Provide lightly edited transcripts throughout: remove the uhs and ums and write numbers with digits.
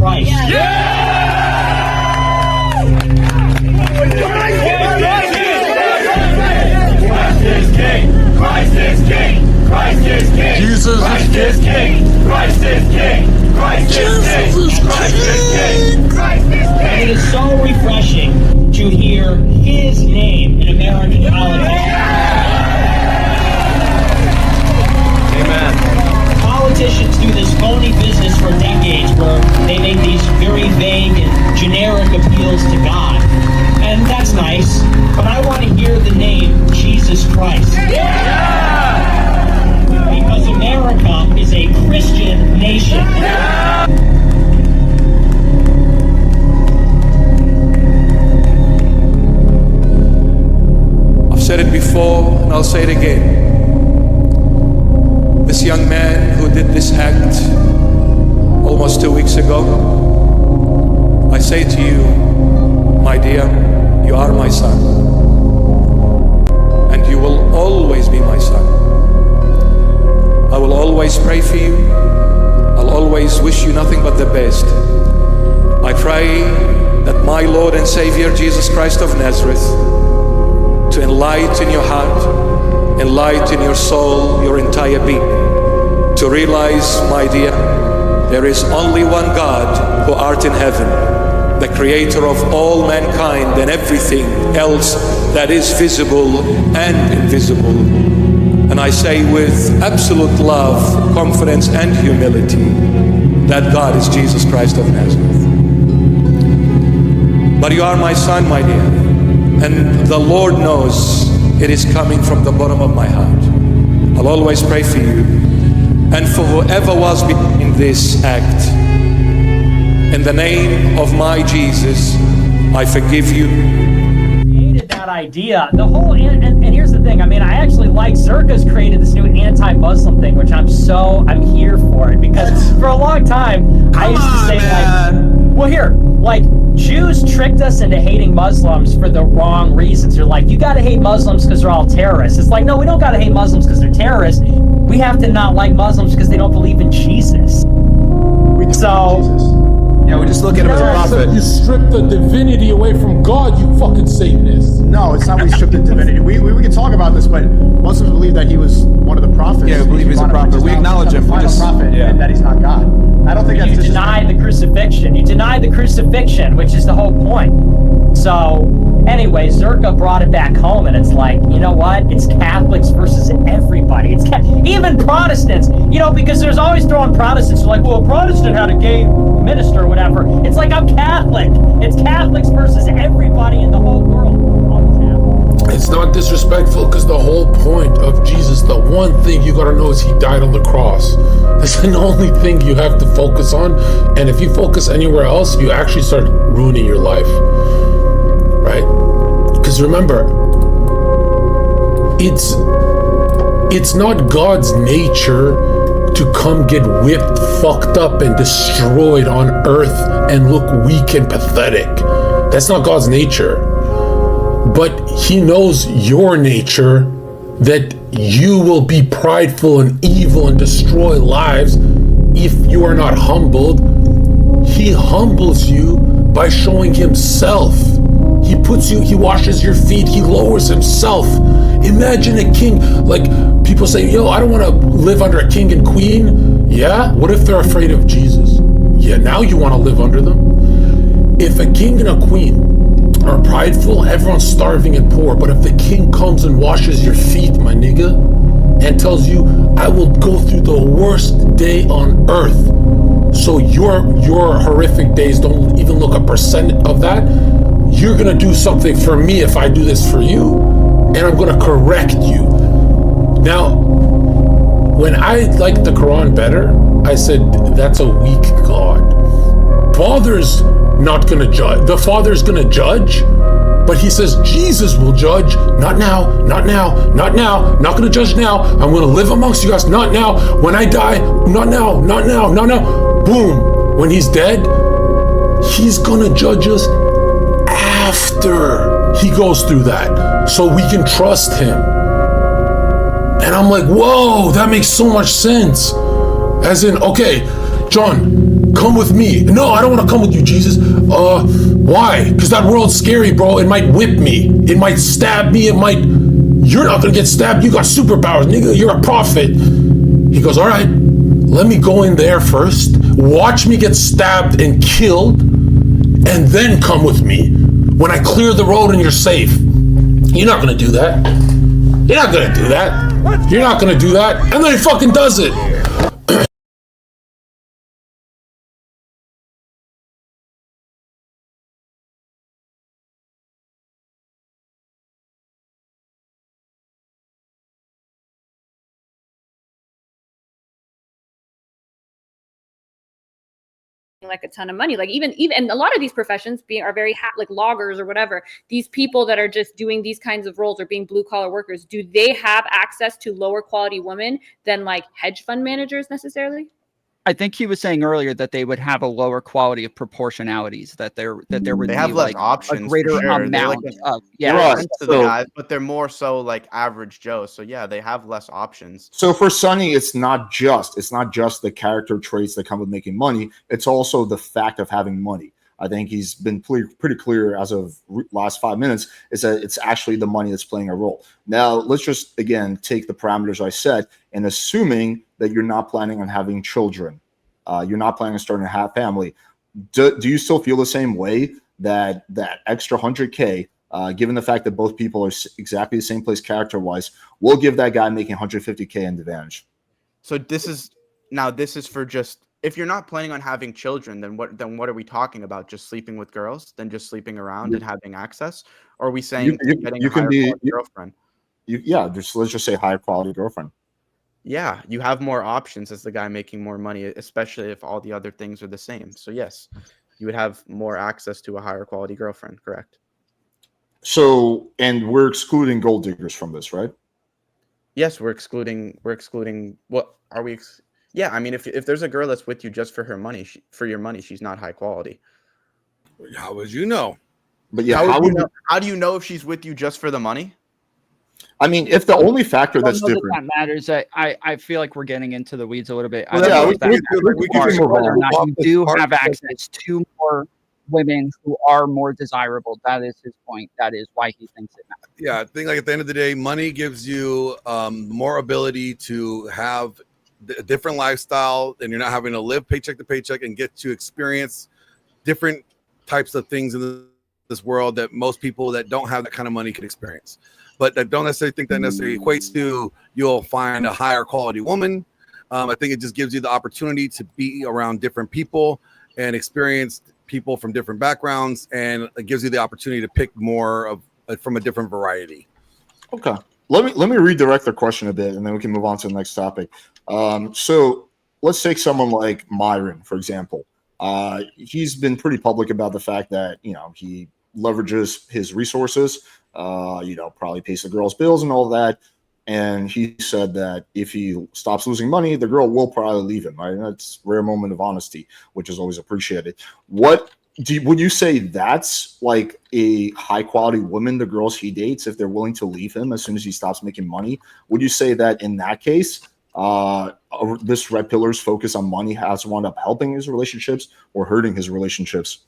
Christ. Christ is King! Christ is King! Christ is King! Jesus Christ is King! Christ is King! Christ is King! Christ is King! Christ is And King! it is so refreshing to hear his name in American politics. Amen. Politicians do this phony business for decades where they make these very vague and generic appeals to God. And that's nice, but I want to hear the name Jesus Christ. Because America is a Christian nation. I've said it before and I'll say it again. This young man who did this act almost 2 weeks ago, I say to you, my dear, you are my son, and you will always be my son. I will always pray for you. I'll always wish you nothing but the best. I pray that my Lord and Savior Jesus Christ of Nazareth to enlighten your heart, enlighten your soul, your entire being, to realize, my dear, there is only one God who art in heaven, the creator of all mankind and everything else that is visible and invisible. And I say with absolute love, confidence, and humility that God is Jesus Christ of Nazareth. But you are my son, my dear, and the Lord knows it is coming from the bottom of my heart. I'll always pray for you and for whoever was in this act. In the name of my Jesus, I forgive you. Created that idea. The whole and here's the thing. I mean, I actually like Zherka's created this new anti-Muslim thing, which I'm here for it, because for a long time I used to say well, here, like, Jews tricked us into hating Muslims for the wrong reasons. They're like, you got to hate Muslims because they're all terrorists. It's like, no, we don't got to hate Muslims because they're terrorists. We have to not like Muslims because they don't believe in Jesus. Yeah, we just look at him as a prophet. You strip the divinity away from God, you fucking Satanist. No, it's not we stripped the divinity. We can talk about this, but Muslims believe that he was one of the prophets. Yeah, we believe he's a prophet. We acknowledge him. The final prophet, and that he's not God. I don't think that's You deny the crucifixion. You deny the crucifixion, which is the whole point. So, anyway, Zherka brought it back home, and it's like, you know what? It's Catholics versus everybody. It's even Protestants, you know, because there's always throwing Protestants. They're like, well, a Protestant had a gay minister or whatever. It's like, I'm Catholic. It's Catholics versus everybody in the whole world. It's not disrespectful because the whole point of Jesus, the one thing you gotta know is he died on the cross. That's the only thing you have to focus on. And if you focus anywhere else, you actually start ruining your life. Right? Because remember, it's not God's nature to come get whipped, fucked up, and destroyed on earth and look weak and pathetic. That's not God's nature. But he knows your nature, that you will be prideful and evil and destroy lives if you are not humbled. He humbles you by showing himself. He washes your feet, he lowers himself. Imagine a king, like people say, yo, I don't want to live under a king and queen. Yeah, what if they're afraid of Jesus? Yeah, now you want to live under them. If a king and a queen are prideful, everyone's starving and poor. But if the king comes and washes your feet, my nigga, and tells you, I will go through the worst day on earth, so your horrific days don't even look a percent of that, you're gonna do something for me if I do this for you, and I'm gonna correct you. Now, when I liked the Quran better, I said, that's a weak God. Father's not gonna judge. The Father's gonna judge, but he says Jesus will judge. Not now, not now, not now, not gonna judge now. I'm gonna live amongst you guys, not now. When I die, not now, not now, not now. Boom. When he's dead, he's gonna judge us after he goes through that, so we can trust him. And I'm like, whoa, that makes so much sense. As in, okay, John, come with me. No, I don't want to come with you, Jesus. Why? Because that world's scary, bro. It might whip me. It might stab me. You're not gonna get stabbed. You got superpowers, nigga. You're a prophet. He goes, all right, let me go in there first. Watch me get stabbed and killed, and then come with me. When I clear the road and you're safe. You're not gonna do that. You're not gonna do that. You're not gonna do that. And then he fucking does it. like a ton of money. Like even and a lot of these professions are very like loggers or whatever. These people that are just doing these kinds of roles or being blue collar workers, do they have access to lower quality women than like hedge fund managers necessarily? I think he was saying earlier that they would have a lower quality of proportionalities, that there would They be have less like options, a greater for sure. amount of To the guys, but they're more so like average Joe. So yeah, they have less options. So for Sonny, it's not just the character traits that come with making money. It's also the fact of having money. I think he's been pretty clear as of last 5 minutes is that it's actually the money that's playing a role. Now, let's just, again, take the parameters I set and assuming that you're not planning on having children, you're not planning on starting a family. Do you still feel the same way that extra 100K, given the fact that both people are exactly the same place character-wise, will give that guy making 150K an advantage? So this is for just, if you're not planning on having children, then what are we talking about? Just sleeping with girls, then just sleeping around and having access? Or are we saying getting a higher quality girlfriend? Let's just say higher quality girlfriend. Yeah, you have more options as the guy making more money, especially if all the other things are the same. So yes, you would have more access to a higher quality girlfriend, correct? So, and we're excluding gold diggers from this, right? Yes, we're excluding. What are we? Yeah, I mean, if there's a girl that's with you just for her money, for your money, she's not high quality. How would you know? But yeah, how do you know if she's with you just for the money? I mean, if the only factor that's different that matters, I feel like we're getting into the weeds a little bit. Well, yeah, we can move on. You do have access to more women who are more desirable. That is his point. That is why he thinks it matters. Yeah, I think like at the end of the day, money gives you more ability to have a different lifestyle, and you're not having to live paycheck to paycheck and get to experience different types of things in this world that most people that don't have that kind of money can experience. But I don't necessarily think that necessarily equates to you'll find a higher quality woman. I think it just gives you the opportunity to be around different people and experience people from different backgrounds, and it gives you the opportunity to pick more of from a different variety. Okay, let me redirect the question a bit, and then we can move on to the next topic. So let's take someone like Myron, for example. He's been pretty public about the fact that he leverages his resources. Probably pays the girl's bills and all that. And he said that if he stops losing money, the girl will probably leave him. Right? That's a rare moment of honesty, which is always appreciated. Would you say that's like a high quality woman, the girls he dates, if they're willing to leave him as soon as he stops making money? Would you say that in that case, this red pillar's focus on money has wound up helping his relationships or hurting his relationships?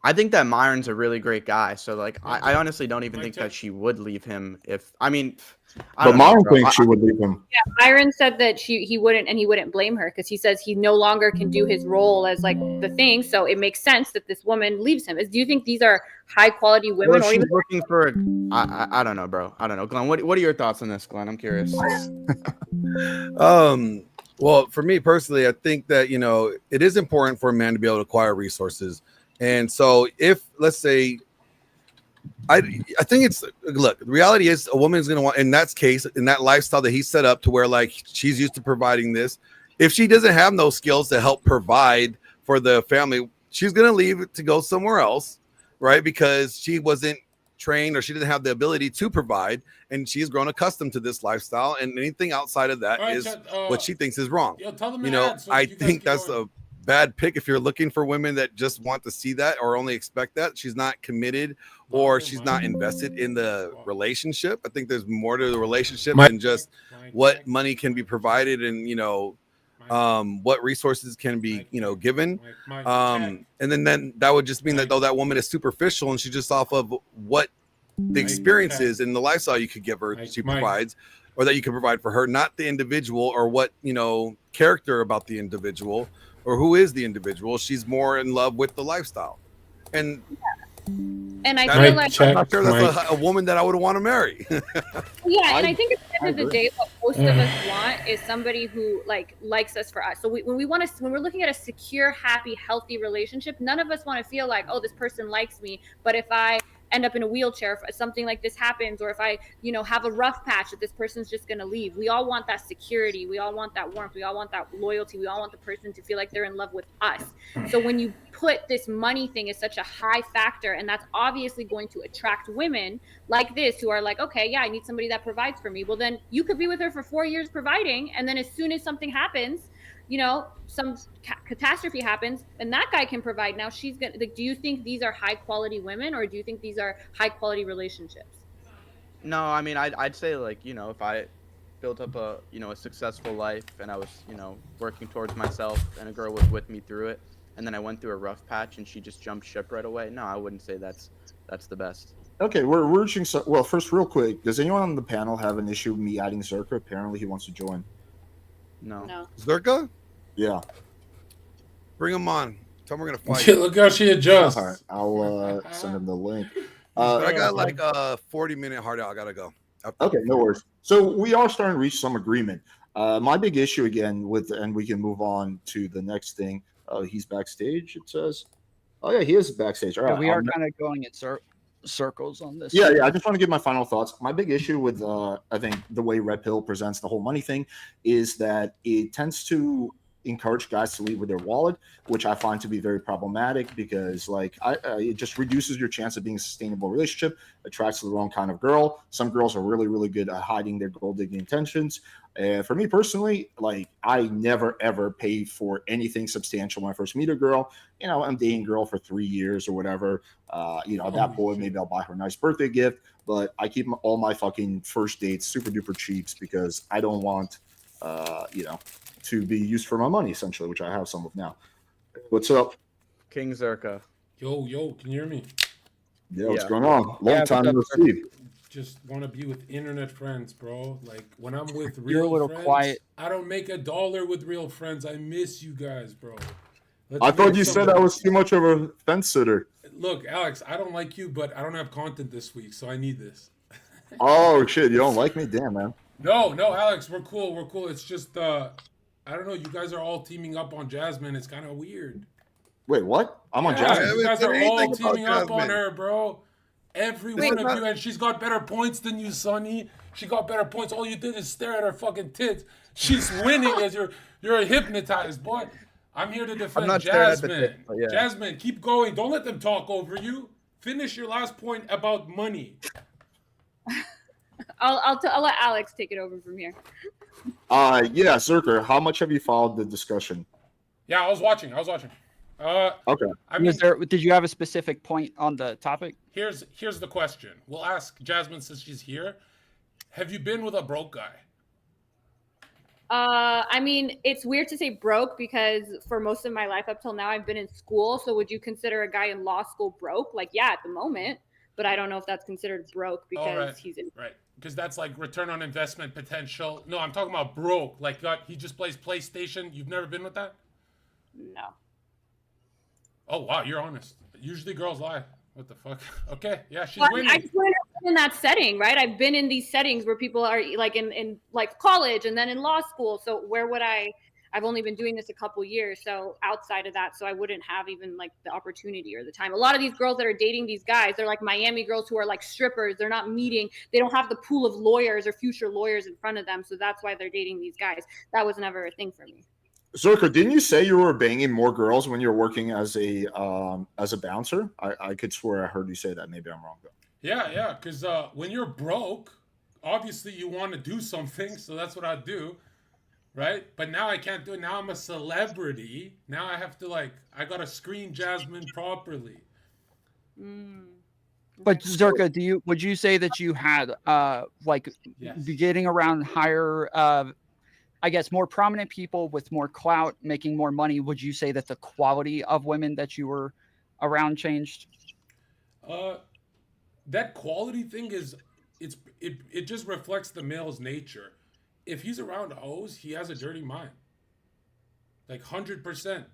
I think that Myron's a really great guy. So like, I honestly don't even think that she would leave him But Myron thinks she would leave him. Yeah, Myron said that he wouldn't, and he wouldn't blame her because he says he no longer can do his role as like the thing. So it makes sense that this woman leaves him. Do you think these are high quality women? Or even looking for I don't know, bro. I don't know. Glenn, what are your thoughts on this, Glenn? I'm curious. Well, for me personally, I think that, it is important for a man to be able to acquire resources. And so if, let's say, I think the reality is a woman is going to want, in that case, in that lifestyle that he set up to where like she's used to providing this, if she doesn't have those skills to help provide for the family, she's going to leave to go somewhere else, right? Because she wasn't trained or she didn't have the ability to provide, and she's grown accustomed to this lifestyle, and anything outside of that is what she thinks is wrong. I think that's a bad pick if you're looking for women that just want to see that or only expect that. She's not committed or she's not invested in the relationship. I think there's more to the relationship than just what money can be provided and what resources can be, given. And then that would just mean that though that woman is superficial and she's just off of what the experiences and the lifestyle you could give her, she provides, or that you can provide for her, not the individual or what, character about the individual or who is the individual. She's more in love with the lifestyle. And I feel like I'm not sure that's a woman that I would want to marry. Yeah, and I think at the end of the day, what most of us want is somebody who likes us for us. So when we're looking at a secure, happy, healthy relationship, none of us want to feel like, oh, this person likes me, but if I end up in a wheelchair, if something like this happens, or if I, have a rough patch, that this person's just going to leave. We all want that security. We all want that warmth. We all want that loyalty. We all want the person to feel like they're in love with us. So when you put this money thing as such a high factor, and that's obviously going to attract women like this who are like, okay, yeah, I need somebody that provides for me. Well, then you could be with her for 4 years providing, and then as soon as something happens, some catastrophe happens and that guy can provide. Now she's gonna do you think these are high quality women, or do you think these are high quality relationships? No, I mean, I'd say if I built up a successful life and I was working towards myself and a girl was with me through it, and then I went through a rough patch and she just jumped ship right away, no, I wouldn't say that's the best. Okay, we're reaching. Well, first, real quick, does anyone on the panel have an issue with me adding Zherka? Apparently, he wants to join. No. Zherka? Yeah. Bring him on. Tell him we're gonna fight. Look how she adjusts. All right, I'll send him the link. I got like a 40-minute hard out. I gotta go. Okay, no worries. So we are starting to reach some agreement. My big issue again and we can move on to the next thing. He's backstage. It says, oh yeah, he is backstage. All right, we are kind of going in circles on this. Yeah. I just want to give my final thoughts. My big issue with I think the way Red Pill presents the whole money thing is that it tends to encourage guys to lead with their wallet, which I find to be very problematic because it just reduces your chance of being a sustainable relationship, attracts the wrong kind of girl. Some girls are really, really good at hiding their gold digging intentions. And for me personally, I never ever pay for anything substantial when I first meet a girl. I'm dating a girl for 3 years or whatever. At that point, maybe I'll buy her a nice birthday gift, but I keep all my fucking first dates super duper cheaps because I don't want, to be used for my money, essentially, which I have some of now. What's up? King Zherka. Yo, can you hear me? Yeah, what's going on? Long time no see. Just want to be with internet friends, bro. When I'm with You're a little friends, quiet. I don't make $1 with real friends. I miss you guys, bro. I thought you said I was too much of a fence sitter. Look, Alex, I don't like you, but I don't have content this week, so I need this. Oh, shit. You don't like me? Damn, man. No, Alex, we're cool. It's just, I don't know. You guys are all teaming up on Jasmine. It's kind of weird. Wait, what? I'm on Jasmine. You guys are all teaming up on her, bro. Every one of you, and she's got better points than you, Sonny. She got better points. All you did is stare at her fucking tits. She's winning as you're hypnotized, boy. I'm here to defend Jasmine. Yeah. Jasmine, keep going. Don't let them talk over you. Finish your last point about money. I'll let Alex take it over from here. Yeah, Zherka, how much have you followed the discussion? Yeah, I was watching. Okay. I mean, did you have a specific point on the topic? Here's the question. We'll ask Jasmine since she's here. Have you been with a broke guy? I mean, it's weird to say broke because for most of my life up till now, I've been in school. So would you consider a guy in law school broke? Yeah, at the moment. But I don't know if that's considered broke because he's in. Right. Because that's return on investment potential. No, I'm talking about broke. He just plays PlayStation. You've never been with that? No. Oh, wow. You're honest. Usually girls lie. What the fuck? Okay. Yeah, she's winning. I just learned in that setting, right? I've been in these settings where people are in college and then in law school. So where would I've only been doing this a couple years, so outside of that, so I wouldn't have even the opportunity or the time. A lot of these girls that are dating these guys, they're Miami girls who are strippers. They're not meeting. They don't have the pool of lawyers or future lawyers in front of them, so that's why they're dating these guys. That was never a thing for me. Zherka, didn't you say you were banging more girls when you were working as a bouncer? I could swear I heard you say that. Maybe I'm wrong though. Yeah, because when you're broke, obviously you want to do something, so that's what I do. Right? But now I can't do it. Now I'm a celebrity. Now I have to I got to screen Jasmine properly. But Zherka, would you say that you had getting around higher I guess, more prominent people with more clout, making more money, would you say that the quality of women that you were around changed? That quality thing it just reflects the male's nature. If he's around hoes, he has a dirty mind. Like 100%.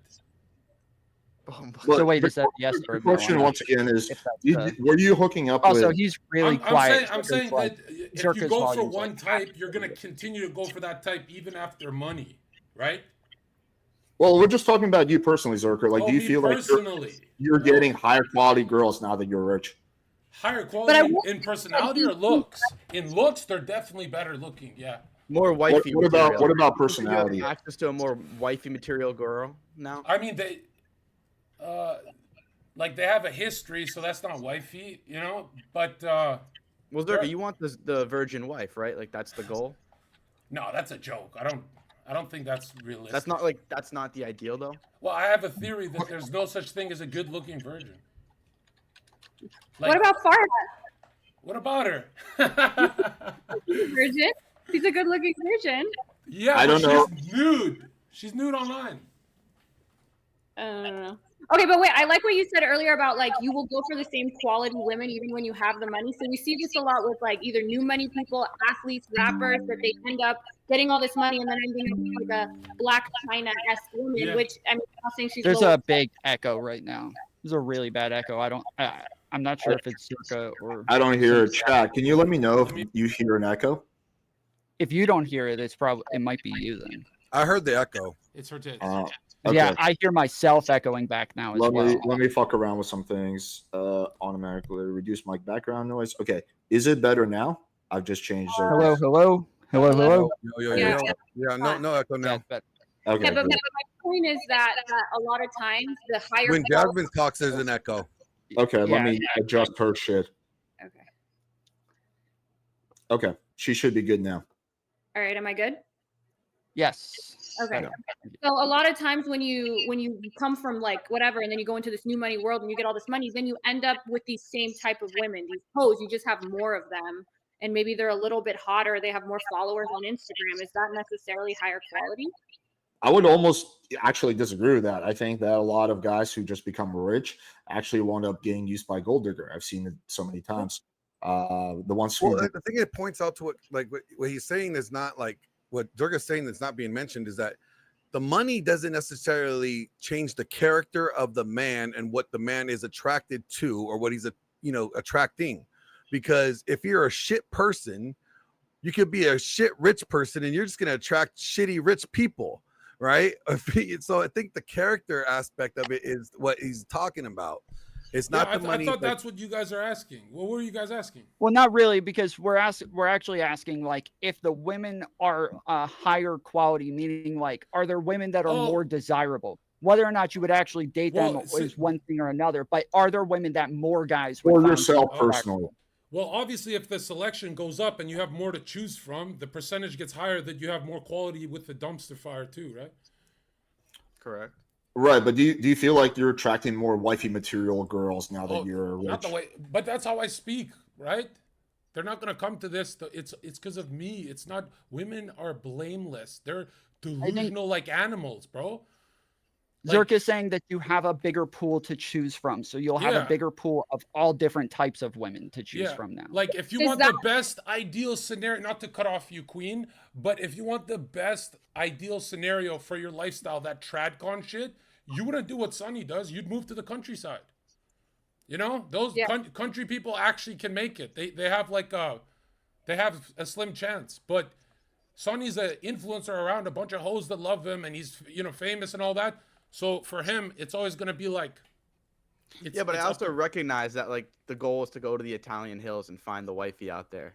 So wait, is that yes the or no? question once again is, If that's were you hooking up also, with? he's really I'm quiet. saying Like, that if Zherka's you go for volume's one like type, you're gonna continue to go for that type even after money, right? Well, we're just talking about you personally, Zherka. Like, Oh, do you me feel like personally, you're getting higher quality girls now that you're rich? higher But I quality will in personality or looks? In looks, they're definitely better looking. Yeah. More wifey. What about material. You have personality? access to a more wifey material girl now. I mean, like they have a history, so that's not wifey, But Well, Zherka, you want the virgin wife, right? Like that's the goal. no, that's a joke. I don't think that's realistic. That's not the ideal though. Well, I have a theory that there's no such thing as a good-looking virgin. Like, what about Farah? What about her? She's a virgin. She's a good-looking virgin. Yeah, I don't know. She's nude. She's nude online. I don't know. Okay, but wait, I like what you said earlier about like you will go for the same quality women even when you have the money. So we see this a lot with like either new money people, athletes, rappers, that they end up getting all this money and then ending up with like a Black China-esque woman, Yeah. which I'm not saying she's there's lower. a big echo right now. There's a really bad echo. I'm not sure if it's Zherka or. I don't hear a chat. Can you let me know if you hear an echo? If you don't hear it, it might be you then. I heard the echo. It's her tits. Okay. Yeah, I hear myself echoing back now as Let well. me fuck around with some things. Automatically reduce mic background noise. Okay, is it better now? I've just changed it. Hello. Yeah. No echo now. But Okay. Yeah, but good. my point is that a lot of times the higher When quality- Jasmine talks, there's an echo. Okay, let Yeah, me adjust her shit. Okay. Okay, she should be good now. All right, am I good? yes. Okay. Yeah. So a lot of times when you come from like whatever, and then you go into this new money world and you get all this money, then you end up with these same type of women, these hoes. You just have more of them, and maybe they're a little bit hotter. They have more followers on Instagram. Is that necessarily higher quality? I would almost actually disagree with that. I think that a lot of guys who just become rich actually wind up getting used by gold digger. I've seen it so many times. The ones who Well, I think it points out to what he's saying is not like what Zherka's saying that's not being mentioned is that the money doesn't necessarily change the character of the man and what the man is attracted to or what he's attracting. Because if you're a shit person, you could be a shit rich person and you're just going to attract shitty rich people, right? So I think the character aspect of it is what he's talking about. It's not the money. I thought that's what you guys are asking. What were you guys asking? Well, not really, because we're actually asking like if the women are higher quality, meaning like are there women that are more desirable? Whether or not you would actually date them is one thing or another, but are there women that more guys would for find yourself attractive? personally? Well, obviously, if the selection goes up and you have more to choose from, the percentage gets higher that you have more quality with the dumpster fire too, right? Correct. Right, but do you feel like you're attracting more wifey material girls now that you're rich? Not the way, but that's how I speak, right? They're not gonna come to this. It's because of me. It's not. Women are blameless. They're delusional like animals, bro. Zherka is saying that you have a bigger pool to choose from, so you'll have a bigger pool of all different types of women to choose from now. Like if you want the best ideal scenario, not to cut off you, Queen, but if you want the best ideal scenario for your lifestyle, that tradcon shit, you wouldn't do what Sonny does. You'd move to the countryside. You know, those country people actually can make it. They have they have a slim chance. But Sonny's an influencer around a bunch of hoes that love him, and he's famous and all that. So for him, it's always going to be like. But I also recognize that like the goal is to go to the Italian hills and find the wifey out there.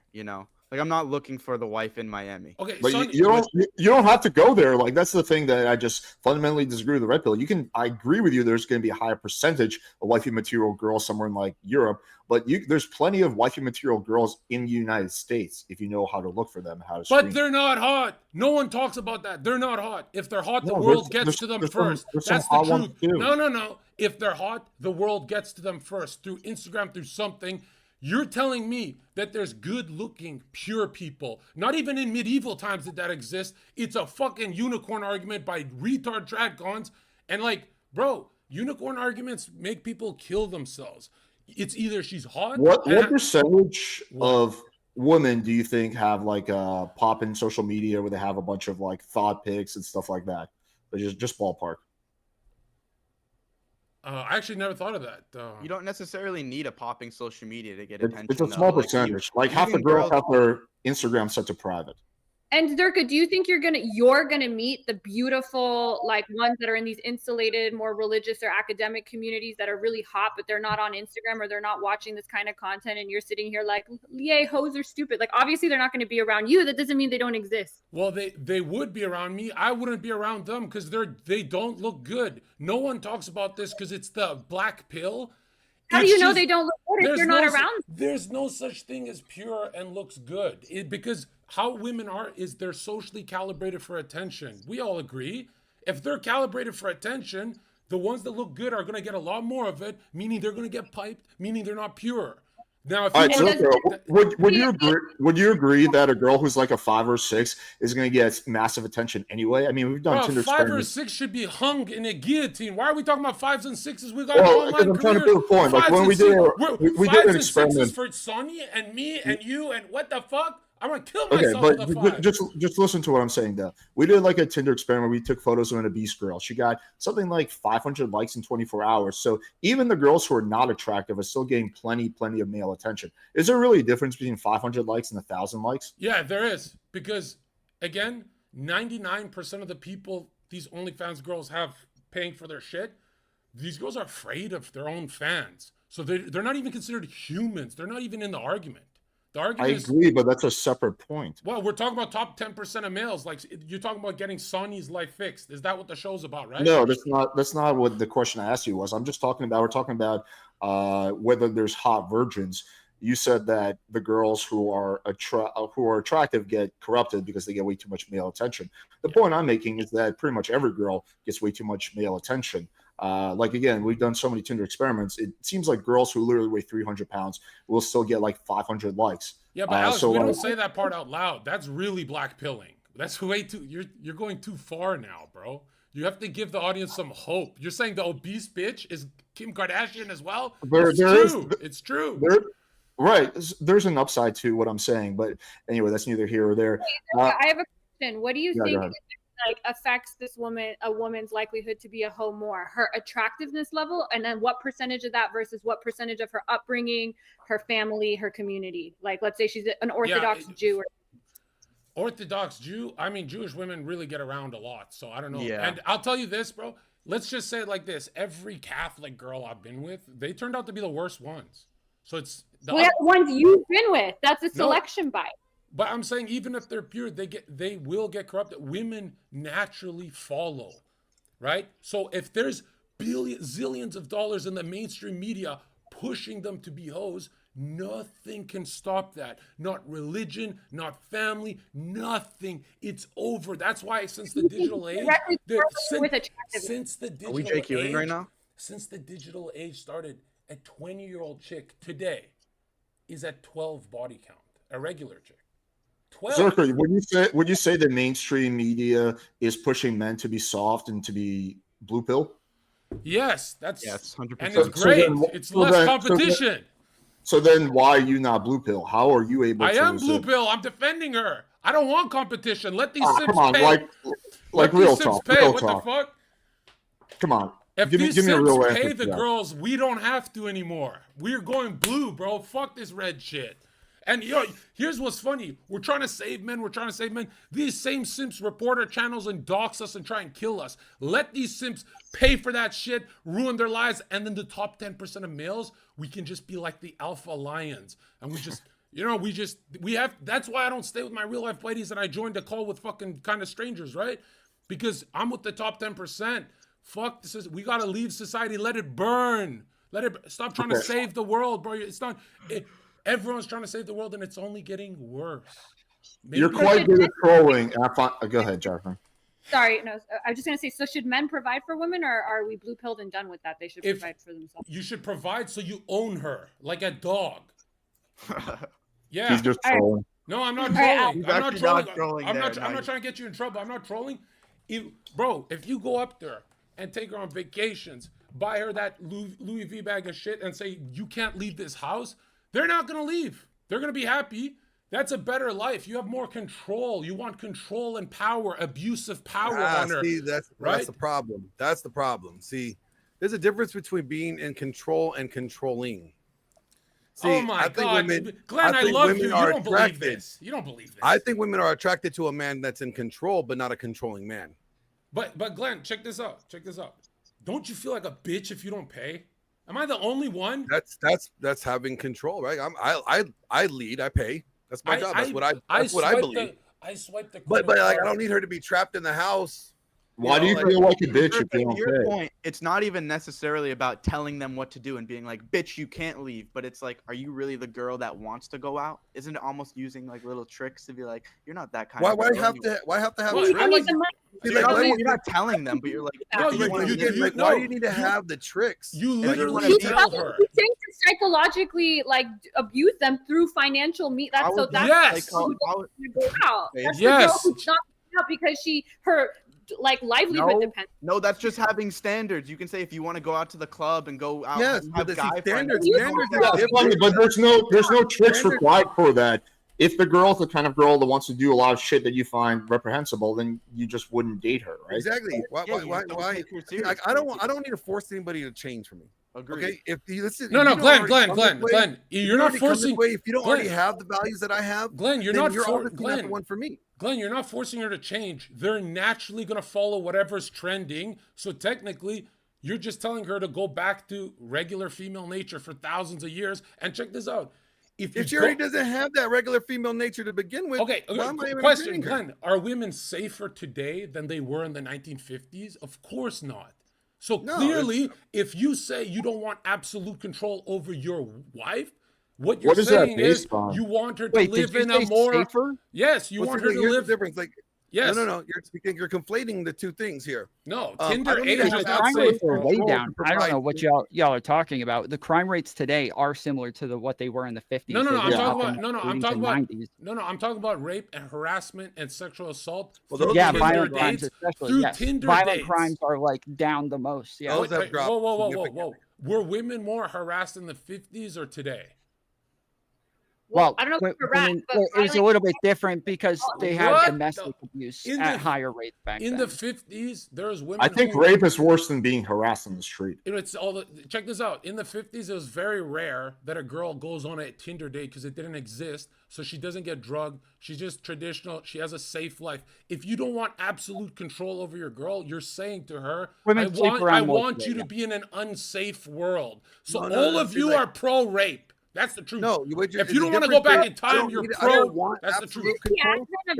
Like I'm not looking for the wife in Miami. Okay, but you don't have to go there. Like that's the thing that I just fundamentally disagree with the red pill. I agree with you. There's going to be a higher percentage of wifey material girls somewhere in like Europe, but there's plenty of wifey material girls in the United States if you know how to look for them. But they're not hot. No one talks about that. They're not hot. If they're hot, the world gets to them first. That's the truth. No. If they're hot, the world gets to them first through Instagram, through something. You're telling me that there's good-looking, pure people. Not even in medieval times did that exist. It's a fucking unicorn argument by retard tradcons. And like, bro, unicorn arguments make people kill themselves. It's either she's hot. What percentage of women do you think have like a pop in social media where they have a bunch of like thought pics and stuff like that? But just ballpark. I actually never thought of that. You don't necessarily need a popping social media to get attention. It's a small percentage. Like half the girls have their Instagram set to private. And Zherka, do you think you're gonna meet the beautiful like ones that are in these insulated, more religious or academic communities that are really hot, but they're not on Instagram or they're not watching this kind of content, and you're sitting here like, yay, hoes are stupid. Like obviously they're not going to be around you. That doesn't mean they don't exist. Well, they would be around me. I wouldn't be around them because they don't look good. No one talks about this because it's the black pill. How do you know they don't look good if you're not around? There's no such thing as pure and looks good. Because how women are is they're socially calibrated for attention. We all agree. If they're calibrated for attention, the ones that look good are going to get a lot more of it, meaning they're going to get piped, meaning they're not pure. Now, if would you agree that a girl who's like a 5 or 6 is going to get massive attention anyway? I mean, we've done Tinder 5 or 6 should be hung in a guillotine. Why are we talking about 5s and 6s? We got online careers. I'm trying to prove a point. Like when we did an experiment for Sonya and me and you and what the fuck? I'm gonna kill myself. Okay, but just listen to what I'm saying though. We did like a Tinder experiment. We took photos of an obese girl. She got something like 500 likes in 24 hours. So even the girls who are not attractive are still getting plenty of male attention. Is there really a difference between 500 likes and 1,000 likes? Yeah, there is. Because again, 99% of the people these OnlyFans girls have paying for their shit, these girls are afraid of their own fans. So they're not even considered humans. They're not even in the argument. The argument I agree, but that's a separate point. Well, we're talking about top 10% of males. Like you're talking about getting Sonny's life fixed. Is that what the show's about, right? No, that's not what the question I asked you was. We're talking about whether there's hot virgins. You said that the girls who are attractive get corrupted because they get way too much male attention. The point I'm making is that pretty much every girl gets way too much male attention. Like again, we've done so many Tinder experiments. It seems like girls who literally weigh 300 pounds will still get like 500 likes. Yeah, but Alex, we don't say that part out loud. That's really black pilling. That's way too. You're going too far now, bro. You have to give the audience some hope. You're saying the obese bitch is Kim Kardashian as well? It's true. Right. There's an upside to what I'm saying, but anyway, that's neither here or there. I have a question. What do you think like affects a woman's likelihood to be a hoe more? Her attractiveness level, and then what percentage of that versus what percentage of her upbringing, her family, her community? Like, let's say she's an Orthodox Jew. Orthodox Jew? I mean, Jewish women really get around a lot, so I don't know. Yeah. And I'll tell you this, bro. Let's just say it like this. Every Catholic girl I've been with, they turned out to be the worst ones. So it's the ones you've been with. That's a selection bias. But I'm saying even if they're pure, they will get corrupted. Women naturally follow, right? So if there's zillions of dollars in the mainstream media pushing them to be hoes, nothing can stop that. Not religion, not family, nothing. It's over. That's why since the digital age, since the digital Are we JQing age, right now? Since the digital age started, a 20-year-old chick today is at 12 body count, a regular chick. 12. Zherka, would you say the mainstream media is pushing men to be soft and to be blue pill? Yes, 100%. And it's great. It's less competition. So then why are you not blue pill? How are you able to? I am blue pill. I'm defending her. I don't want competition. Let these simps come on, pay. like real talk. Real what talk. the fuck? Come on. If give these me a real simps pay the girls, we don't have to anymore. We're going blue, bro. Fuck this red shit. And here's what's funny. We're trying to save men. These same simps report our channels and dox us and try and kill us. Let these simps pay for that shit, ruin their lives, and then the top 10% of males, we can just be like the alpha lions. And we just, that's why I don't stay with my real life buddies and I joined a call with fucking kind of strangers, right? Because I'm with the top 10%. Fuck this. We gotta leave society. Let it burn. Stop trying to save the world, bro. It's not. Everyone's trying to save the world, and it's only getting worse. You're quite good at trolling. Go ahead, Jonathan. Sorry, no. I was just gonna say. So, should men provide for women, or are we blue pilled and done with that? They should provide for themselves. You should provide so you own her, like a dog. Yeah. He's just trolling. No, I'm not All right, trolling. He's I'm not actually trolling. not trolling I'm there, not no. trying to get you in trouble. I'm not trolling. If you go up there and take her on vacations, buy her that Louis V bag of shit and say, you can't leave this house, they're not going to leave. They're going to be happy. That's a better life. You have more control. You want control and power, abusive power on her. See, that's the problem. That's the problem. See, there's a difference between being in control and controlling. See, Oh my God, Glenn, I think love women you. You are don't believe attracted. this. You don't believe this. I think women are attracted to a man that's in control, but not a controlling man. But Glenn, check this out. Check this out. Don't you feel like a bitch if you don't pay? Am I the only one? That's having control, right? I lead, I pay. That's my job. That's what I believe. I swipe the. But like I don't need her to be trapped in the house. Why do you feel like a bitch if you don't To your pay? point, it's not even necessarily about telling them what to do and being like, bitch, you can't leave. But it's like, are you really the girl that wants to go out? Isn't it almost using like little tricks to be like, you're not that kind of girl. Why have to have Well, you don't need the money. You're not telling them, but you're like, No, why do you need to have the tricks? You Like, literally He's tell her. saying to psychologically like abuse them through financial means. That's so that's Yes. the girl who doesn't want to go out. That's Yes. the girl who's not going out because her like livelihood depends. No, that's just having standards. You can say if you want to go out to the club and go out, Yes, and but have the guy standards- friends. standards Yeah, are different. but there's no tricks required for that. If the girl's the kind of girl that wants to do a lot of shit that you find reprehensible, then you just wouldn't date her, right? Exactly. Why? I don't need to force anybody to change for me. Agreed. Okay. If you listen, No, if no, you don't Glenn, already Glenn, come Glenn, this way- Glenn. if you You're don't not already come this forcing. way, if you don't Glenn, already have the values that I have, Glenn, you're then not you're for, obviously not the Glenn. one for me. Glenn, you're not forcing her to change. They're naturally going to follow whatever's trending. So technically, you're just telling her to go back to regular female nature for thousands of years. And check this out. If she already doesn't have that regular female nature to begin with, Okay, why am I even question, dating her? Glenn. Are women safer today than they were in the 1950s? Of course not. So No, clearly, if you say you don't want absolute control over your wife, what you're What is that saying is based on? you want her to Wait, live did in you a say more safer? Yes, you Well, want see, her to here's live. the difference. Like, Yes. no. You're conflating the two things here. No, I Tinder don't need to age have is The not crime safe, rates are bro. way Control down. to I don't know provide- what y'all are talking about. The crime rates today are similar to what they were in the 50s. No, They I'm went talking up about in no, the I'm 80s talking and about 90s. no, I'm talking about rape and harassment and sexual assault. Well, through those Yeah, Tinder violent dates, crimes especially. through Yes, Tinder violent dates. crimes are like down the most. Yeah. Those have dropped Whoa. significantly. Were women more harassed in the 50s or today? Well, I don't know if it's women, but it was a violent- little bit different because they had What domestic the- abuse in at the- higher rates back In then. the 50s, there's women. I think who, rape is worse than being harassed on the street. It's all the, check this out. In the 50s, it was very rare that a girl goes on a Tinder date because it didn't exist. So she doesn't get drugged. She's just traditional. She has a safe life. If you don't want absolute control over your girl, you're saying to her, Women I sleep want, around I more want today, you to yeah. be in an unsafe world. So No, all of see, you like- are pro-rape. That's the truth. No, if you don't want to go back in time, you're I don't pro. want That's the absolute truth. control. Yeah,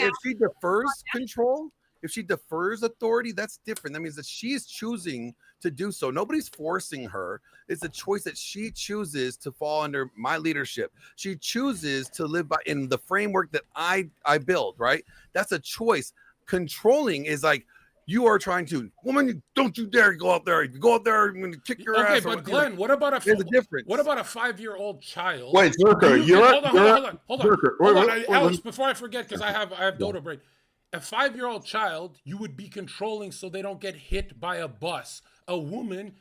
If she defers control, if she defers authority, that's different. That means that she is choosing to do so. Nobody's forcing her. It's a choice that she chooses to fall under my leadership. She chooses to live by in the framework that I build, right? That's a choice. Controlling is like, you are trying to, woman, don't you dare go out there. If you go out there, I'm going to kick your ass. Okay, but Glenn, what about a There's a difference. What about a 5-year-old child? Wait, Zherka, Hold on. Zherka, Hold on, wait, Alex. Before I forget, because I have dodo break. A 5-year-old child, you would be controlling so they don't get hit by a bus. A woman,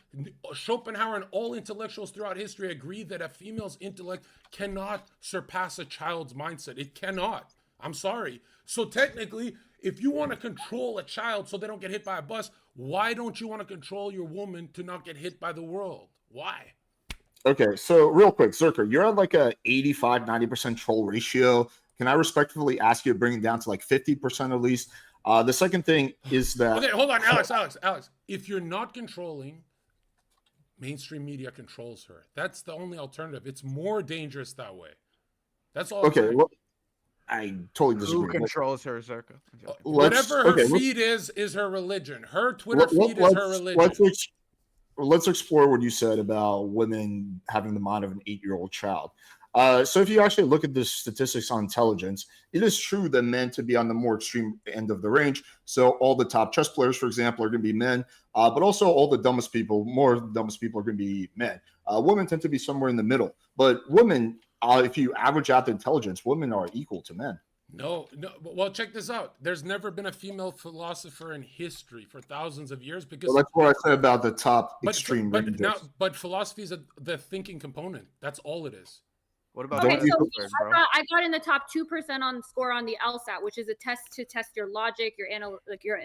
Schopenhauer and all intellectuals throughout history agree that a female's intellect cannot surpass a child's mindset. It cannot. I'm sorry. So technically, if you want to control a child so they don't get hit by a bus, why don't you want to control your woman to not get hit by the world? Why? Okay, so real quick, Zherka, you're at like a 85-90% troll ratio. Can I respectfully ask you to bring it down to like 50% at least? The second thing is that... Okay, hold on, Alex. If you're not controlling, mainstream media controls her. That's the only alternative. It's more dangerous that way. That's all. Okay, well, I totally disagree. Who controls her, Zherka? Whatever her feed is her religion. Her Twitter feed is her religion. Let's explore what you said about women having the mind of an 8-year-old child. So if you actually look at the statistics on intelligence, it is true that men to be on the more extreme end of the range. So all the top chess players, for example, are going to be men, but also all the dumbest people, more of the dumbest people are going to be men. Women tend to be somewhere in the middle, but women if you average out the intelligence, women are equal to men. No. Well, check this out. There's never been a female philosopher in history for thousands of years because that's what I said about the top extreme ranges. But philosophy is the thinking component. That's all it is. What about I got in the top 2% on score on the LSAT, which is a test to test your logic, your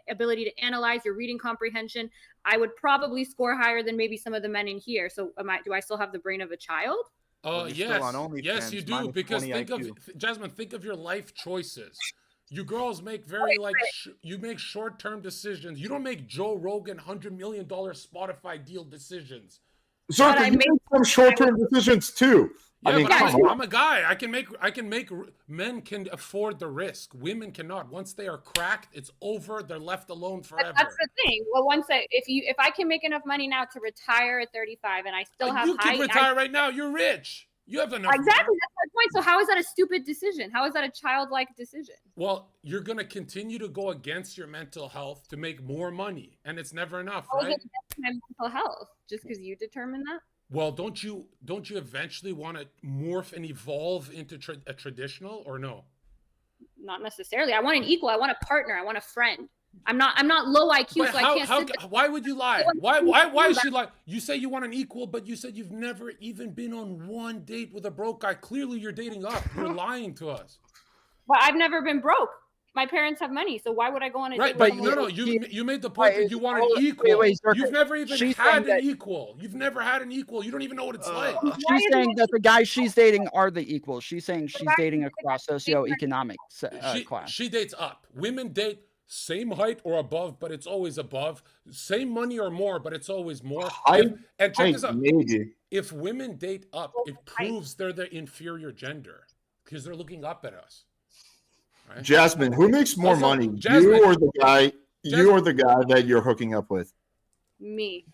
ability to analyze, your reading comprehension. I would probably score higher than maybe some of the men in here. So do I still have the brain of a child? Yes, you do. Because Jasmine, think of your life choices. You girls make you make short-term decisions. You don't make Joe Rogan $100 million Spotify deal decisions. Zherka, you make some short-term decisions too. Yeah, I mean, I'm a guy. I can make. Men can afford the risk. Women cannot. Once they are cracked, it's over. They're left alone forever. That's the thing. Well, if I can make enough money now to retire at 35, and I still have you can retire right now. You're rich. You have enough. Exactly. That's my point. So how is that a stupid decision? How is that a childlike decision? Well, you're going to continue to go against your mental health to make more money, and it's never enough, right? Against my mental health, just because you determine that. Well, don't you eventually want to morph and evolve into a traditional, or no? Not necessarily. I want an equal. I want a partner. I want a friend. I'm not low IQ, but so I can't. Why would you lie? Why is she lie? You say you want an equal, but you said you've never even been on one date with a broke guy. Clearly, you're dating up. You're lying to us. Well, I've never been broke. My parents have money, so why would I go on a date? Right, but you made the point that you want an equal. You've never even had an equal. You've never had an equal. You don't even know what it's like. She's saying that the guys she's dating are the equals. She's saying she's dating across socioeconomic class. She dates up. Women date same height or above, but it's always above. Same money or more, but it's always more. And check this out. If women date up, it proves they're the inferior gender because they're looking up at us. Right? Jasmine, who makes more money? You or the guy? You or the guy that you're hooking up with? Me.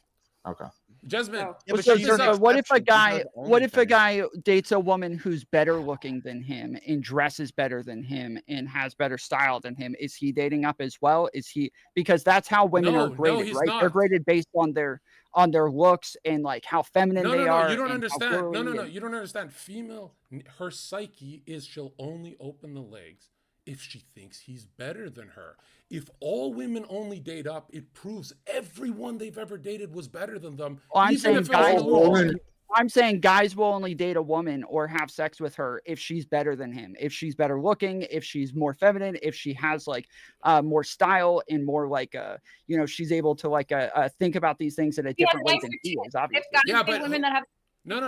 Okay. Jasmine, what if a guy dates a woman who's better looking than him and dresses better than him and has better style than him? Is he dating up as well? Because that's how women are graded, right? They're graded based on their looks and like how feminine they are. You don't understand. You don't understand. Female, her psyche is she'll only open the legs if she thinks he's better than her. If all women only date up, it proves everyone they've ever dated was better than them. Well, I'm saying guys will only date a woman or have sex with her if she's better than him, if she's better looking, if she's more feminine, if she has like more style and more like she's able to think about these things in a different way than he is. Obviously, but women that have. No.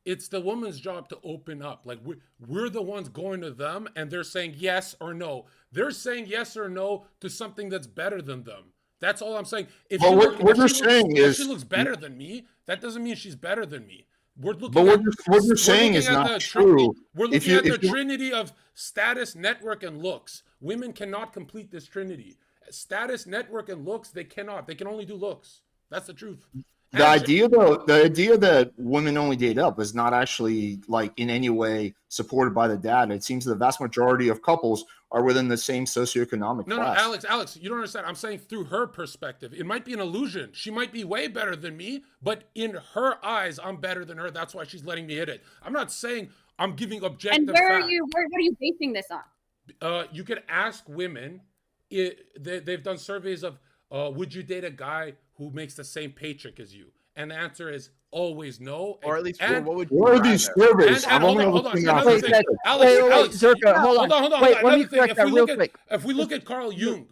It's the woman's job to open up. Like we're the ones going to them, and they're saying yes or no. They're saying yes or no to something that's better than them. That's all I'm saying. If she looks better than me, that doesn't mean she's better than me. What you're saying is not true. We're looking at the trinity of status, network, and looks. Women cannot complete this trinity. Status, network, and looks, they cannot. They can only do looks. That's the truth. The idea that women only date up is not actually like in any way supported by the data. It seems the vast majority of couples are within the same socioeconomic class. No, Alex, you don't understand. I'm saying through her perspective. It might be an illusion. She might be way better than me, but in her eyes, I'm better than her. That's why she's letting me hit it. I'm not saying I'm giving objective facts. And what are you basing this on? You can ask women. They've done surveys of, would you date a guy who makes the same paycheck as you? And the answer is always no. Or at least what are these surveys? Hold on. Alex, Zherka, hold on. Wait, let me correct that real quick. If we look at Carl Jung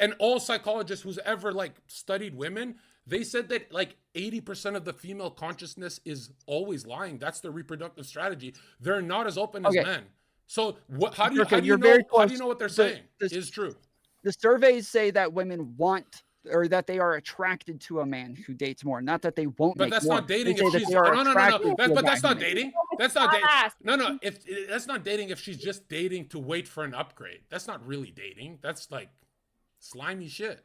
and all psychologists who's ever studied women, they said that 80% of the female consciousness is always lying. That's their reproductive strategy. They're not as open as men. So how do you know what they're saying is true? The surveys say that women want, or that they are attracted to a man who dates more, not that they won't. But that's not dating. But that's not dating. That's not dating. No. If that's not dating, if she's just dating to wait for an upgrade, that's not really dating. That's like slimy shit.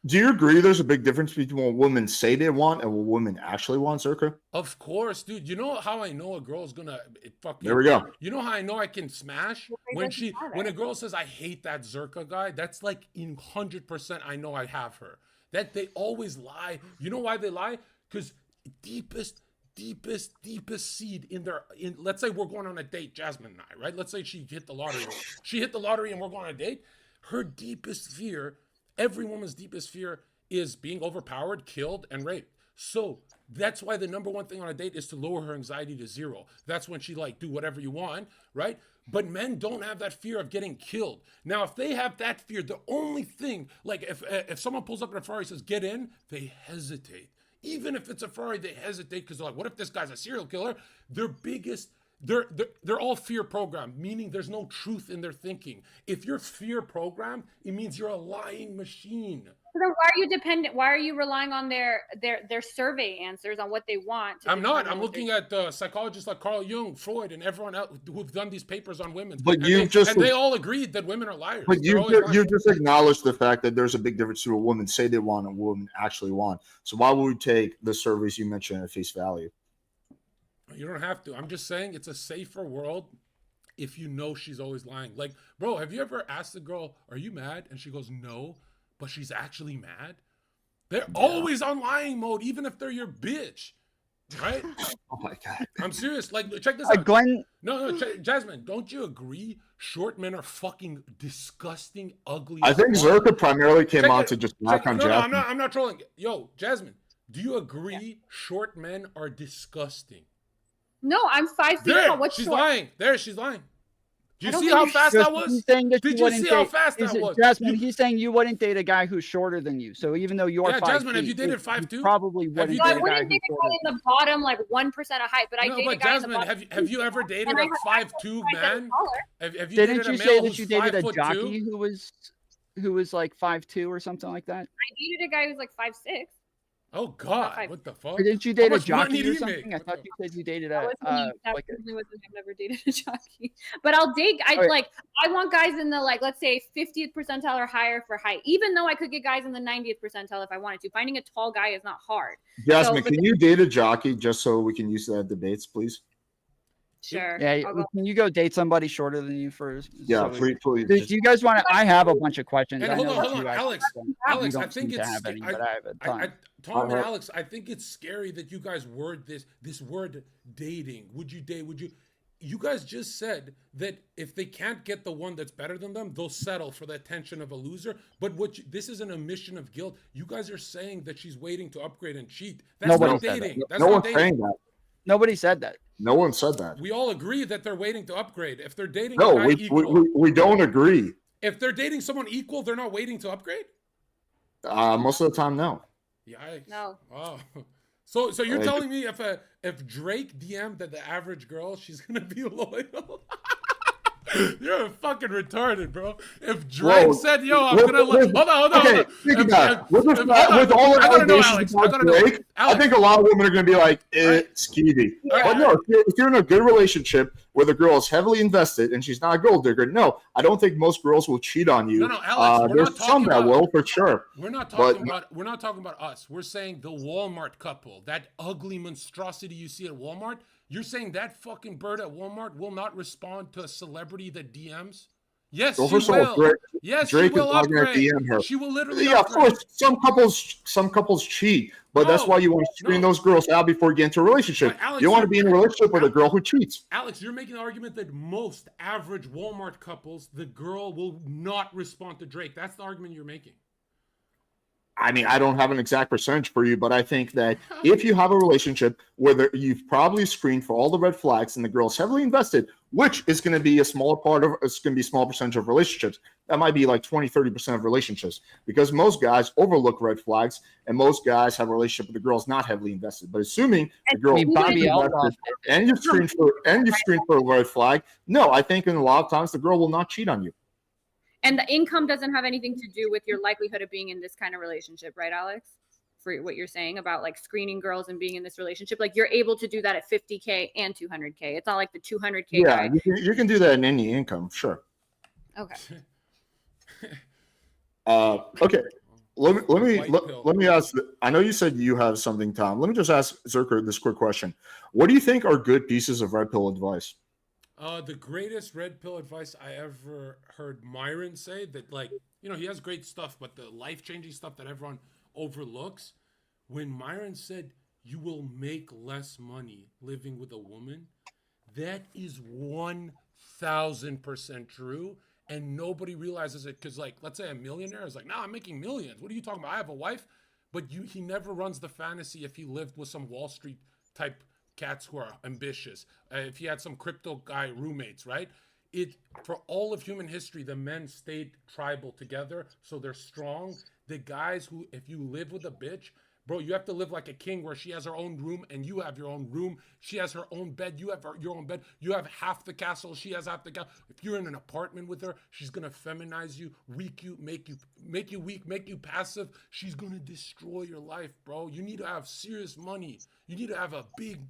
Do you agree there's a big difference between what women say they want and what women actually want, Zherka? Of course, dude. You know how I know a girl's gonna fucking... There we go. You know how I know I can smash? When a girl says, I hate that Zherka guy, that's like in 100% I know I have her. That they always lie. You know why they lie? Because deepest deepest seed in their, let's say we're going on a date, Jasmine and I, right? Let's say she hit the lottery. She hit the lottery and we're going on a date. Her deepest fear, every woman's deepest fear, is being overpowered, killed, and raped. So that's why the number one thing on a date is to lower her anxiety to 0. That's when she like, do whatever you want, right? But men don't have that fear of getting killed. Now, if they have that fear, the only thing, like if someone pulls up in a Ferrari and says, get in, they hesitate. Even if it's a Ferrari, they hesitate because they're like, what if this guy's a serial killer? Their biggest, they're all fear programmed, meaning there's no truth in their thinking. If you're fear programmed, it means you're a lying machine. So then why are you dependent? Why are you relying on their survey answers on what they want? I'm not. I'm looking at psychologists like Carl Jung, Freud, and everyone else who've done these papers on women. But they all agreed that women are liars. But you just acknowledged the fact that there's a big difference between a woman say they want and a woman actually want. So why would we take the surveys you mentioned at face value? You don't have to. I'm just saying it's a safer world if you know she's always lying. Like, bro, have you ever asked a girl, are you mad? And she goes, no, but she's actually mad. They're always on lying mode, even if they're your bitch. Right? Oh my God. I'm serious. Like, check this out. Glenn. No, Jasmine, don't you agree? Short men are fucking disgusting, ugly. I think Zherka primarily came on to just knock on Jasmine. No, I'm not trolling. Yo, Jasmine, do you agree short men are disgusting? No, I'm 5 feet tall. What's she's short? lying. She's lying. Do you see how fast that was? Did you see how fast that was? Jasmine, he's saying you wouldn't date a guy who's shorter than you. So even though you're 5 Jasmine, feet, have you dated 5'2"? Probably wouldn't. I wouldn't date a guy in the bottom, like 1% of height, but I date a guy in the bottom. Have you ever dated a 5'2" man? Didn't you say that you dated a jockey who was like 5'2" or something like that? I dated a guy who's like 5'6". Oh God! What the fuck? Or didn't you date a jockey or something? I thought you said you dated a. I've never dated a jockey, but I'll date. I want guys in the let's say 50th percentile or higher for height. Even though I could get guys in the 90th percentile if I wanted to. Finding a tall guy is not hard. Jasmine, can you date a jockey just so we can use that debates, please? Sure. Yeah. Can you go date somebody shorter than you first? Yeah, please. Do you guys want to? I have a bunch of questions. And hold on, Alex. Alex, I think it's. Tom and Alex, I think it's scary that you guys word this word dating. Would you date? Would you? You guys just said that if they can't get the one that's better than them, they'll settle for the attention of a loser. But this is an admission of guilt. You guys are saying that she's waiting to upgrade and cheat. That's not dating. That's no not one's saying that. Nobody said that. No one said that. We all agree that they're waiting to upgrade. If they're dating no, a guy we don't agree. If they're dating someone equal, they're not waiting to upgrade? Most of the time, no. Yikes. No. Oh. So you're telling me if Drake DM'd the average girl, she's gonna be loyal? You're fucking retarded, bro. If Drake said, "Yo, I'm gonna hold on." Okay, think about it. With all the allegations about Drake, I think a lot of women are gonna be like, "It's skeevy." But no, if you're in a good relationship where the girl is heavily invested and she's not a gold digger, no, I don't think most girls will cheat on you. No, Alex, there's some that will for sure. We're not talking about us. We're saying the Walmart couple, that ugly monstrosity you see at Walmart. You're saying that fucking bird at Walmart will not respond to a celebrity that DMs? Yes, she will. Yes, she will upgrade. DM her. She will literally upgrade. Of course, some couples cheat, but that's why you want to screen those girls out before you get into a relationship. Alex, you don't want to be in a relationship with a girl who cheats. Alex, you're making the argument that most average Walmart couples, the girl will not respond to Drake. That's the argument you're making. I mean, I don't have an exact percentage for you, but I think that if you have a relationship where you've probably screened for all the red flags and the girl's heavily invested, which is going to be a smaller part of, it's going to be a small percentage of relationships. That might be like 20-30% of relationships, because most guys overlook red flags and most guys have a relationship with the girl's not heavily invested. But assuming the girl is invested and you've screened for a red flag, no, I think in a lot of times the girl will not cheat on you. And the income doesn't have anything to do with your likelihood of being in this kind of relationship, right, Alex? For what you're saying about like screening girls and being in this relationship, like you're able to do that at 50K and 200K. It's not like the 200K guy. You can do that in any income, sure. Okay. Okay. Let me ask. I know you said you have something, Tom. Let me just ask Zherka this quick question. What do you think are good pieces of red pill advice? The greatest red pill advice I ever heard Myron say, that he has great stuff, but the life-changing stuff that everyone overlooks, when Myron said, you will make less money living with a woman. That is 1000% true. And nobody realizes it because, like, let's say a millionaire is like, nah, I'm making millions. What are you talking about? I have a wife. But he never runs the fantasy if he lived with some Wall Street type cats who are ambitious. If he had some crypto guy roommates, right? For all of human history, the men stayed tribal together, so they're strong. The guys who, if you live with a bitch, bro, you have to live like a king where she has her own room and you have your own room. She has her own bed. You have your own bed. You have half the castle. She has half the castle. If you're in an apartment with her, she's going to feminize you, weak you, make you weak, make you passive. She's going to destroy your life, bro. You need to have serious money. You need to have a big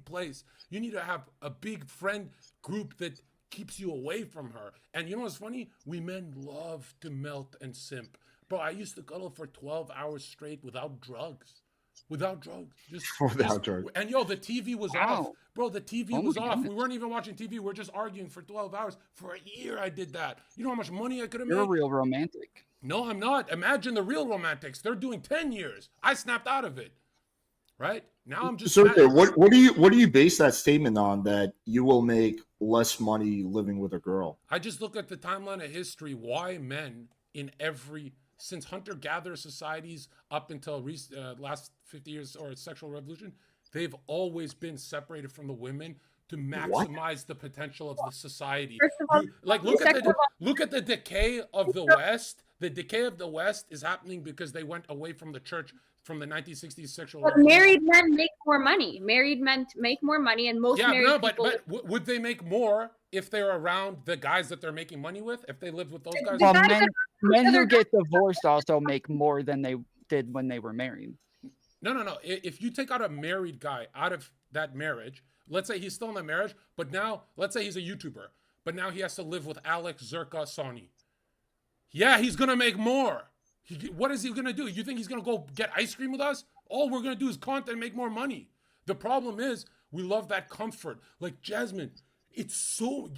place. You need to have a big friend group that keeps you away from her. And you know what's funny? We men love to melt and simp. Bro, I used to cuddle for 12 hours straight without drugs. Without drugs. Just drugs. And yo, the TV was off. Bro, the TV was off. We weren't even watching TV. We were just arguing for 12 hours. For a year, I did that. You know how much money I could have made? You're a real romantic. No, I'm not. Imagine the real romantics. They're doing 10 years. I snapped out of it. Right? Now I'm just... So what do you base that statement on, that you will make less money living with a girl? I just look at the timeline of history. Why men in since hunter-gatherer societies up until last 50 years or sexual revolution, they've always been separated from the women to maximize the potential of the society. Look at the decay of the West. The decay of the West is happening because they went away from the church from the 1960s sexual revolution. Married men make more money. Married men make more money, and most married people... but would they make more if they're around the guys that they're making money with? If they lived with those guys? Well, men who get divorced also make more than they did when they were married. No. If you take out a married guy out of that marriage, let's say he's still in the marriage, but now, let's say he's a YouTuber, but now he has to live with Alex, Zherka, Sonny. Yeah, he's going to make more. What is he going to do? You think he's going to go get ice cream with us? All we're going to do is content and make more money. The problem is we love that comfort. Like, Jasmine,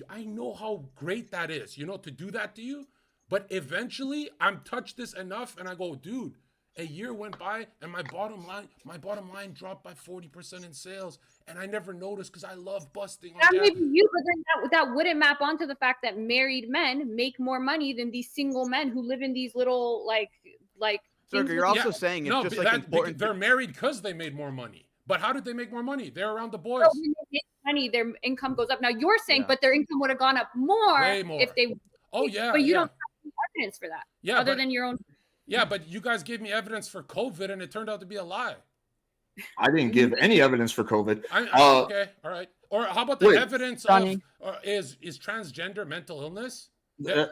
I know how great that is, to do that to you. But eventually I'm touched this enough and I go, dude, a year went by and my bottom line dropped by 40% in sales. And I never noticed because I love busting. That may be you, but then that wouldn't map onto the fact that married men make more money than these single men who live in these little like. Zherka, you're also saying it's just important. They're married because they made more money. But how did they make more money? They're around the boys. So when they make money, their income goes up. Now you're saying, but their income would have gone up way more if they. Oh yeah. But you don't have evidence for that. Yeah. Other than your own. Yeah, but you guys gave me evidence for COVID, and it turned out to be a lie. I didn't give any evidence for COVID. Okay, all right. Or how about the evidence of is transgender mental illness? I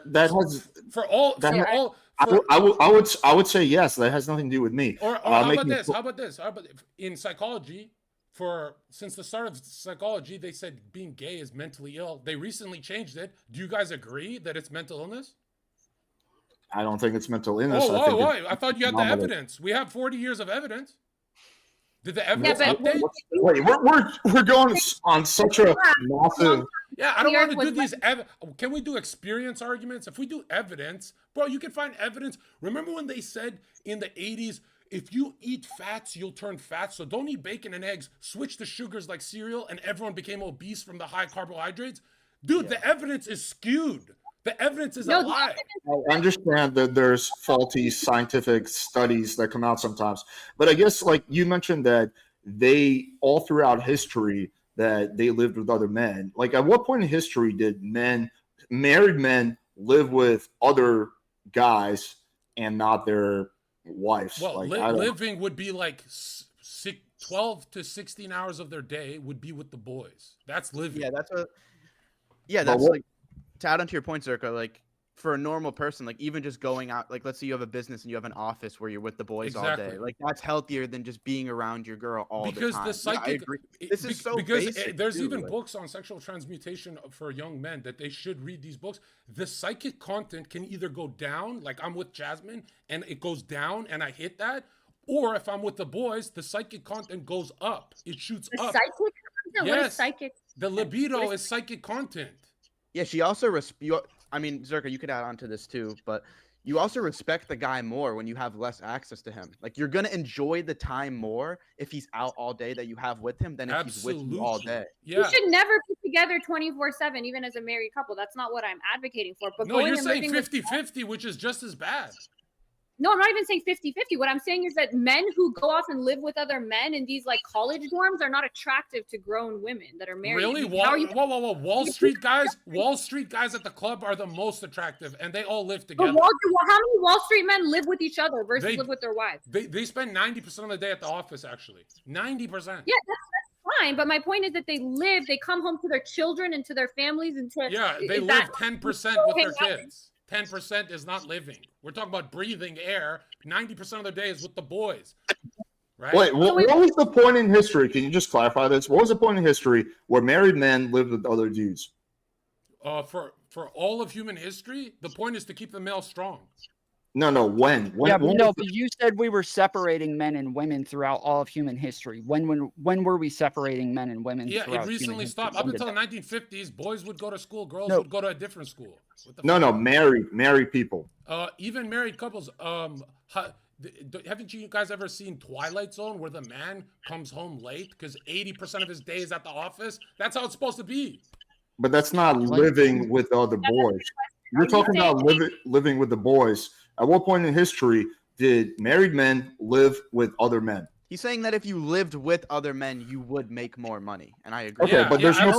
would say yes. That has nothing to do with me. Or how about this? How about in psychology? Since the start of psychology, they said being gay is mentally ill. They recently changed it. Do you guys agree that it's mental illness? I don't think it's mental illness. I thought you had the evidence. We have 40 years of evidence. Did the evidence update? Wait, we're going on such a massive... Yeah, I don't want to do these... Can we do experience arguments? If we do evidence, bro, you can find evidence. Remember when they said in the 80s, if you eat fats, you'll turn fat. So don't eat bacon and eggs. Switch to sugars like cereal, and everyone became obese from the high carbohydrates. Dude, the evidence is skewed. The evidence is a lie. I understand that there's faulty scientific studies that come out sometimes, but I guess, like you mentioned, that they all throughout history that they lived with other men. Like, at what point in history did married men, live with other guys and not their wives? Well, living would be like 12 to 16 hours of their day would be with the boys. That's living. That's like, to add on to your point, Zherka, like, for a normal person, like, even just going out, like, let's say you have a business and you have an office where you're with the boys all day, like, that's healthier than just being around your girl all the time. Because the psychic, I agree. This is so basic, there's even books on sexual transmutation for young men that they should read these books. The psychic content can either go down, like I'm with Jasmine, and it goes down, and I hit that, or if I'm with the boys, the psychic content goes up. It shoots up. Psychic content? Yes. What is psychic? The libido is psychic content. Yeah, she also, I mean, Zherka, you could add on to this too, but you also respect the guy more when you have less access to him. Like you're gonna enjoy the time more if he's out all day that you have with him than if he's with you all day. You should never be together 24/7, even as a married couple. That's not what I'm advocating for. But No, you're saying 50-50, which is just as bad. No, I'm not even saying 50-50. What I'm saying is that men who go off and live with other men in these like college dorms are not attractive to grown women that are married. Really? Whoa. Wall Street guys at the club are the most attractive, and they all live together. How many Wall Street men live with each other versus live with their wives? They spend 90% of the day at the office, actually. 90%. Yeah, that's fine. But my point is that they come home to their children and to their families and to they live 10% with their kids. 10% is not living. We're talking about breathing air. 90% of the day is with the boys. Right? Wait, what was the point in history? Can you just clarify this? What was the point in history where married men lived with other dudes? For all of human history, the point is to keep the male strong. No. When but you said we were separating men and women throughout all of human history. When were we separating men and women? Yeah, it recently stopped. Up until the 1950s, boys would go to school, girls would go to a different school. Married people. Even married couples. Haven't you guys ever seen Twilight Zone, where the man comes home late because 80% of his day is at the office? That's how it's supposed to be. But that's not living with other boys. You're talking about living with the boys. At what point in history did married men live with other men? He's saying that if you lived with other men, you would make more money, and I agree. Okay, but there's no.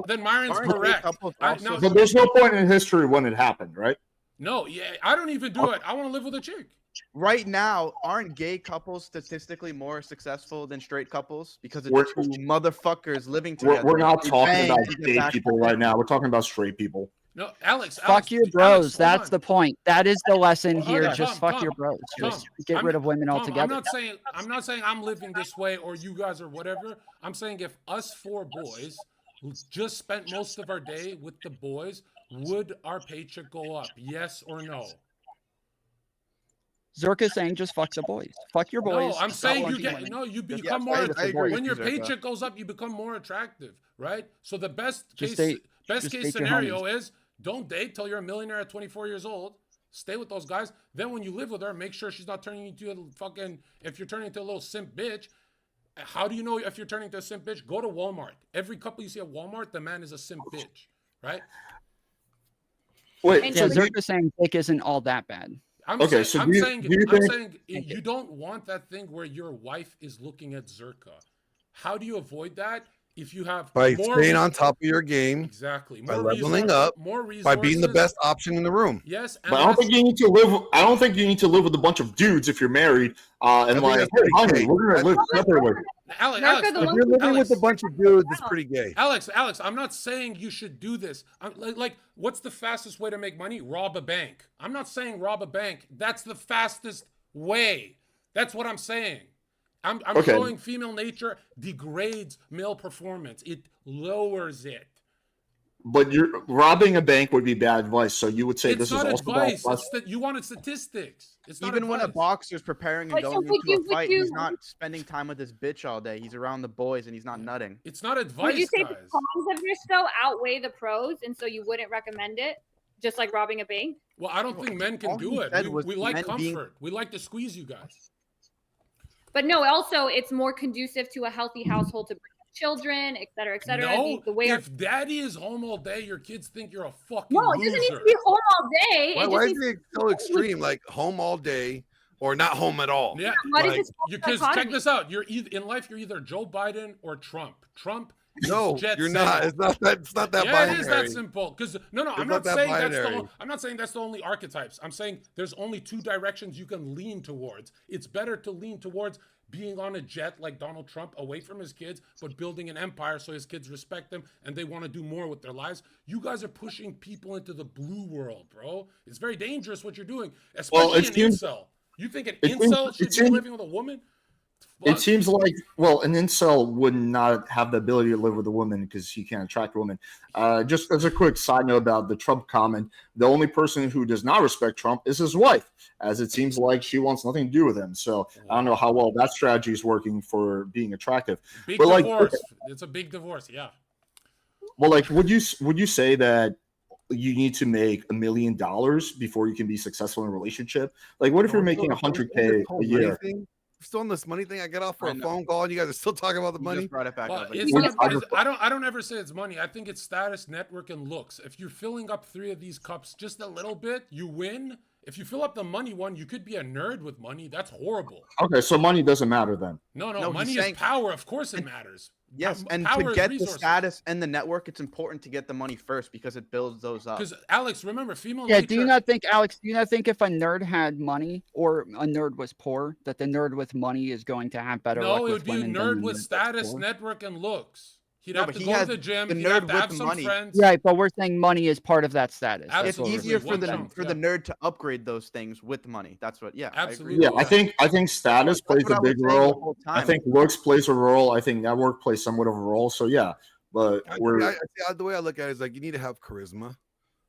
Then Myron's correct. But there's no point in history when it happened, right? No, I don't even do it. I want to live with a chick. Right now, aren't gay couples statistically more successful than straight couples because it's two motherfuckers living together? We're not talking about gay people right now. We're talking about straight people. No, Alex. Fuck your bros. That's the point. That is the lesson here. Just fuck your bros. Just get rid of women altogether. I'm not saying I'm living this way or you guys or whatever. I'm saying if us four boys who just spent most of our day with the boys, would our paycheck go up? Yes or no? Zherka saying just fuck the boys. Fuck your boys. No, I'm saying you become more. When your paycheck goes up, you become more attractive, right? So the best case scenario is don't date till you're a millionaire at 24 years old. Stay with those guys. Then when you live with her, make sure she's not turning into a fucking. If you're turning into a little simp bitch, how do you know if you're turning into a simp bitch? Go to Walmart. Every couple you see at Walmart, the man is a simp bitch, right? Wait, Zherka saying dick isn't all that bad. I'm saying you don't want that thing where your wife is looking at Zherka. How do you avoid that? If you have by staying on top of your game, exactly, by leveling up, by being the best option in the room. Yes, but I don't think you need to live. I don't think you need to live with a bunch of dudes if you're married. And like, hey, honey, we're gonna live separately. Alex, if you're living with a bunch of dudes, it's pretty gay. Alex, I'm not saying you should do this. Like, what's the fastest way to make money? Rob a bank. I'm not saying rob a bank. That's the fastest way. That's what I'm saying. I'm showing female nature degrades male performance. It lowers it. But you're robbing a bank would be bad advice. So you would say it's this not is advice. also You wanted statistics. It's not even when a boxer's preparing and going into a fight, he's not spending time with his bitch all day. He's around the boys and he's not nutting. It's not advice. Would you say the cons of this though outweigh the pros, and so you wouldn't recommend it? Just like robbing a bank? Well, I don't think men can do it. We like comfort. We like to squeeze you guys. But no, also it's more conducive to a healthy household to bring up children, et cetera, et cetera. No, if daddy is home all day, your kids think you're a fucking loser. No, it doesn't need to be home all day. Why is it so extreme? Like home all day or not home at all? Yeah, because check this out. You're in life. You're either Joe Biden or Trump. No, you're not. It's not that binary. It is that simple. Because I'm not saying that's the only archetypes. I'm saying there's only two directions you can lean towards. It's better to lean towards being on a jet like Donald Trump, away from his kids, but building an empire so his kids respect him and they want to do more with their lives. You guys are pushing people into the blue world, bro. It's very dangerous what you're doing, especially an incel. You think an incel should be living with a woman? It seems like, an incel would not have the ability to live with a woman because he can't attract women. Just as a quick side note about the Trump comment, the only person who does not respect Trump is his wife, as it seems like she wants nothing to do with him. So I don't know how well that strategy is working for being attractive. Big divorce. It's a big divorce, yeah. Well, would you say that you need to make $1 million before you can be successful in a relationship. Like, what if you're making $100K a year? Still on this money thing, I get off for a phone call and you guys are still talking about the money. Just brought it back up. It's not, I don't ever say it's money. I think it's status, network, and looks. If you're filling up 3 of these cups just a little bit, you win. If you fill up the money one, you could be a nerd with money. That's horrible. Okay, so money doesn't matter then. No, money is power. Of course it matters. Yes, and to get the status and the network, it's important to get the money first because it builds those up. Because Alex, remember, female Yeah, nature... do you not think, Alex, if a nerd had money or a nerd was poor, that the nerd with money is going to have better luck with women? No, it would be a nerd with status, network, and looks. He'd have to go to the gym. The he'd have nerd to have with some money. friends. Right, but we're saying money is part of that status. It's easier for the nerd to upgrade those things with money. That's what. Yeah, absolutely. Yeah, I think status plays a big role. I think looks plays a role. I think network plays somewhat of a role. So yeah, but the way I look at it is like you need to have charisma.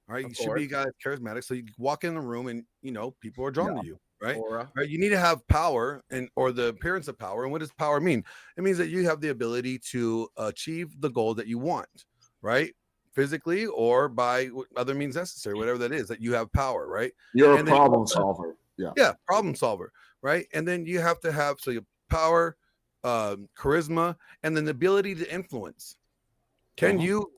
All right, you should be a guy that's charismatic. So you walk in the room and people are drawn to you. Right? Right. You need to have power or the appearance of power. And what does power mean? It means that you have the ability to achieve the goal that you want, right? Physically or by other means necessary, whatever that is, that you have power, right? You're a problem solver. Yeah, problem solver, right? And then you have to have you have power, charisma, and then the ability to influence. Can you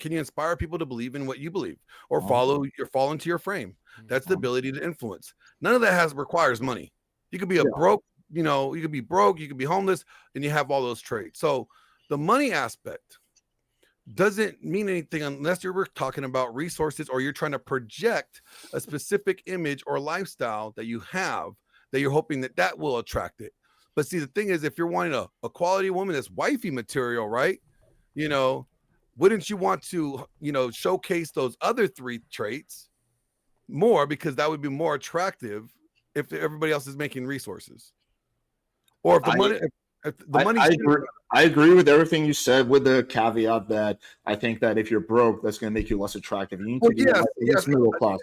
inspire people to believe in what you believe or fall into your frame? That's the ability to influence. None of that requires money. You could be broke, you could be broke, you could be homeless, and you have all those traits. So the money aspect doesn't mean anything unless you're talking about resources or you're trying to project a specific image or lifestyle that you have that you're hoping that will attract it. But see, the thing is, if you're wanting a quality woman that's wifey material, right? Wouldn't you want to, showcase those other 3 traits more because that would be more attractive if everybody else is making resources? Or if the money, I agree with everything you said, with the caveat that I think that if you're broke, that's going to make you less attractive. You need to be middle class.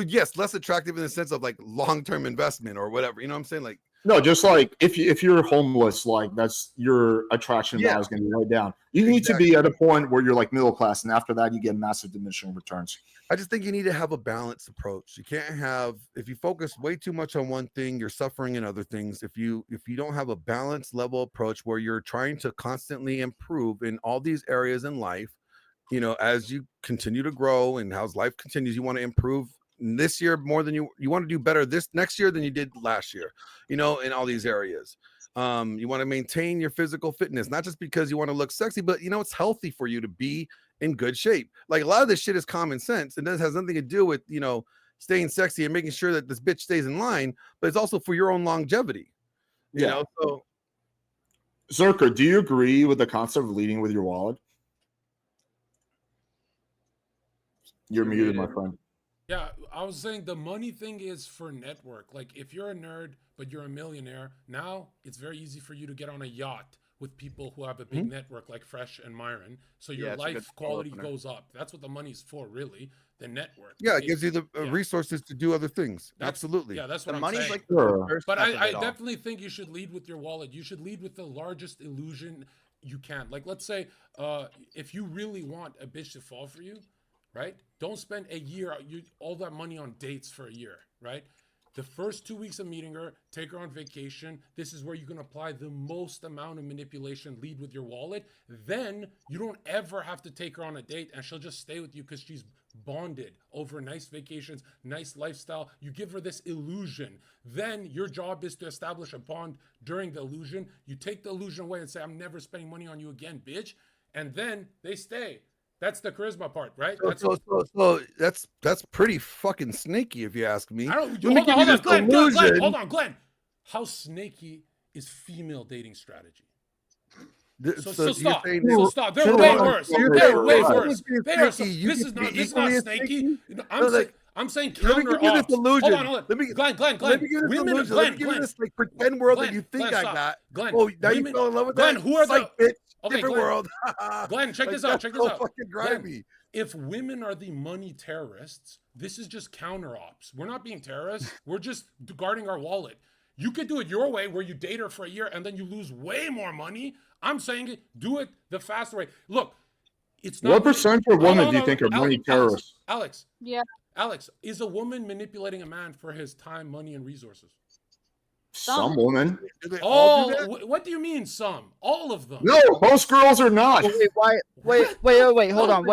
Yes, less attractive in the sense of like long-term investment or whatever. You know what I'm saying? Like, no, just like if you're homeless, like that's your attraction value is going to be right down. You need to be at a point where you're like middle class, and after that, you get massive diminishing returns. I just think you need to have a balanced approach. You can't if you focus way too much on one thing, you're suffering in other things. If you don't have a balanced level approach where you're trying to constantly improve in all these areas in life, as you continue to grow and as life continues, you want to improve this year more than you want to do better this next year than you did last year, in all these areas. You want to maintain your physical fitness, not just because you want to look sexy, but it's healthy for you to be in good shape. Like a lot of this shit is common sense and this has nothing to do with, staying sexy and making sure that this bitch stays in line, but it's also for your own longevity. So Zherka, do you agree with the concept of leading with your wallet? You're muted, my friend. Yeah, I was saying the money thing is for network. Like if you're a nerd, but you're a millionaire, now it's very easy for you to get on a yacht with people who have a big network like Fresh and Myron. So your life quality goes up. That's what the money's for, really. The network. Yeah, it gives you the resources to do other things. Absolutely. Yeah, that's what I'm money's saying. Like the first but I all. definitely think you should lead with your wallet. You should lead with the largest illusion you can. Like let's say if you really want a bitch to fall for you, right? Don't spend a year, all that money on dates for a year, right? The first 2 weeks of meeting her, take her on vacation. This is where you can apply the most amount of manipulation, lead with your wallet. Then you don't ever have to take her on a date and she'll just stay with you because she's bonded over nice vacations, nice lifestyle. You give her this illusion. Then your job is to establish a bond during the illusion. You take the illusion away and say, I'm never spending money on you again, bitch. And then they stay. That's the charisma part, right? So that's pretty fucking snaky, if you ask me. Hold on, Glenn. How snaky is female dating strategy? So stop. They're way worse. They're way worse. This is not snaky. I'm saying counter ops. Hold on. Glenn. Women, Glenn. Like pretend world that you think I got. Glenn, oh, now you fell in love with Glenn, that? Who are the bitch? Okay, different Glenn, world. Glenn, check this like, out. Fucking Glenn, if women are the money terrorists, this is just counter ops. We're not being terrorists. We're just guarding our wallet. You could do it your way where you date her for a year and then you lose way more money. I'm saying do it the faster way. Look, It's not. What percentage of women do you think are money terrorists? Alex. Yeah. Alex, is a woman manipulating a man for his time, money, and resources? Some women. What do you mean some? All of them. No, most girls are not. Wait, hold on.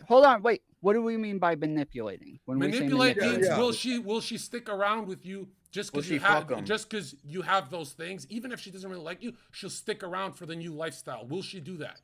Hold on. What do we mean by manipulating? When Manipulate we say means will she stick around with you just because you have those things? Even if she doesn't really like you, she'll stick around for the new lifestyle. Will she do that?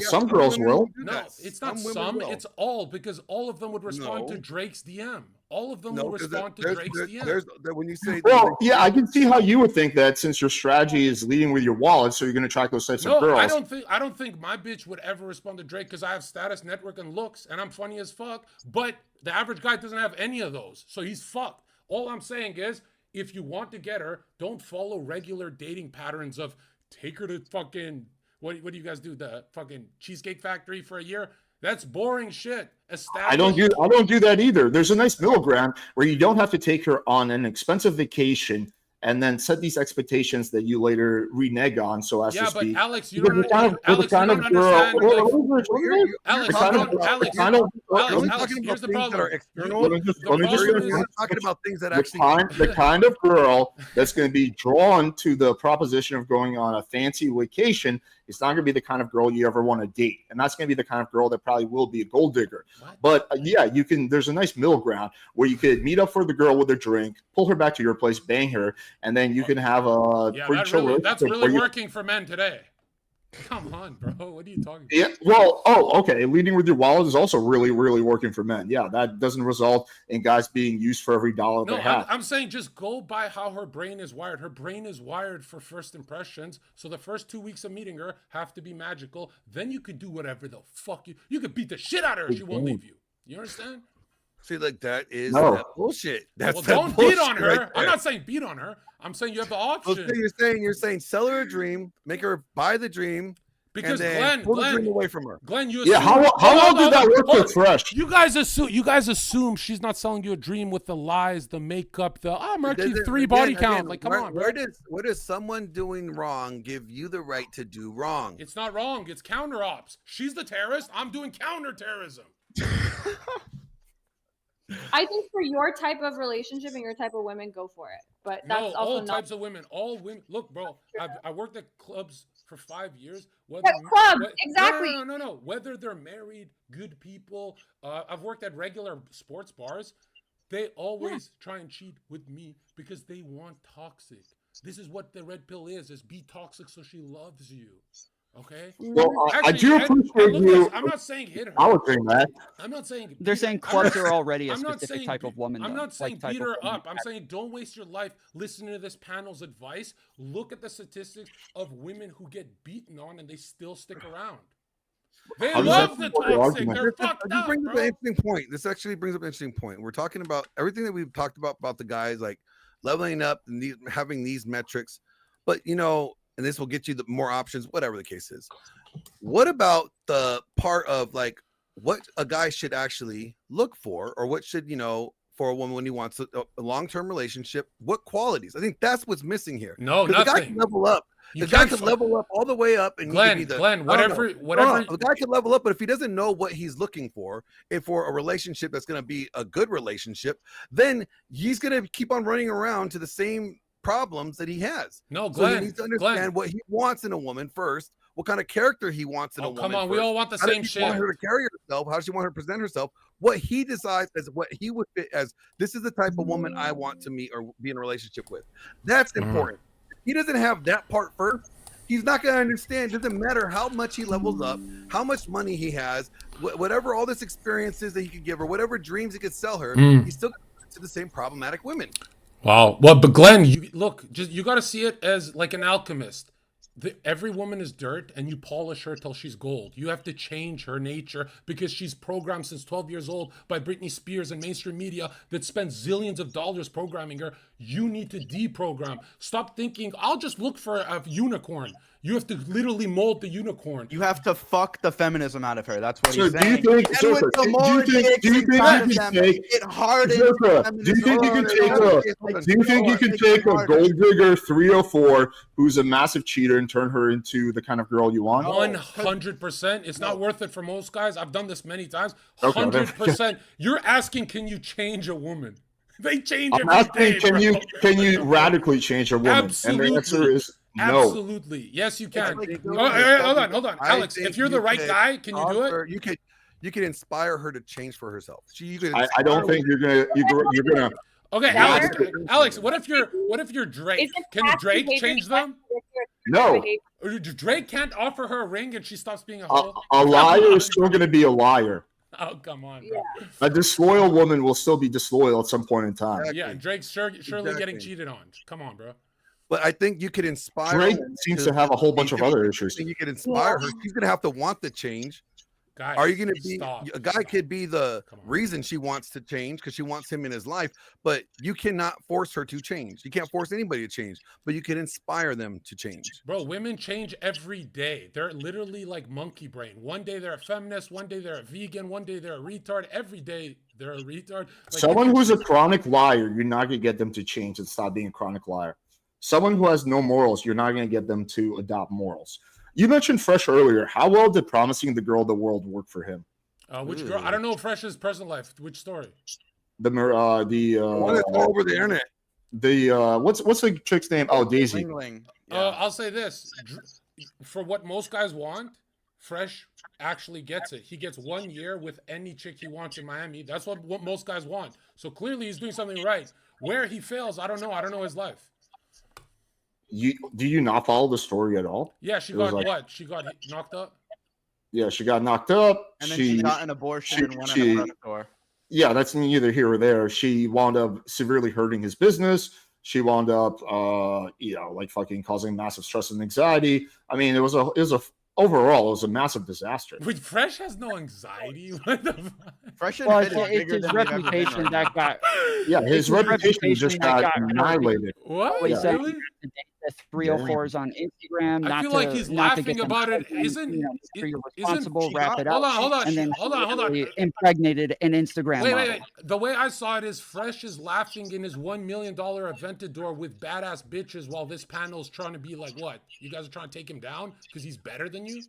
Some girls will. No, it's not some. It's all, because all of them would respond to Drake's DM. All of them will respond to Drake's DM. When you say, well, yeah, I can see how you would think that, since your strategy is leading with your wallet, so you're going to attract those types of girls. I don't think my bitch would ever respond to Drake, because I have status, network, and looks, and I'm funny as fuck. But the average guy doesn't have any of those, so he's fucked. All I'm saying is, if you want to get her, don't follow regular dating patterns of take her to fucking. What do you guys do? The fucking Cheesecake Factory for a year? That's boring shit. I don't do that either. There's a nice middle ground where you don't have to take her on an expensive vacation and then set these expectations that you later renege on, so as to speak. Yeah, but Alex, you don't understand. Alex, here's the problem. We're talking about things that actually. The kind of girl that's going to be drawn to the proposition of going on a fancy vacation is not going to be the kind of girl you ever want to date, and that's going to be the kind of girl that probably will be a gold digger. But yeah, you can. There's a nice middle ground where you could meet up for the girl with a drink, pull her back to your place, bang her, and then you can have a that's really working for men today. Come on, bro. What are you talking about? Yeah, well, okay. Leading with your wallet is also really, really working for men. Yeah, that doesn't result in guys being used for every dollar they have. I'm saying just go by how her brain is wired. Her brain is wired for first impressions. So the first 2 weeks of meeting her have to be magical. Then you could do whatever the fuck you could beat the shit out of her. She won't leave you. You understand? See, like that is that bullshit. Don't beat on her. Right, I'm not saying beat on her. I'm saying you have the option. You're saying sell her a dream, make her buy the dream, because and then pull the dream away from her. Glenn, you assume, how long did that work with Fresh? You guys assume she's not selling you a dream with the lies, the makeup, the Mercury 3 body count. Like, come on, bro. Where does someone doing wrong give you the right to do wrong? It's not wrong. It's counter ops. She's the terrorist. I'm doing counter terrorism. I think for your type of relationship and your type of women, go for it. But that's also all types of women. All women. Look, bro, I worked at clubs for 5 years. Exactly. No. Whether they're married, good people. I've worked at regular sports bars. They always try and cheat with me because they want toxic. This is what the red pill is be toxic so she loves you. Okay. Well, I do appreciate you. I'm not saying hit her. I would say that. I'm not saying. They're saying clubs are already a specific type of woman. I'm not saying beat her up. I'm saying don't waste your life listening to this panel's advice. Look at the statistics of women who get beaten on and they still stick around. They love the toxic. They're fucked up, brings up an interesting point. This actually brings up an interesting point. We're talking about everything that we've talked about the guys like leveling up and having these metrics, but and this will get you the more options, whatever the case is. What about the part of like what a guy should actually look for, or what should, for a woman when he wants a long-term relationship? What qualities? I think that's what's missing here. No, nothing. The guy can level up. The guy can level up all the way up, and Glenn, whatever. The guy can level up, but if he doesn't know what he's looking for, and for a relationship that's going to be a good relationship, then he's going to keep on running around to the same problems that he has. No, Glenn. So he needs to understand what he wants in a woman first, what kind of character he wants in a woman. Come on, first. We all want the same shit. How does he want her to carry herself? How does she want her to present herself? What he decides as what he would fit as, this is the type of woman I want to meet or be in a relationship with. That's important. If he doesn't have that part first, he's not going to understand. It doesn't matter how much he levels up, how much money he has, whatever all this experiences that he could give her, whatever dreams he could sell her, he's still going to the same problematic women. Wow. Well, but Glenn, you got to see it as like an alchemist. Every woman is dirt, and you polish her till she's gold. You have to change her nature because she's programmed since 12 years old by Britney Spears and mainstream media that spends zillions of dollars programming her. You need to deprogram. Stop thinking, I'll just look for a unicorn. You have to literally mold the unicorn. You have to fuck the feminism out of her. That's what So he's do saying. you think? And So, with the more do you think dicks you inside of can them, take? it hardens Do you think you can take a? Do you think you can take a gold digger 304 who's a massive cheater and turn her into the kind of girl you want? 100%. It's not worth it for most guys. I've done this many times. Okay, 100%. You're asking, can you change a woman? They change I'm every asking, day, can you radically change a woman? Absolutely. And the answer is no. Absolutely. Yes, you can. Hold on. Alex, if you're the right guy, can you do it? You can inspire her to change for herself. I don't think you're gonna. Okay, Alex. What if you're Drake? Can Drake change them? No. Drake can't offer her a ring and she stops being a hoe. A liar is still gonna be a liar. Oh, come on, bro. A disloyal woman will still be disloyal at some point in time. Exactly. Yeah, Drake's surely getting cheated on. Come on, bro. But I think you could inspire. Drake seems to have a whole bunch of other issues. You could inspire her. She's gonna have to want the change. Guys, are you going to be a guy? Stop. Could be the reason she wants to change because she wants him in his life, but you cannot force her to change. You can't force anybody to change, but you can inspire them to change. Bro, women change every day. They're literally like monkey brain. One day they're a feminist, one day they're a vegan, one day they're a retard. Every day they're a retard. Like, someone who's a chronic liar, you're not going to get them to change and stop being a chronic liar. Someone who has no morals, you're not going to get them to adopt morals. You mentioned Fresh earlier. How well did promising the girl the world work for him? Which girl? I don't know Fresh's personal life. Which story? The one that's all over the internet. The what's the chick's name? Oh, Daisy. I'll say this: for what most guys want, Fresh actually gets it. He gets 1 year with any chick he wants in Miami. That's what most guys want. So clearly, he's doing something right. Where he fails, I don't know. I don't know his life. Do you not follow the story at all? Yeah, she got what? She got knocked up? Yeah, she got knocked up. And then she got an abortion and went on a predatory. Yeah, that's neither here or there. She wound up severely hurting his business. She wound up, like fucking causing massive stress and anxiety. I mean, it was overall, it was a massive disaster. Wait, Fresh has no anxiety? What the fuck? Fresh and it's his reputation that got. Yeah, his reputation just got annihilated. What? Yeah. Really? The 304s on Instagram. I feel like he's laughing about it. Isn't responsible? Wrap it up. Hold on. And then hold on. Impregnated an Instagram. Wait. The way I saw it is Fresh is laughing in his $1 million Aventador with badass bitches while this panel's trying to be like, what? You guys are trying to take him down because he's better than you?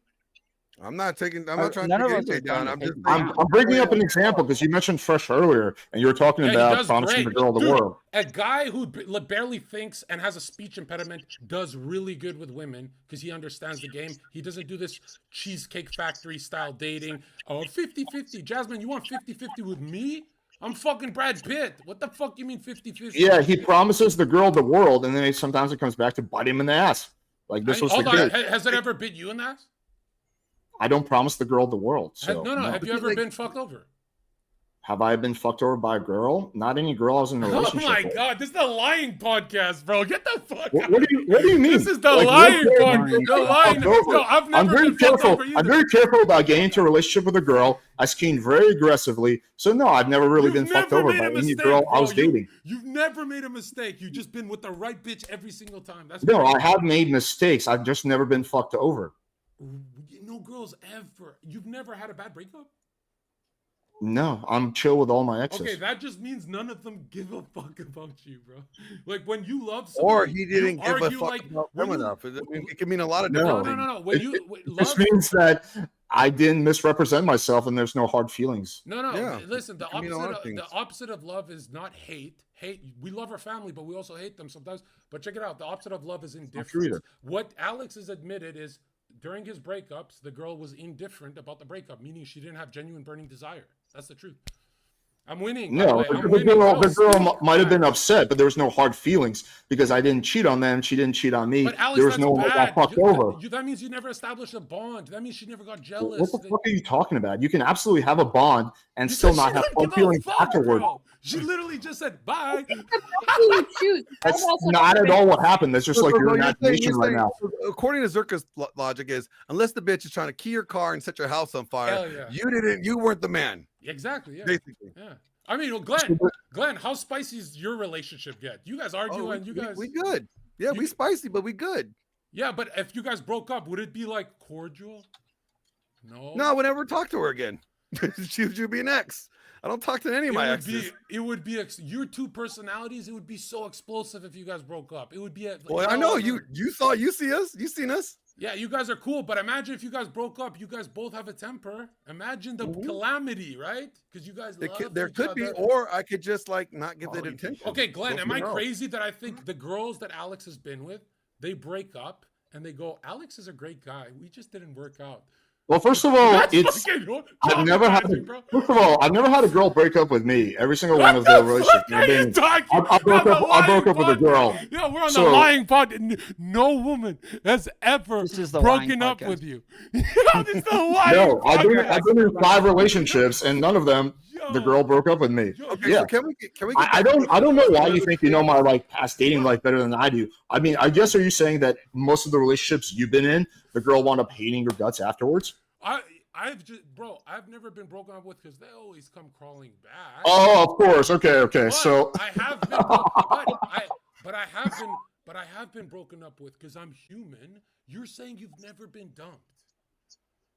I'm not trying to take down. I'm bringing up an example because you mentioned Fresh earlier, and you were talking about promising the girl the world. A guy who barely thinks and has a speech impediment does really good with women because he understands the game. He doesn't do this Cheesecake Factory style dating. Oh, 50-50. Jasmine, you want 50-50 with me? I'm fucking Brad Pitt. What the fuck you mean 50-50? Yeah, he promises the girl the world, and then sometimes it comes back to bite him in the ass. Like this was the case. Has it ever bit you in the ass? I don't promise the girl the world. So no. Have you ever been fucked over? Have I been fucked over by a girl? Not any girl I was in a relationship with. Oh my god, this is the lying podcast, bro. Get the fuck out. What do you mean? This is the lying podcast. The lying. No, I've never been fucked over either. I'm very careful about getting into a relationship with a girl. I screen very aggressively. So no, I've never really been fucked over by any girl I was dating. You've never made a mistake. You've just been with the right bitch every single time. No, I have made mistakes. I've just never been fucked over. No girls ever. You've never had a bad breakup? No, I'm chill with all my exes. Okay, that just means none of them give a fuck about you, bro. Like when you love someone, or he didn't give a fuck about them enough. It can mean a lot of different things. No. It just means that I didn't misrepresent myself, and there's no hard feelings. No. Yeah. Listen, the opposite of love is not hate. We love our family, but we also hate them sometimes. But check it out. The opposite of love is indifference. What Alex has admitted is during his breakups, the girl was indifferent about the breakup, meaning she didn't have genuine burning desire. That's the truth. I'm winning. No, the girl might have been upset, but there was no hard feelings because I didn't cheat on them. She didn't cheat on me. But Alex, there was no one that got fucked over. That means you never established a bond. That means she never got jealous. What the fuck are you talking about? You can absolutely have a bond and still not have fun feelings afterward. She literally just said bye. That's not at all what happened. That's just like your imagination right now. According to Zherka's logic is, unless the bitch is trying to key your car and set your house on fire, you weren't the man. Exactly. Yeah. Basically. Yeah. I mean, Glenn Glenn, how spicy is your relationship get? You guys argue and you guys we good. Yeah, we spicy, but we good. Yeah, but if you guys broke up, would it be like cordial? No, I would never talk to her again. She'd be an ex. I don't talk to any of my exes. It would be your two personalities. It would be so explosive if you guys broke up. It would be. Well, I know you see us. You seen us. Yeah, you guys are cool, but imagine if you guys broke up. You guys both have a temper. Imagine the calamity, right? Because you guys there could be, or I could just like not give it attention. Okay, Glenn, am I crazy that I think the girls that Alex has been with, they break up and they go, Alex is a great guy. We just didn't work out. Well, first of all, I've never had a girl break up with me. Every single one of their relationships. I broke up with a girl. Yeah, we're on the lying pod. No woman has ever broken up with you. This is the lying No, I've been in 5 relationships, and none of them the girl broke up with me. Okay, yeah. So can we I don't know why you think you know my like past dating life better than I do. I mean, I guess are you saying that most of the relationships you've been in, the girl wound up hating your guts afterwards? I've never been broken up with because they always come crawling back. Oh, of course. Okay. But So I have been, but I have been broken up with because I'm human. You're saying you've never been dumped.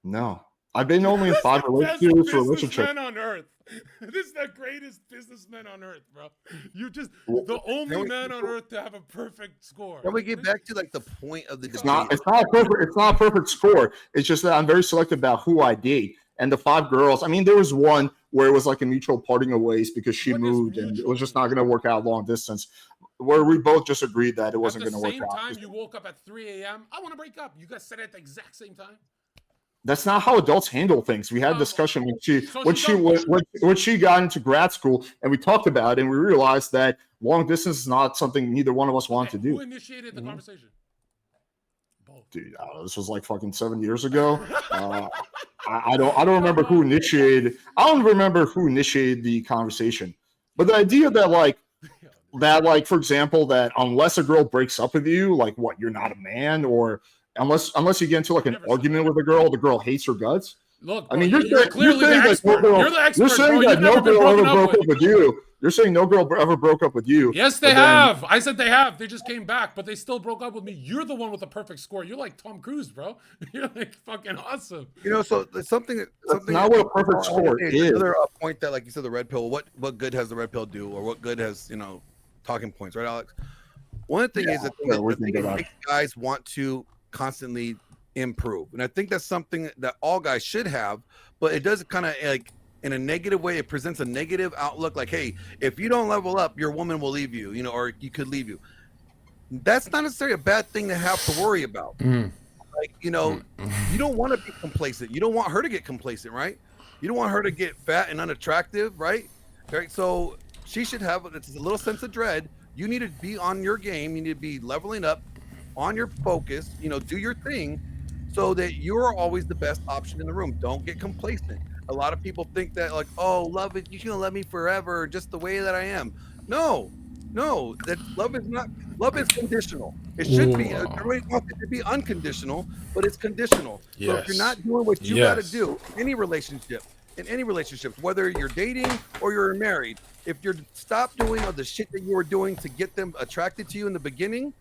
No. I've been only in 5 relationships. Man on earth. This is the greatest businessman on earth, bro. You just the only man on earth to have a perfect score. Can we get back to like the point of the? It's not a perfect score. It's just that I'm very selective about who I date. And the 5 girls, I mean, there was one where it was like a mutual parting of ways because she moved and it was just not going to work out long distance. Where we both just agreed that it wasn't going to work out. At the same time, you woke up at 3 a.m. I want to break up. You guys said it at the exact same time. That's not how adults handle things. We had a discussion when she got into grad school, and we talked about it, and we realized that long distance is not something neither one of us wanted to do. Who initiated the conversation? Both. Dude, this was like fucking 7 years ago. I don't remember who initiated. I don't remember who initiated the conversation, but the idea that like for example, that unless a girl breaks up with you, like what, you're not a man, or Unless you get into like an argument with a girl, the girl hates her guts. Look, I mean, you're clearly the expert. You're the expert. You're saying that no girl ever broke up with you. You're saying no girl ever broke up with you. Yes, they have. I said they have. They just came back, but they still broke up with me. You're the one with the perfect score. You're like Tom Cruise, bro. You're like fucking awesome. You know, so something not what a perfect score is. Another point that, like you said, the red pill. What good has the red pill do, or what good has talking points, right, Alex? One of the things that guys want to constantly improve, and I think that's something that all guys should have, but it does kind of like in a negative way. It presents a negative outlook, like, hey, if you don't level up, your woman will leave you, or you could leave you. That's not necessarily a bad thing to have to worry about. Like, you don't want to be complacent. You don't want her to get complacent, right? You don't want her to get fat and unattractive, right? So she should have a little sense of dread. You need to be on your game. You need to be leveling up on your focus, do your thing so that you're always the best option in the room. Don't get complacent. A lot of people think that like, oh, love it, you're gonna love me forever just the way that I am. No, that love is conditional. It should be. Everybody wants it to be unconditional, but it's conditional. Yes. So if you're not doing what you got to do in any relationship, whether you're dating or you're married, if you're stop doing all the shit that you were doing to get them attracted to you in the beginning,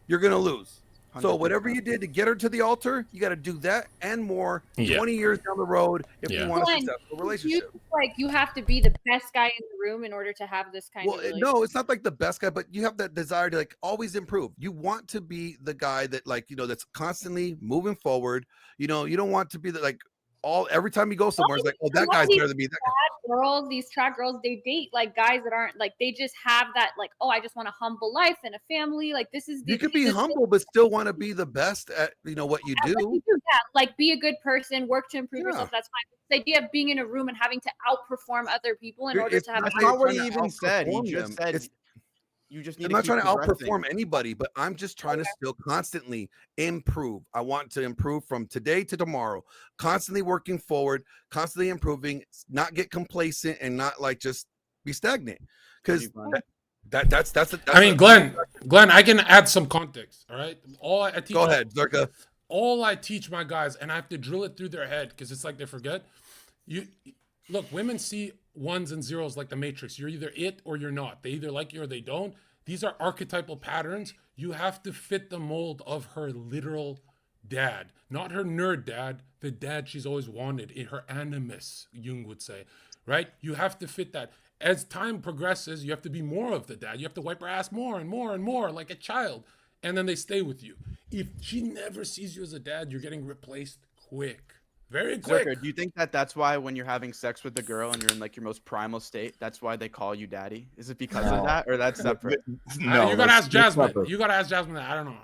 you're going to lose. 100%. So whatever you did to get her to the altar, you got to do that and more 20 years down the road if you want a successful relationship. You have to be the best guy in the room in order to have this kind of relationship. No, it's not like the best guy, but you have that desire to like always improve. You want to be the guy that that's constantly moving forward. You don't want to be every time you go somewhere, it's like, oh, that guy's better than me. These track girls, they date like guys that aren't like, they just have that like, oh, I just want a humble life and a family. Like you could be humble, but still want to be the best at what you do. Like be a good person, work to improve yourself. That's fine. The idea of being in a room and having to outperform other people in order to have. That's not what he even said. He just said. I'm not trying to outperform anybody, but I'm just trying to still constantly improve. I want to improve from today to tomorrow, constantly working forward, constantly improving, not get complacent and not like just be stagnant. Because that's I mean, Glenn, I can add some context. All right. I teach. Go ahead, Zherka. All I teach my guys, and I have to drill it through their head because it's like they forget. Look, women see ones and zeros like the Matrix. You're either it or you're not. They either like you or they don't. These are archetypal patterns. You have to fit the mold of her literal dad, not her nerd dad, the dad she's always wanted, in her animus, Jung would say, right? You have to fit that. As time progresses, you have to be more of the dad. You have to wipe her ass more and more and more like a child. And then they stay with you. If she never sees you as a dad, you're getting replaced quick. Very quick. Zherka, do you think that that's why when you're having sex with the girl and you're in like your most primal state, that's why they call you daddy? Is it because of that, or that's separate? No, you gotta ask Jasmine. You gotta ask Jasmine that. I don't know.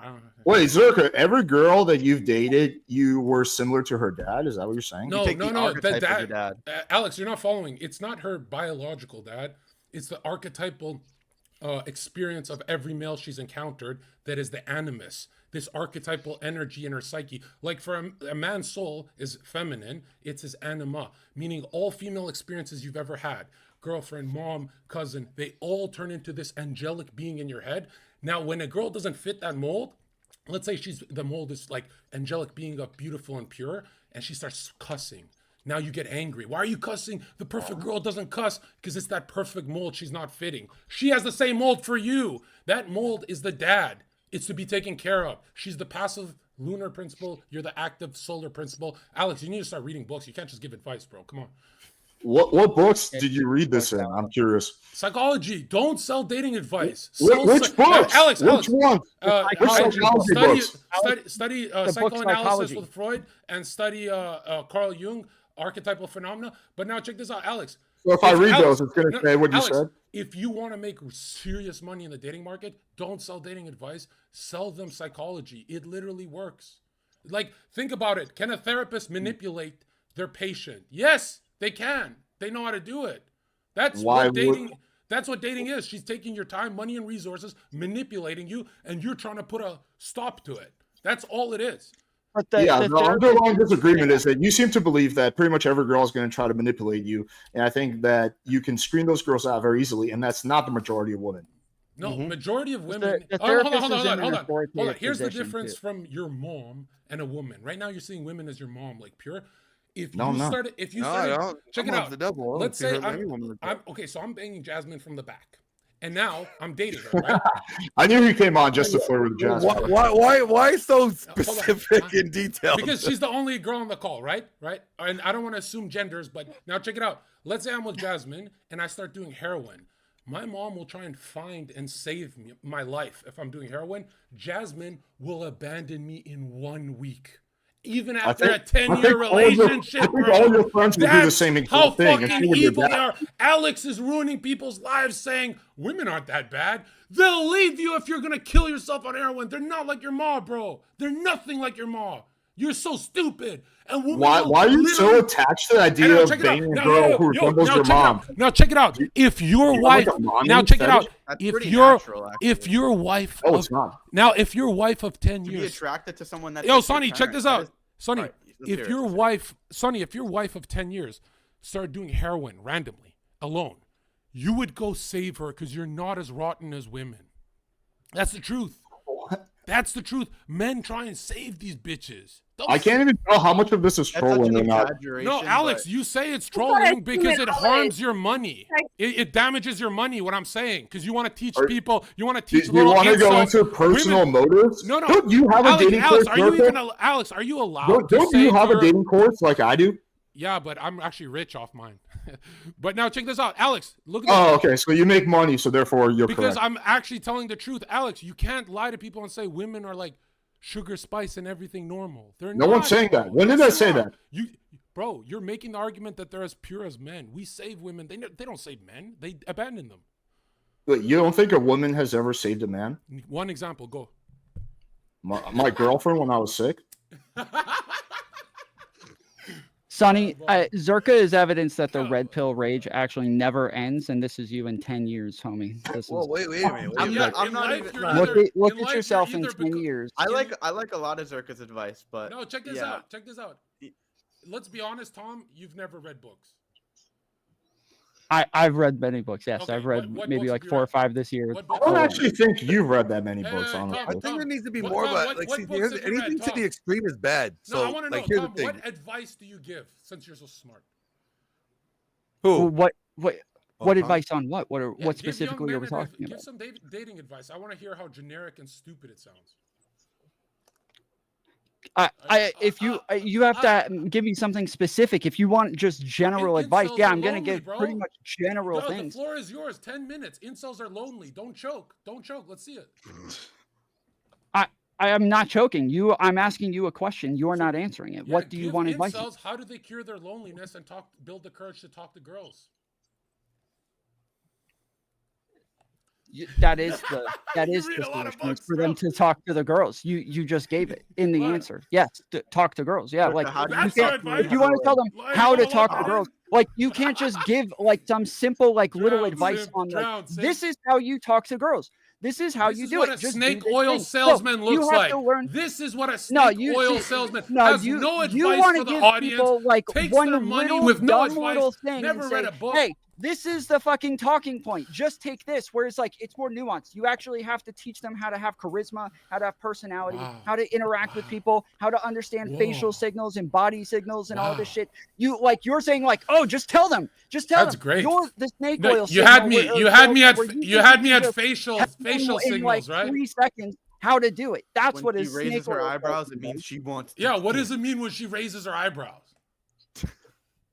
Wait, Zherka, every girl that you've dated, you were similar to her dad? Is that what you're saying? No, no. The dad. Alex, you're not following. It's not her biological dad. It's the archetypal experience of every male she's encountered that is the animus. This archetypal energy in her psyche. Like for a man's soul is feminine, it's his anima, meaning all female experiences you've ever had, girlfriend, mom, cousin, they all turn into this angelic being in your head. Now, when a girl doesn't fit that mold, let's say the mold is like angelic being of beautiful and pure, and she starts cussing. Now you get angry. Why are you cussing? The perfect girl doesn't cuss because it's that perfect mold she's not fitting. She has the same mold for you. That mold is the dad. It's to be taken care of. She's the passive lunar principle. You're the active solar principle. Alex, you need to start reading books. You can't just give advice, bro. Come on. What books did you read this in? I'm curious. Psychology. Don't sell dating advice. Which books? Alex, which one? Study psychoanalysis with Freud and study Carl Jung, archetypal phenomena. But now check this out, Alex. So if I read those, it's going to say what you said? If you want to make serious money in the dating market, don't sell dating advice. Sell them psychology. It literally works. Like, think about it. Can a therapist manipulate their patient? Yes, they can. They know how to do it. That's what dating is. She's taking your time, money, and resources, manipulating you, and you're trying to put a stop to it. That's all it is. But the underlying disagreement is that you seem to believe that pretty much every girl is going to try to manipulate you, and I think that you can screen those girls out very easily, and that's not the majority of women. No, majority of women. Hold on. Here's the difference from your mom and a woman. Right now, you're seeing women as your mom, like pure. Check it out. Let's say so I'm banging Jasmine from the back. And now I'm dating her, right? I knew he came on just to flirt with Jasmine. Why so specific in detail? Because she's the only girl on the call, right? And I don't want to assume genders, but now check it out. Let's say I'm with Jasmine and I start doing heroin. My mom will try and find and save my life if I'm doing heroin. Jasmine will abandon me in 1 week. Even after a 10-year relationship, bro. All your friends will do the same exact thing. How fucking evil they are. Alex is ruining people's lives saying women aren't that bad. They'll leave you if you're going to kill yourself on heroin. They're not like your ma, bro. They're nothing like your ma. You're so stupid. And why are you so attached to the idea of banging a girl who resembles your mom? Now check it out. If your wife, now check it out. If your wife, now if your wife of 10 years, be attracted to someone that's Sonny, check this out. Sonny, if your wife of 10 years started doing heroin randomly alone, you would go save her because you're not as rotten as women. That's the truth. That's the truth. Men try and save these bitches. I can't even tell how much of this is trolling or not. No, Alex, you say it's trolling because it harms your money. It damages your money, what I'm saying. Because you want to teach people, you want to teach little want to go into personal motives? No. Don't you have a dating course? Alex, are you allowed Don't you have a dating course like I do? Yeah, but I'm actually rich off mine. But now check this out. Alex, look at this. Oh, okay. So you make money, so therefore you're correct. Because I'm actually telling the truth. Alex, you can't lie to people and say women are like sugar, spice, and everything normal. No one's saying that. When did I say that? Bro, you're making the argument that they're as pure as men. We save women. They don't save men. They abandon them. But you don't think a woman has ever saved a man? One example, go. My girlfriend when I was sick. Sonny, Zherka is evidence that the red pill rage actually never ends, and this is you in 10 years, homie. Wait a minute. I'm not even. Look at yourself in 10 years. I like a lot of Zherka's advice, but no, check this out. Check this out. Let's be honest, Tom. You've never read books. I've read many books. Yes, okay. I've read maybe like 4 or 5 this year. I don't actually think you've read that many books. Honestly, I think there needs to be more about anything to the extreme is bad. So, I want to know, here's Tom, the thing. what advice do you give since you're so smart? Who? What advice on what? What Give specifically young are we men talking about? Give some dating advice. I want to hear how generic and stupid it sounds. If you have to give me something specific. If you want just general advice, Incels yeah, are I'm gonna lonely, give bro. pretty much general Yo, things. The floor is yours. 10 minutes. Incels are lonely. Don't choke. Don't choke. Let's see it. I am not choking you. I'm asking you a question. You are not answering it. Yeah, What do you want advice on? Incels, how do they cure their loneliness and build the courage to talk to girls? That is the solution. It's for them to talk to the girls. You just gave it in the answer. Yes, talk to girls. Yeah, like if you want to tell them how to talk to girls, like you can't just give like some simple like little advice on like this is how you talk to girls. This is how you do it. This is what a snake oil salesman looks like. This is what a snake oil salesman has no advice for the audience. Like takes one their money little with no dumb little advice. thing. Never read a book. Hey, this is the fucking talking point. Just take this. Whereas like it's more nuanced. You actually have to teach them how to have charisma, how to have personality, how to interact with people, how to understand facial signals and body signals and all this shit. You're saying like, oh, just tell them. Just tell them. That's great. You're the snake oil. You had me at facial signals, in like right? 3 seconds. How to do it. That's what is raises snake her oil eyebrows. It means she wants. Yeah. What does it mean when she raises her eyebrows?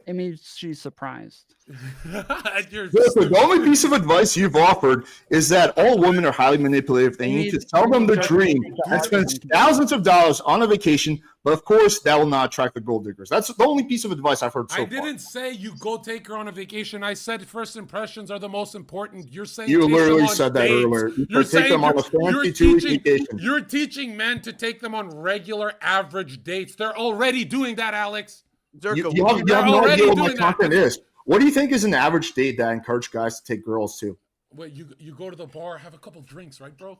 It means she's surprised. The only piece of advice you've offered is that all women are highly manipulative. They need to tell them the dream and spend thousands of dollars on a vacation. But of course, that will not attract the gold diggers. That's the only piece of advice I've heard so far. I didn't say you go take her on a vacation. I said first impressions are the most important. You're saying you literally said that earlier. You're take them on a fancy 2-week vacation. You're teaching men to take them on regular average dates. They're already doing that, Alex. Zherka, you have no idea what my content is. What do you think is an average date that I encourage guys to take girls to? Wait, you go to the bar, have a couple drinks, right, bro?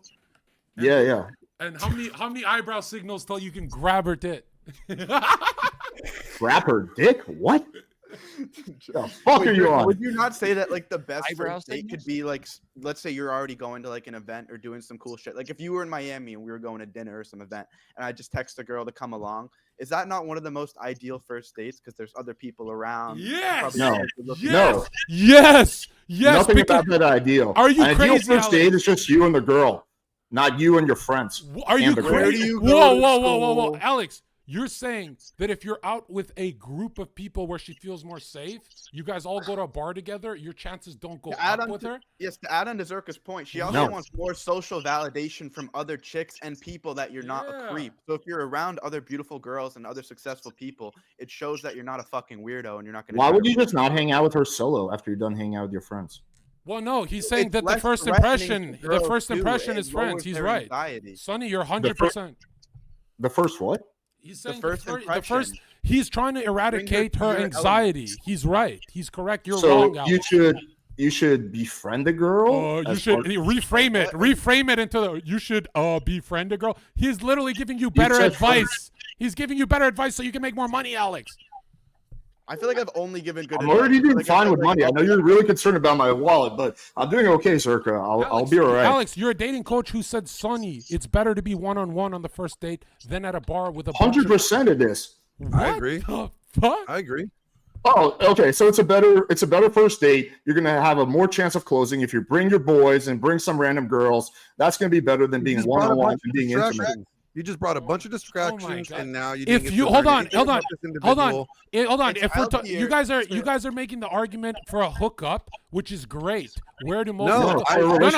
And, yeah. And how many eyebrow signals till you can grab her tit? Grab her dick? What? The fuck are you on? Would you not say that like the best first date could be like, let's say you're already going to like an event or doing some cool shit. Like if you were in Miami and we were going to dinner or some event and I just text a girl to come along, is that not one of the most ideal first dates because there's other people around? Yes. Yes. Nothing because, about that ideal. Are you An crazy? Ideal first date is just you and the girl, not you and your friends. Are you crazy? Whoa, Alex. You're saying that if you're out with a group of people where she feels more safe, you guys all go to a bar together, your chances don't go up with her? Yes, to add on to Zherka's point, she also wants more social validation from other chicks and people that you're not a creep. So if you're around other beautiful girls and other successful people, it shows that you're not a fucking weirdo and you're not going to. Why would you just not hang out with her solo after you're done hanging out with your friends? Well, no, he's saying that the first impression is friends. He's right. Sonny, you're 100%. The first what? He's saying the first he's trying to eradicate her anxiety. He's right. He's correct. You're wrong, Alex. You should befriend a girl. You should reframe it. Reframe it into you should befriend a girl. He's literally giving you better advice. He's giving you better advice so you can make more money, Alex. I feel like I've only given good advice. I'm already doing fine with money. I know you're really concerned about my wallet, but I'm doing okay, Zherka. I'll be all right. Alex, you're a dating coach who said, Sonny, it's better to be one-on-one on the first date than at a bar with a 100% of this. What? I agree. Fuck? I agree. Oh, okay. So it's a better first date. You're gonna have a more chance of closing if you bring your boys and bring some random girls. That's gonna be better than being one-on-one and being intimate. You just brought a bunch of distractions, and now you. If you hold on. If you guys are making the argument for a hookup, which is great. Where do most? No,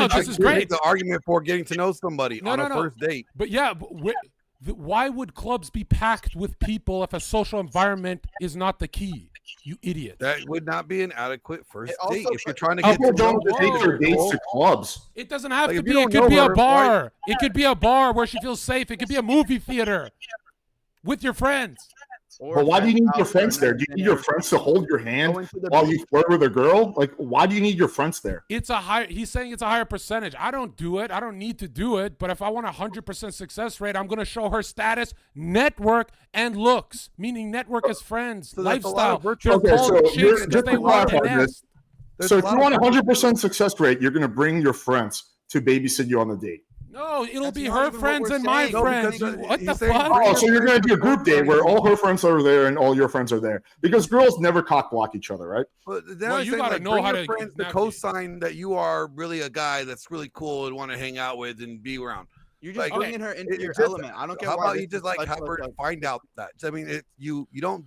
this is great. The argument for getting to know somebody on a first date. But yeah, why would clubs be packed with people if a social environment is not the key? You idiot. That would not be an adequate first date if you're trying to get to know dates to clubs. It doesn't have to be. It could be a bar. It could be a bar where she feels safe. It could be a movie theater with your friends. But why do you need your friends there? Do you need your friends to hold your hand while you flirt with a girl? Like, why do you need your friends there? He's saying it's a higher percentage. I don't do it. I don't need to do it. But if I want a 100% success rate, I'm going to show her status, network, and looks. Meaning network as friends, lifestyle. So if you want a 100% success rate, you're going to bring your friends to babysit you on the date. No, it'll That's be not her even what friends we're and my saying. No, friends. because, What the he's saying- fuck? Oh, so you're going to do a group date where all her friends are there and all your friends are there because girls never cock block each other, right? But then Well, I'm you saying, gotta like, know bring how your to friends to navigate. co-sign that you are really a guy that's really cool and want to hang out with and be around. You're just Like, bringing her into It your just- element. I don't care How why about this you just is like such have a, her like, find out that? I mean, you don't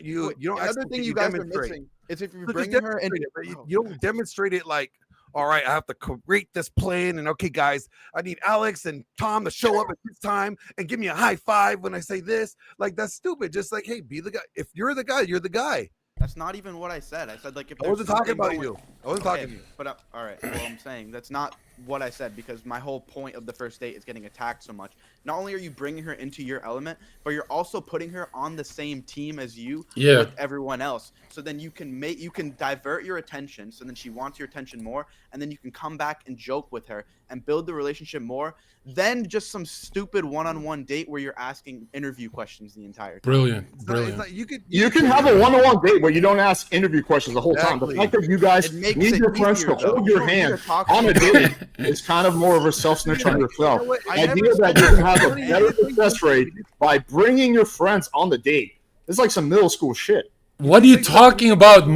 you don't Another actually thing you you guys are demonstrate. missing is if you're So just bringing her demonstrate into. it, but you don't demonstrate it like, all right, I have to create this plan, and okay, guys, I need Alex and Tom to show up at this time and give me a high five when I say this. Like, that's stupid. Just like, hey, be the guy. If you're the guy, you're the guy. That's not even what I said. I said like if I wasn't there's talking something about going- you. I wasn't talking to you. But all right, well I'm saying that's not what I said because my whole point of the first date is getting attacked so much. Not only are you bringing her into your element, but you're also putting her on the same team as you Yeah. with everyone else. So then you can divert your attention. So then she wants your attention more, and then you can come back and joke with her and build the relationship more than just some stupid one-on-one date where you're asking interview questions the entire time. Brilliant. It's Brilliant. not, you can have a one-on-one date where you don't ask interview questions the whole time. The Exactly. fact that you guys It makes need it your friends to easier, though. hold You your don't need hand to talk on to a date is kind of more of a self-snitch on yourself. You know what? The I idea never that said you can that. have a better success rate by bringing your friends on the date. It's like some middle school shit. What are you talking about?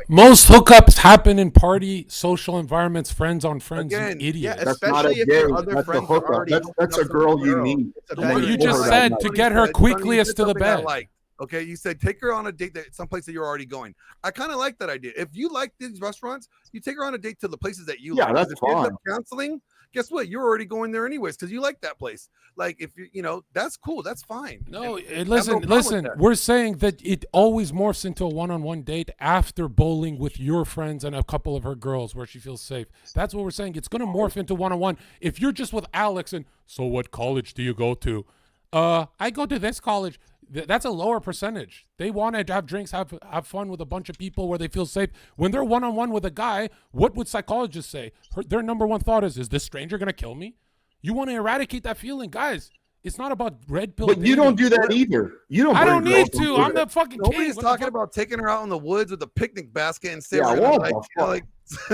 Most hookups happen in party social environments, friends on friends. Again, You idiot. yeah, That's not a Especially if date. your other That's a friends are hookup. already That's a hooking up girl with you girl. need. It's a to bad But bring you idea. just over said that to night. get her quickly you is said to the something I bed. liked. Okay, you said take her on a date that someplace that you're already going. I kind of like that idea. If you like these restaurants, you take her on a date to the places that you Yeah, like. that's If you end up fine. counseling, guess what? You're already going there anyways because you like that place. Like if you know, that's cool. That's fine. No, And I have listen, no problem with listen. that. We're saying that it always morphs into a one-on-one date after bowling with your friends and a couple of her girls where she feels safe. That's what we're saying. It's going to morph into one-on-one. If you're just with Alex and, so what college do you go to? I go to this college. That's a lower percentage. They want to have drinks, have fun with a bunch of people where they feel safe. When they're one-on-one with a guy, what would psychologists say? Their number one thought is this stranger going to kill me? You want to eradicate that feeling. Guys, it's not about red pill. But you don't do that either. You don't. I don't bring need girls to. into I'm it. the fucking king. Nobody's What the talking fuck? about taking her out in the woods with a picnic basket and sit Yeah, around what like, the you know,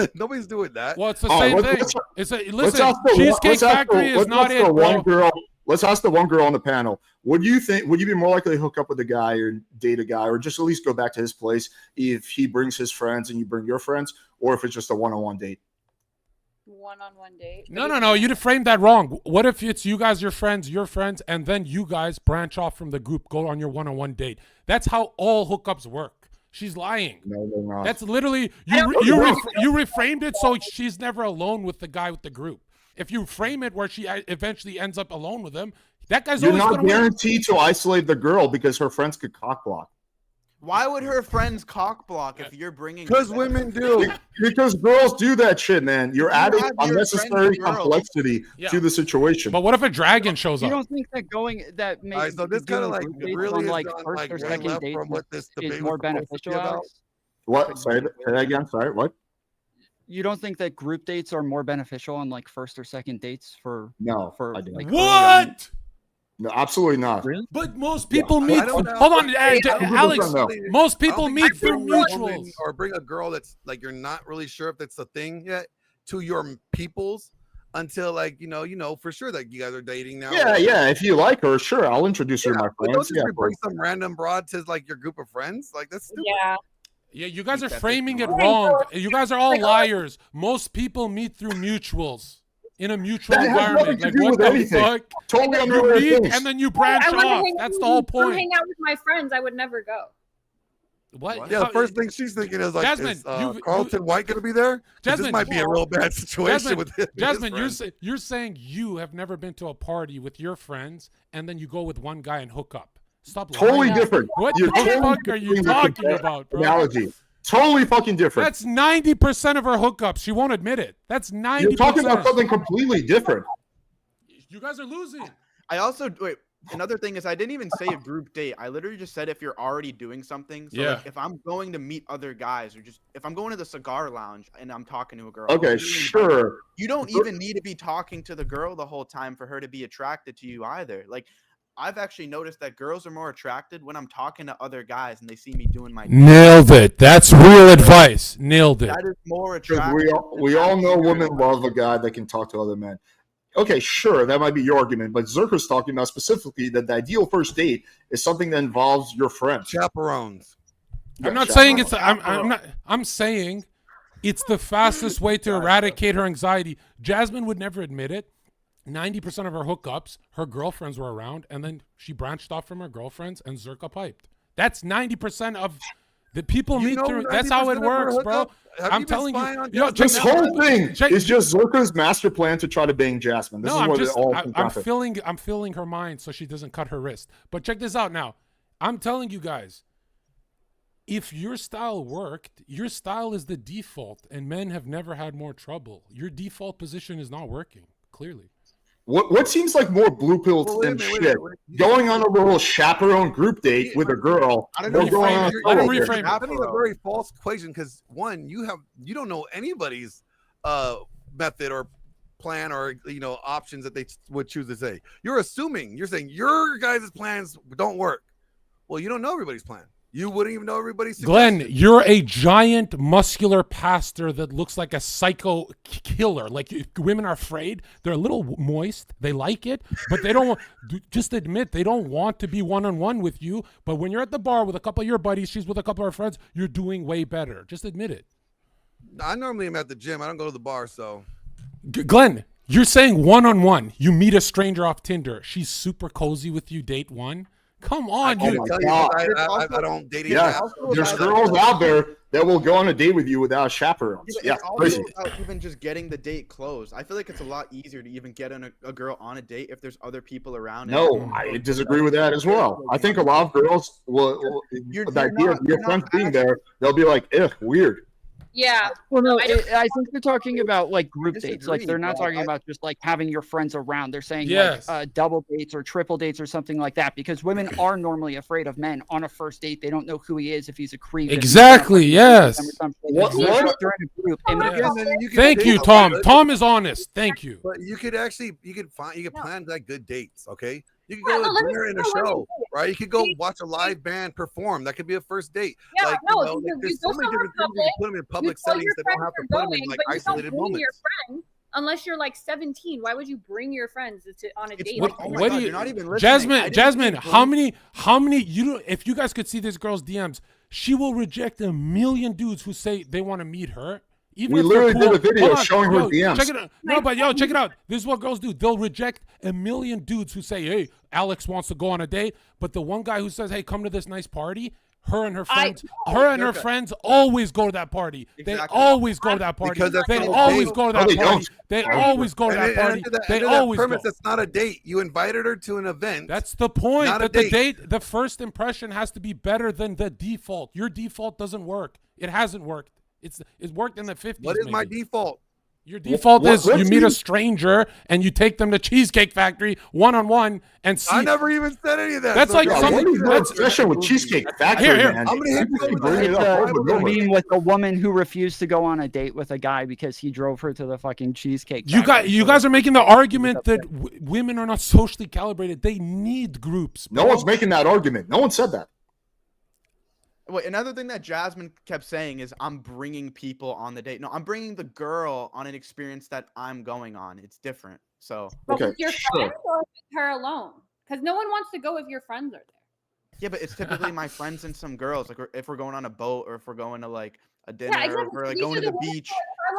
like nobody's doing that. Well, it's the Oh, same let's- thing. let's- It's a, Let's listen, ask the Cheesecake let's ask the- Factory is let's not ask it, the one bro. girl. Let's ask the one girl on the panel. Would you be more likely to hook up with a guy or date a guy, or just at least go back to his place if he brings his friends and you bring your friends, or if it's just a one-on-one date? One-on-one date. No. You framed that wrong. What if it's you guys, your friends, and then you guys branch off from the group, go on your one-on-one date? That's how all hookups work. She's lying. No, they're not. That's literally you reframed it so she's never alone with the guy with the group. If you frame it where she eventually ends up alone with him, that guy's You're always not going to win. guaranteed to isolate the girl because her friends could cock block. Why would her friends cock block if you're bringing? Because women do. Because girls do that shit, man. You're You adding have your unnecessary friends girls. complexity Yeah. to the situation. But what if a dragon shows You up? don't think that All right, so this kind of like really on is like on, first like or way second left dates from what this debate is was more supposed to be beneficial, about. Alex? What? Say that again. Sorry. What? You don't think that group dates are more beneficial on like first or second dates for No. for I don't. like What? No, absolutely not. Really? But most people I meet. don't know. Hold on, I Alex. know. Most I don't people think meet you through bring a woman mutuals. or bring a girl that's like you're not really sure if that's the thing yet to your peoples until like you know for sure that you guys are dating now. Yeah. If you like her, sure, I'll introduce her to my But don't friends. just Yeah, bring some random broad to like your group of friends. Like that's stupid. Yeah. Yeah, you guys are That's framing it wrong. wrong. You guys are all liars. Most people meet through mutuals in a mutual That has nothing environment. to Like do what with the anything. fuck? totally You unrelated meet things. and then you branch I wanna off. hang That's out the whole with- come point. Hang out with my friends. I would never go. What? Yeah, the first thing she's thinking is like, Jasmine, is you- Carlton White going to be there? 'Cause this Jasmine, might be a real bad situation with him. and his Jasmine, friends. you're saying you have never been to a party with your friends and then you go with one guy and hook up. Stop lying. Totally different. What You're the totally fuck are you doing the talking about, bro? Analogy. Totally fucking different. That's 90% of her hookups. She won't admit it. That's 90%. You're talking about something completely different. You guys are losing. I also wait. Another thing is I didn't even say a group date. I literally just said if you're already doing something. So Yeah. like if I'm going to meet other guys or just if I'm going to the cigar lounge and I'm talking to a girl. Okay, I'm really inviting- sure. You don't even need to be talking to the girl the whole time for her to be attracted to you either. Like I've actually noticed that girls are more attracted when I'm talking to other guys and they see me doing my Nailed it. That's real advice. Nailed it. That is more Because attractive. we all know women love a guy that can talk to other men. okay, sure, that might be your argument, but Zherka's talking about specifically that the ideal first date is something that involves your friends. Chaperones. I'm not saying it's. I'm saying it's the fastest way to eradicate her anxiety. Jasmine would never admit it. 90% of her hookups, her girlfriends were around, and then she branched off from her girlfriends, and Zherka piped. That's 90% of the people meet through. That's how it works, bro. I'm telling you. This whole thing is just Zherka's master plan to try to bang Jasmine. This is what I'm feeling her mind so she doesn't cut her wrist. But check this out now. I'm telling you guys, if your style worked, your style is the default, and men have never had more trouble. Your default position is not working, clearly. What seems like more blue pill than shit? Going on a little chaperone group date with a girl. I don't reframe it. I think it's a very false equation because one, you don't know anybody's method or plan or options that they would choose to say. You're assuming. You're saying your guys' plans don't work. Well, you don't know everybody's plan. You wouldn't even know everybody's suggestion. Glenn, you're a giant muscular pastor that looks like a psycho killer. Like women are afraid. They're a little moist. They like it, but they don't just admit they don't want to be one-on-one with you. But when you're at the bar with a couple of your buddies, she's with a couple of her friends, you're doing way better. Just admit it. I normally am at the gym. I don't go to the bar, so. Glenn, you're saying one-on-one. You meet a stranger off Tinder. She's super cozy with you, date one. Come on, I don't date. Yeah, there's girls out there that will go on a date with you without chaperones. Yeah, it's about even just getting the date closed. I feel like it's a lot easier to even get a girl on a date if there's other people around. No, I disagree with that as well. I think a lot of girls will the idea of your friends being there, they'll be like, "Ugh, weird." Yeah. Well, no, I think they're talking about like group dates. Like they're not talking about just like having your friends around. They're saying like double dates or triple dates or something like that because women are normally afraid of men on a first date. They don't know who he is if he's a creep. Exactly. Yes. Thank you, Tom. Tom is honest. Thank you. But you could plan like good dates. Okay. You could go to dinner and a show, right? You could go watch a live band perform. That could be a first date. Yeah, there's so many different things you can put them in public settings that don't have to put them in like isolated moments. Unless you're like 17, why would you bring your friends on a date? What do you? Not even Jasmine, how many? If you guys could see this girl's DMs, she will reject a million dudes who say they want to meet her. Even we literally did a video showing her DMs. Check it out. No, but check it out. This is what girls do. They'll reject a million dudes who say, "Hey, Alex wants to go on a date," but the one guy who says, "Hey, come to this nice party," her and her friends always go to that party. Exactly. They always go to that party. They always go to that party. They always go to that party. They always go. That's not a date. You invited her to an event. That's the point. That the date, the first impression has to be better than the default. Your default doesn't work. It hasn't worked. It's worked in the 50s. What is my default? Your default is you meet a stranger and you take them to Cheesecake Factory one-on-one and see. I never even said any of that. That's like something. That's obsession with Cheesecake Factory. Here. Man. I'm gonna hit you mean with a woman who refused to go on a date with a guy because he drove her to the fucking Cheesecake Factory. You guys are making the argument that women are not socially calibrated. They need groups. Bro. No one's making that argument. No one said that. Wait, another thing that Jasmine kept saying is I'm bringing people on the date. No, I'm bringing the girl on an experience that I'm going on. It's different. So with your friends or with her alone? Because no one wants to go if your friends are there. Yeah, but it's typically my friends and some girls. Like if we're going on a boat or if we're going to like a dinner or if we're like going to the beach.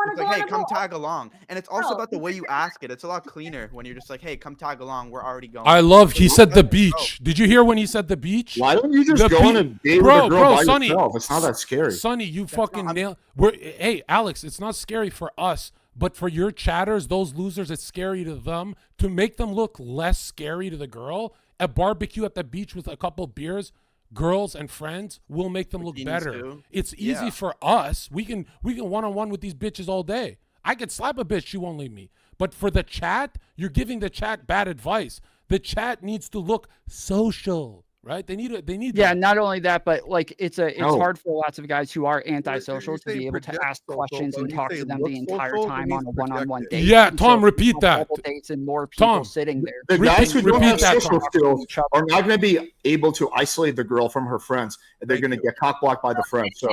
It's like, hey, come tag along. And it's also about the way you ask it. It's a lot cleaner when you're just like, hey, come tag along. We're already going. I love he said the beach. Did you hear when he said the beach? Why don't you just go on a date with a girl by yourself? It's not that scary. Sonny, you fucking nailed. Hey, Alex, it's not scary for us. But for your chatters, those losers, it's scary to them. To make them look less scary to the girl, a barbecue at the beach with a couple beers, girls and friends will make them look better. Too. It's easy for us. We can one-on-one with these bitches all day. I could slap a bitch, she won't leave me. But for the chat, you're giving the chat bad advice. The chat needs to look social. Right? They need. Yeah, not only that, but like it's hard for lots of guys who are antisocial to be able to ask questions and talk to them the entire time on a one-on-one date. Yeah, Tom, repeat that. Dates and more people sitting there. The guys who don't have social skills are not going to be able to isolate the girl from her friends, and they're going to get cock blocked by the friends. So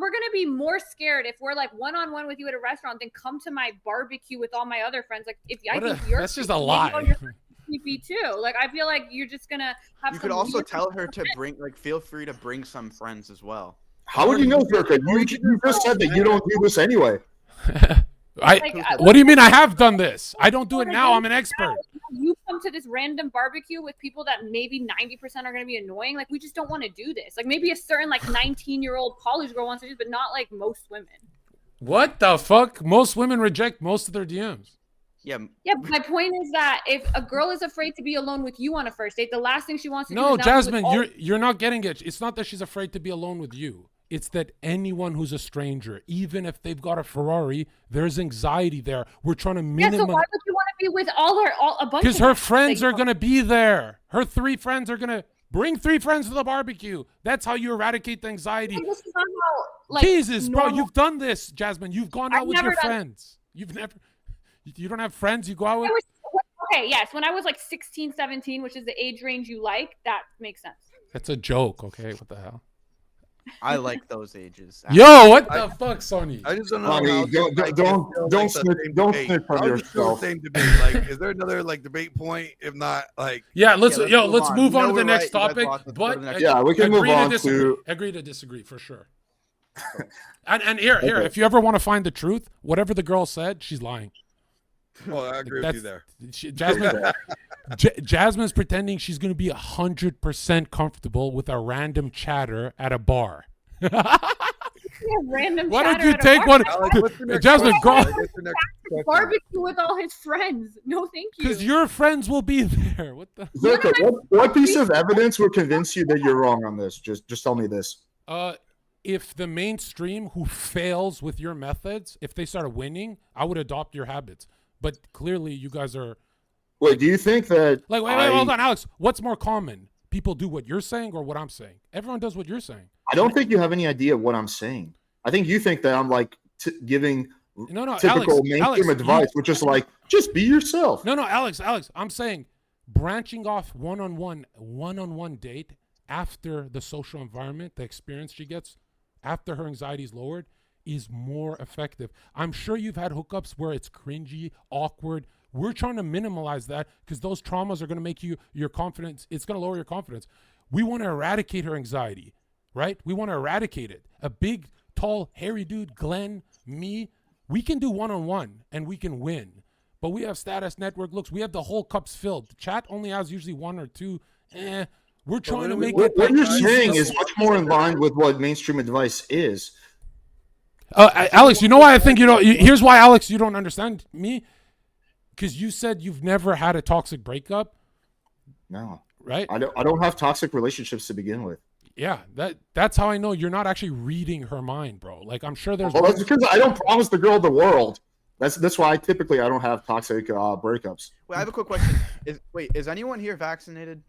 we're gonna be more scared if we're like one-on-one with you at a restaurant than come to my barbecue with all my other friends. Like if I think you're that's just a lie. creepy too. Like I feel like you're just gonna have. You could also tell her to bring, like, feel free to bring some friends as well. How would you know, Zherka? You just said that you don't do this anyway. What do you mean I have done this? I don't do it now. I'm an expert. You come to this random barbecue with people that maybe 90% are going to be annoying. Like, we just don't want to do this. Like, maybe a certain, like, 19-year-old college girl wants to do this, but not, like, most women. What the fuck? Most women reject most of their DMs. Yeah. Yeah, but my point is that if a girl is afraid to be alone with you on a first date, the last thing she wants to do is No, Jasmine, you're not getting it. It's not that she's afraid to be alone with you. It's that anyone who's a stranger, even if they've got a Ferrari, there's anxiety there. We're trying to minimize. Yeah, so why would you want to be with a bunch? Because her friends are going to be there. Her 3 friends are going to bring 3 friends to the barbecue. That's how you eradicate the anxiety. This is not how, like, Jesus, bro, you've done this, Jasmine. You've gone out with your friends. You don't have friends you go out with? Okay, yes. When I was like 16, 17, which is the age range you like, that makes sense. That's a joke, okay? What the hell? I like those ages. Yo, what the fuck, Sonny? I just don't know. Don't snitch on yourself. Same debate. Like, is there another like debate point? If not, like, let's move on to the next topic. But yeah, we can move on to agree to disagree for sure. and here, if you ever want to find the truth, whatever the girl said, she's lying. Well, I agree with you there. Jasmine's pretending she's going to be 100% comfortable with a random chatter at a bar. Random Why don't chatter you at a take bar? one? Jasmine, go. Barbecue with all his friends. No, thank you. Because your friends will be there. What the? Zherka, what piece of evidence would convince you that you're wrong on this? Just tell me this. If the mainstream who fails with your methods, if they started winning, I would adopt your habits. But clearly, you guys are. Wait, do you think that? Like, wait, hold on, Alex. What's more common? People do what you're saying or what I'm saying? Everyone does what you're saying. I don't think you have any idea what I'm saying. I think you think that I'm like giving typical mainstream advice, which is like, just be yourself. No, Alex. I'm saying branching off one-on-one date after the social environment, the experience she gets after her anxiety is lowered, is more effective. I'm sure you've had hookups where it's cringy, awkward. We're trying to minimize that because those traumas are going to make your confidence. It's going to lower your confidence. We want to eradicate her anxiety, right? We want to eradicate it. A big, tall, hairy dude, Glenn, me, we can do one-on-one and we can win. But we have status network looks. We have the whole cups filled. The chat only has usually 1 or 2. We're trying to make it. What you're saying is much more in line with what mainstream advice is. Alex, you know why I think you don't. Here's why, Alex, you don't understand me. Because you said you've never had a toxic breakup. No. Right? I don't have toxic relationships to begin with. Yeah, that's how I know you're not actually reading her mind, bro. Like, I'm sure there's. Well, that's because I don't promise the girl the world. That's why I don't have toxic breakups. Wait, I have a quick question. Is anyone here vaccinated?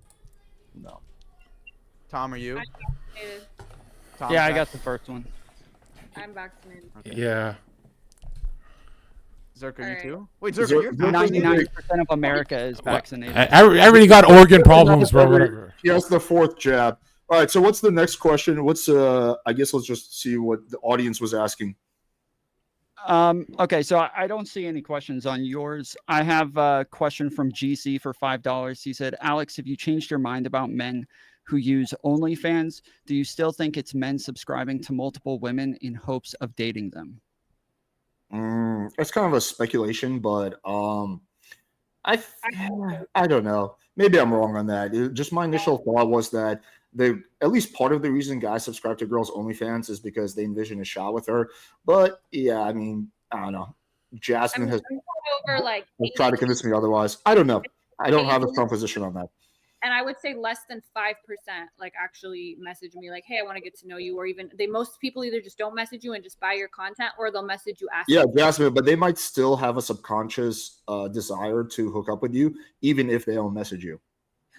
No. Tom, are you? I'm vaccinated. Tom, yeah, I got the first one. I'm vaccinated. Okay. Yeah. Zherka, you too? Wait, Zherka, you're 99% of America is vaccinated. I already got organ problems, bro. Whatever. He has the 4th jab. All right, so what's the next question? I guess let's just see what the audience was asking. Okay, so I don't see any questions on yours. I have a question from GC for $5. He said, Alex, have you changed your mind about men who use OnlyFans? Do you still think it's men subscribing to multiple women in hopes of dating them? It's kind of a speculation, but I don't know. Maybe I'm wrong on that. Just my initial thought was that at least part of the reason guys subscribe to girls' OnlyFans is because they envision a shot with her. But yeah, I mean, I don't know. Jasmine has tried to convince me otherwise. I don't know. I don't have a strong position on that. And I would say less than 5% like actually message me like, hey, I want to get to know you, or even most people either just don't message you and just buy your content, or they'll message you asking. Yeah, Jasmine, but they might still have a subconscious desire to hook up with you, even if they don't message you.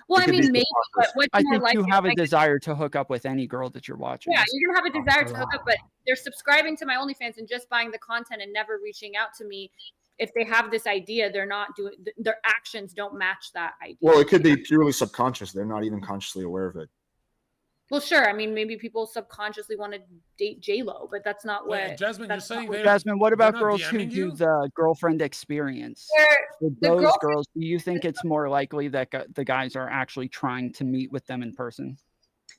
Well, I mean, maybe, but what's I more think you likely, have a desire to hook up with any girl that you're watching. Yeah, you're gonna have a desire to hook up, but they're subscribing to my OnlyFans and just buying the content and never reaching out to me. If they have this idea, they're not doing, their actions don't match that idea. Well, it could be purely subconscious. They're not even consciously aware of it. Well, sure. I mean, maybe people subconsciously want to date J-Lo, but that's not what. Jasmine, you're saying they Jasmine, what about girls who DMing do you? the girlfriend experience? With those girls, do you think it's more likely that the guys are actually trying to meet with them in person?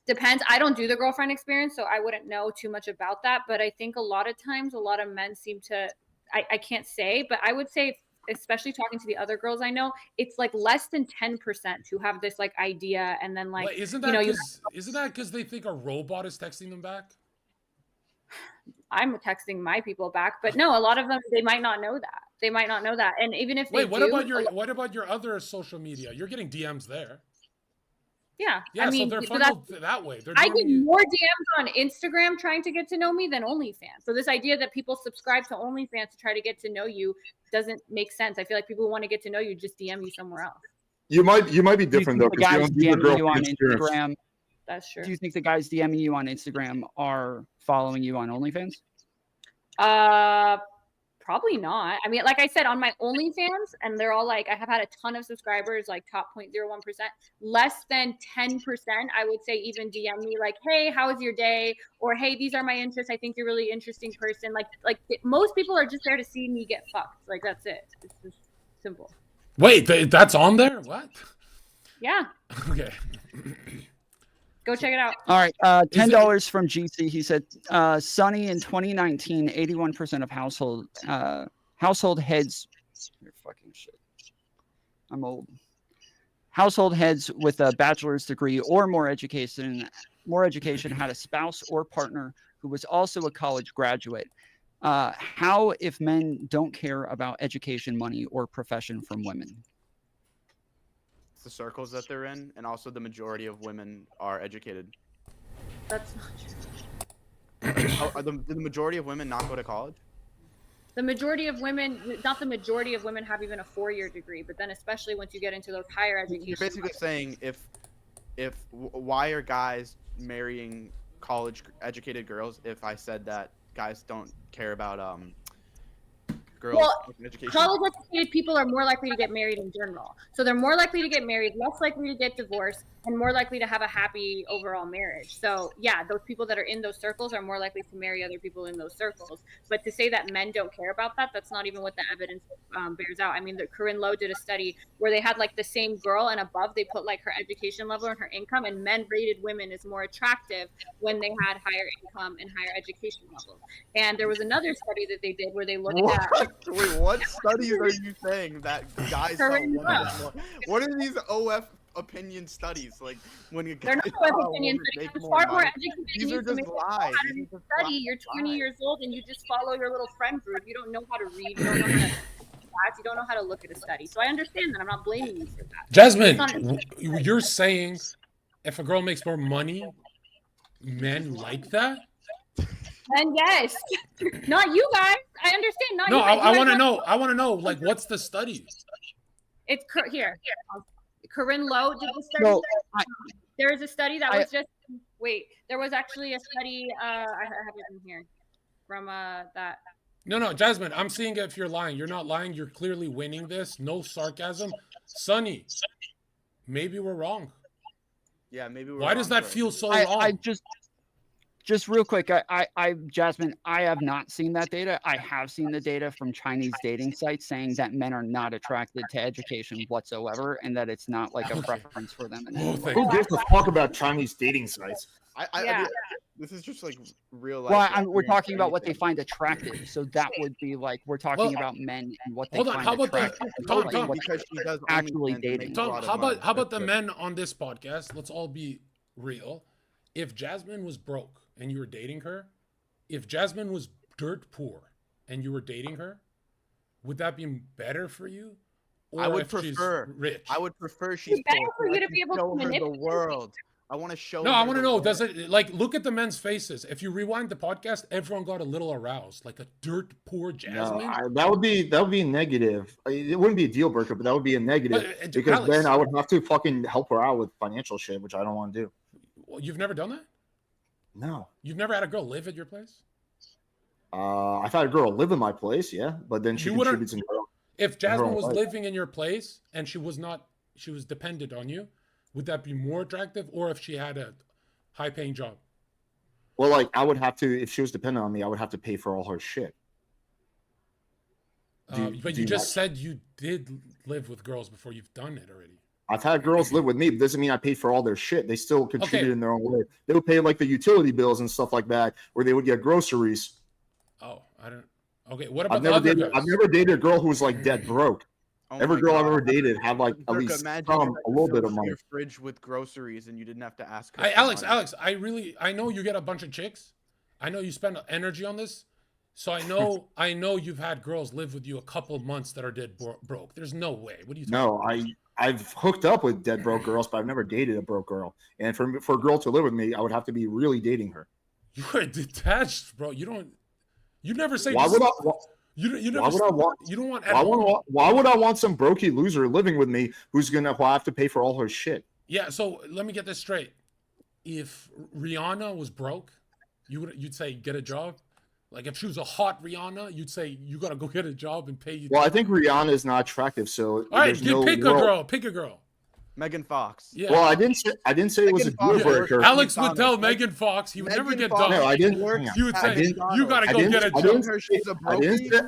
Depends. I don't do the girlfriend experience, so I wouldn't know too much about that. But I think a lot of times, a lot of men seem to. I can't say, but I would say, especially talking to the other girls I know, it's like less than 10% who have this like idea, and then like isn't that because they think a robot is texting them back? I'm texting my people back, but no, a lot of them, they might not know that. They might not know that, and even if they what about your other social media? You're getting DMs there. Yeah, I mean, so they're funneled that way. I get more DMs on Instagram trying to get to know me than OnlyFans. So this idea that people subscribe to OnlyFans to try to get to know you doesn't make sense. I feel like people who want to get to know you just DM you somewhere else. You might be different though. The guys DMing you on Instagram. That's true. Do you think the guys DMing you on Instagram are following you on OnlyFans? Probably not. I mean, like I said, on my OnlyFans, and they're all like, I have had a ton of subscribers, like top 0.01%, less than 10%, I would say, even DM me like, hey, how was your day? Or, hey, these are my interests. I think you're a really interesting person. Like most people are just there to see me get fucked. Like, that's it. It's just simple. Wait, that's on there? What? Yeah. Okay. Go check it out. All right. $10 from GC. He said, Sonny, in 2019, 81% of household heads. You're fucking shit. I'm old. Household heads with a bachelor's degree or more education had a spouse or partner who was also a college graduate. How if men don't care about education, money, or profession from women? The circles that they're in, and also the majority of women are educated. That's not true. Did the majority of women not go to college? The majority of women, not the majority of women, have even a 4-year degree. But then, especially once you get into those higher education, you're basically saying why are guys marrying college educated girls? If I said that guys don't care about girls. Well, college educated people are more likely to get married in general. So they're more likely to get married, less likely to get divorced, and more likely to have a happy overall marriage. So yeah, those people that are in those circles are more likely to marry other people in those circles. But to say that men don't care about that, that's not even what the evidence bears out. I mean, Corinne Lowe did a study where they had like the same girl, and above they put like her education level and her income, and men rated women as more attractive when they had higher income and higher education levels. And there was another study that they did where they looked at. Wait, what studies are you saying that guys tell women more? What are these OF opinion studies? Like when you they're not OF opinion studies. It's far more educated. These are just lies. Study. You're 20 years old and you just follow your little friend group. You don't know how to read. You don't know how to. You don't know how to look at a study. So I understand that. I'm not blaming you for that. Jasmine, you're saying if a girl makes more money, men like that? And yes, not you guys. I understand. Not no, you guys. I want to know. I want to know. Like, what's the study? It's here. Corinne Lowe did the study. No, there is a study that was just. Wait, there was actually a study. I have it in here from that. No, Jasmine. I'm seeing if you're lying. You're not lying. You're clearly winning this. No sarcasm, Sonny. Maybe we're wrong. Yeah, maybe we're. Why does that feel so wrong? Just real quick, Jasmine, I have not seen that data. I have seen the data from Chinese dating sites saying that men are not attracted to education whatsoever, and that it's not like a preference for them. Who gives a fuck about Chinese dating sites? I mean, this is just like real life. Well, we're talking about what they find attractive, so that would be like we're talking about men and what they find attractive. Tom, because she does actually dating. Tom, how about the men on this podcast? Let's all be real. If Jasmine was broke and you were dating her, if Jasmine was dirt poor and you were dating her, would that be better for you? Or I would if prefer she's rich. I would prefer she's better poor. for you to be able to manipulate the world. I want to show. No, I want to know. Does it like look at the men's faces? If you rewind the podcast, everyone got a little aroused, like a dirt poor Jasmine. No, that would be negative. It wouldn't be a deal breaker, but that would be a negative because then I would have to fucking help her out with financial shit, which I don't want to do. Well, you've never done that? No. You've never had a girl live at your place? I've had a girl live in my place, yeah, but then she contributes in her own. If Jasmine was living in your place and she was dependent on you, would that be more attractive? Or if she had high-paying job? Well, like I would have to, if she was dependent on me, I would have to pay for all her shit. But you just said you did live with girls before. You've done it already. I've had girls live with me, but doesn't mean I paid for all their shit. They still contributed in their own way. They would pay like the utility bills and stuff like that, where they would get groceries. Oh, I don't. Okay, what about I've never dated a girl who was like dead broke. Every girl I've ever dated had like at least a little bit of money. Your fridge with groceries, and you didn't have to ask her. Alex, I know you get a bunch of chicks. I know you spend energy on this, so I know you've had girls live with you a couple months that are dead broke. There's no way. What do you think? No, I've hooked up with dead broke girls, but I've never dated a broke girl. And for a girl to live with me, I would have to be really dating her. You are detached, bro. You never say. Why would I? You don't want. Why would I want some brokey loser living with me who's gonna have to pay for all her shit? Yeah. So let me get this straight. If Rihanna was broke, you'd say get a job. Like if she was a hot Rihanna, you'd say you gotta go get a job and pay you. Well, I think Rihanna is not attractive, so all right, pick a girl. Megan Fox. Yeah. Well, I didn't say it was a deal breaker. Alex would tell Megan Fox he would never get done. No, I didn't. He would say you gotta go get a job.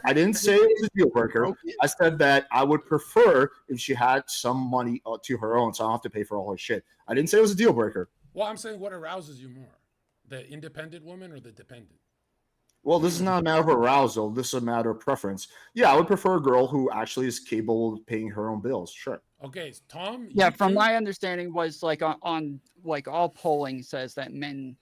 I didn't say it was a deal breaker. I said that I would prefer if she had some money to her own, so I don't have to pay for all her shit. I didn't say it was a deal breaker. Well, I'm saying what arouses you more, the independent woman or the dependent? Well, this is not a matter of arousal. This is a matter of preference. Yeah, I would prefer a girl who actually is capable of paying her own bills. Sure. Okay, Tom. Yeah, from my understanding was like on like all polling says that men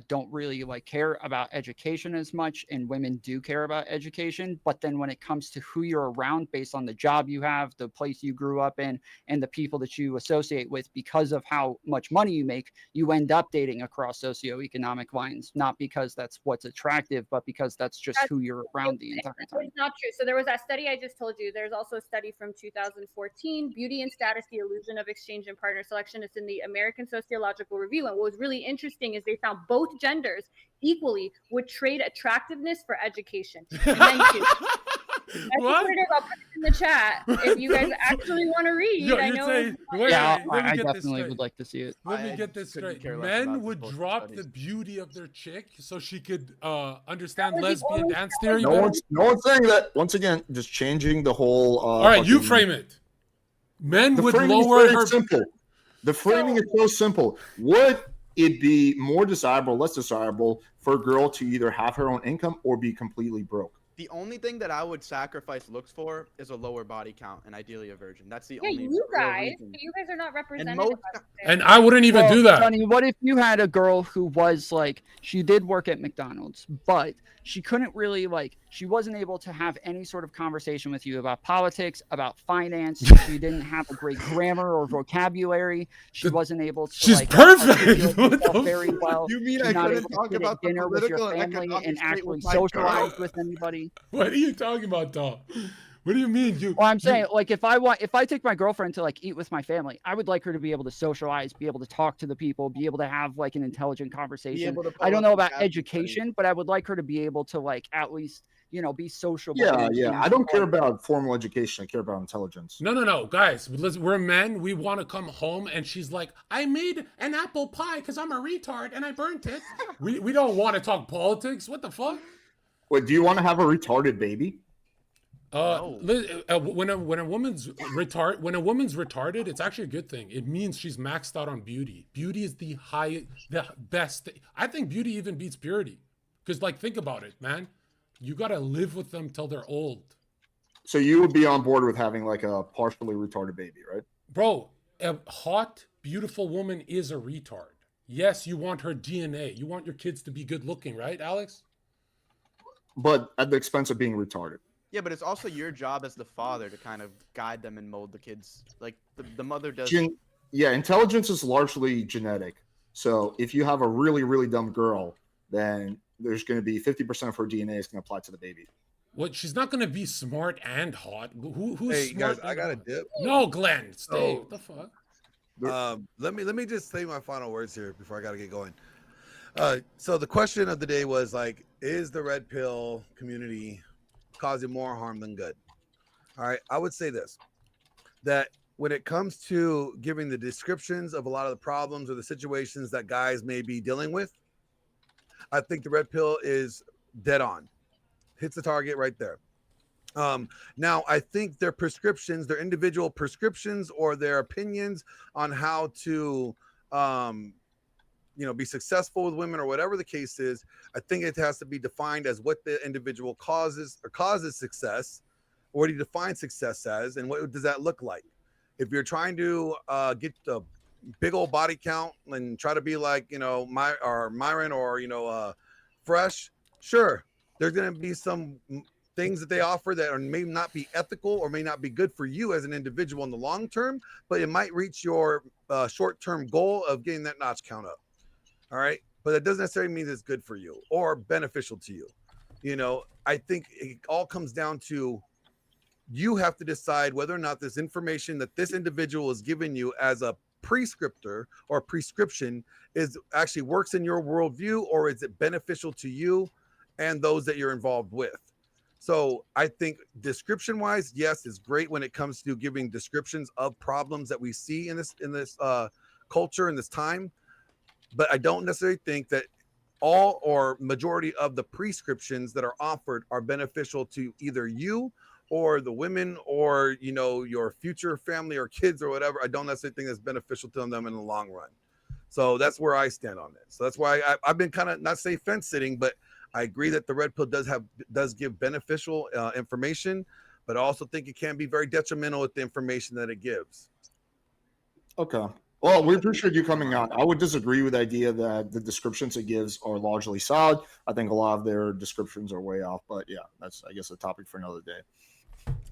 don't really like care about education as much, and women do care about education. But then when it comes to who you're around based on the job you have, the place you grew up in, and the people that you associate with, because of how much money you make, you end up dating across socioeconomic lines, not because that's what's attractive, but because that's just who you're around the entire time. It's not true. So there was that study I just told you. There's also a study from 2014, Beauty and Status, the Illusion of Exchange and Partner Selection. It's in the American Sociological Review. And what was really interesting is they found both genders equally would trade attractiveness for education. And then I'll put it in the chat if you guys actually want to read. I definitely would like to see it. Let me get this straight. Men would drop the beauty of their chick so she could understand lesbian dance theory. No one's saying that. Once again, just changing the whole. All right, you frame it. Men would lower her. Simple. The framing is so simple. Would it be more desirable, less desirable for a girl to either have her own income or be completely broke? The only thing that I would sacrifice looks for is a lower body count and ideally a virgin. That's the only. You guys are not represented. And I wouldn't even do that. Sonny, what if you had a girl who was like, she did work at McDonald's, but she couldn't really she wasn't able to have any sort of conversation with you about politics, about finance. She didn't have a great grammar or vocabulary. She wasn't able to. She's perfect. Very well. You mean I couldn't talk about dinner with your family and actually socialize with anybody? What are you talking about, Tom? What do you mean? Well, I'm saying, if I take my girlfriend to eat with my family, I would like her to be able to socialize, be able to talk to the people, be able to have an intelligent conversation. I don't know about education, but I would like her to be able to at least be sociable. Yeah. I don't care about formal education. I care about intelligence. No, guys. We're men. We want to come home, and she's like, "I made an apple pie because I'm a retard and I burnt it." we don't want to talk politics. What the fuck? Wait, do you want to have a retarded baby? When a woman's retarded, it's actually a good thing. It means she's maxed out on beauty. Beauty is the best. I think beauty even beats purity. Because think about it, man. You gotta live with them till they're old. So you would be on board with having a partially retarded baby, right? Bro, a hot, beautiful woman is a retard. Yes, you want her DNA. You want your kids to be good looking, right, Alex? But at the expense of being retarded. Yeah, but it's also your job as the father to kind of guide them and mold the kids. The mother does. Intelligence is largely genetic. So if you have a really, really dumb girl, then there's going to be 50% of her DNA is going to apply to the baby. What? She's not going to be smart and hot. Who's smart? Guys, I got a dip. No, Glenn, stay. What the fuck? Let me just say my final words here before I got to get going. So the question of the day was is the red pill community causing more harm than good? All right, I would say this, that when it comes to giving the descriptions of a lot of the problems or the situations that guys may be dealing with, I think the red pill is dead on. Hits the target right there. Now, I think their prescriptions, their individual prescriptions or their opinions on how to, be successful with women or whatever the case is, I think it has to be defined as what the individual causes success. What do you define success as, and what does that look like? If you're trying to get the big old body count and try to be like, Myron or, Fresh, sure, there's going to be some things that they offer that may not be ethical or may not be good for you as an individual in the long term, but it might reach your short-term goal of getting that notch count up. All right. But that doesn't necessarily mean it's good for you or beneficial to you. I think it all comes down to you have to decide whether or not this information that this individual is giving you as a prescriptor or prescription is actually works in your worldview, or is it beneficial to you and those that you're involved with. So I think description wise, yes, it's great when it comes to giving descriptions of problems that we see in this culture in this time. But I don't necessarily think that all or majority of the prescriptions that are offered are beneficial to either you or the women or, your future family or kids or whatever. I don't necessarily think that's beneficial to them in the long run. So that's where I stand on this. So that's why I've been kind of, not say fence sitting, but I agree that the red pill does give beneficial information, but I also think it can be very detrimental with the information that it gives. Okay. Well, we appreciate you coming on. I would disagree with the idea that the descriptions it gives are largely solid. I think a lot of their descriptions are way off, but yeah, that's, I guess, a topic for another day.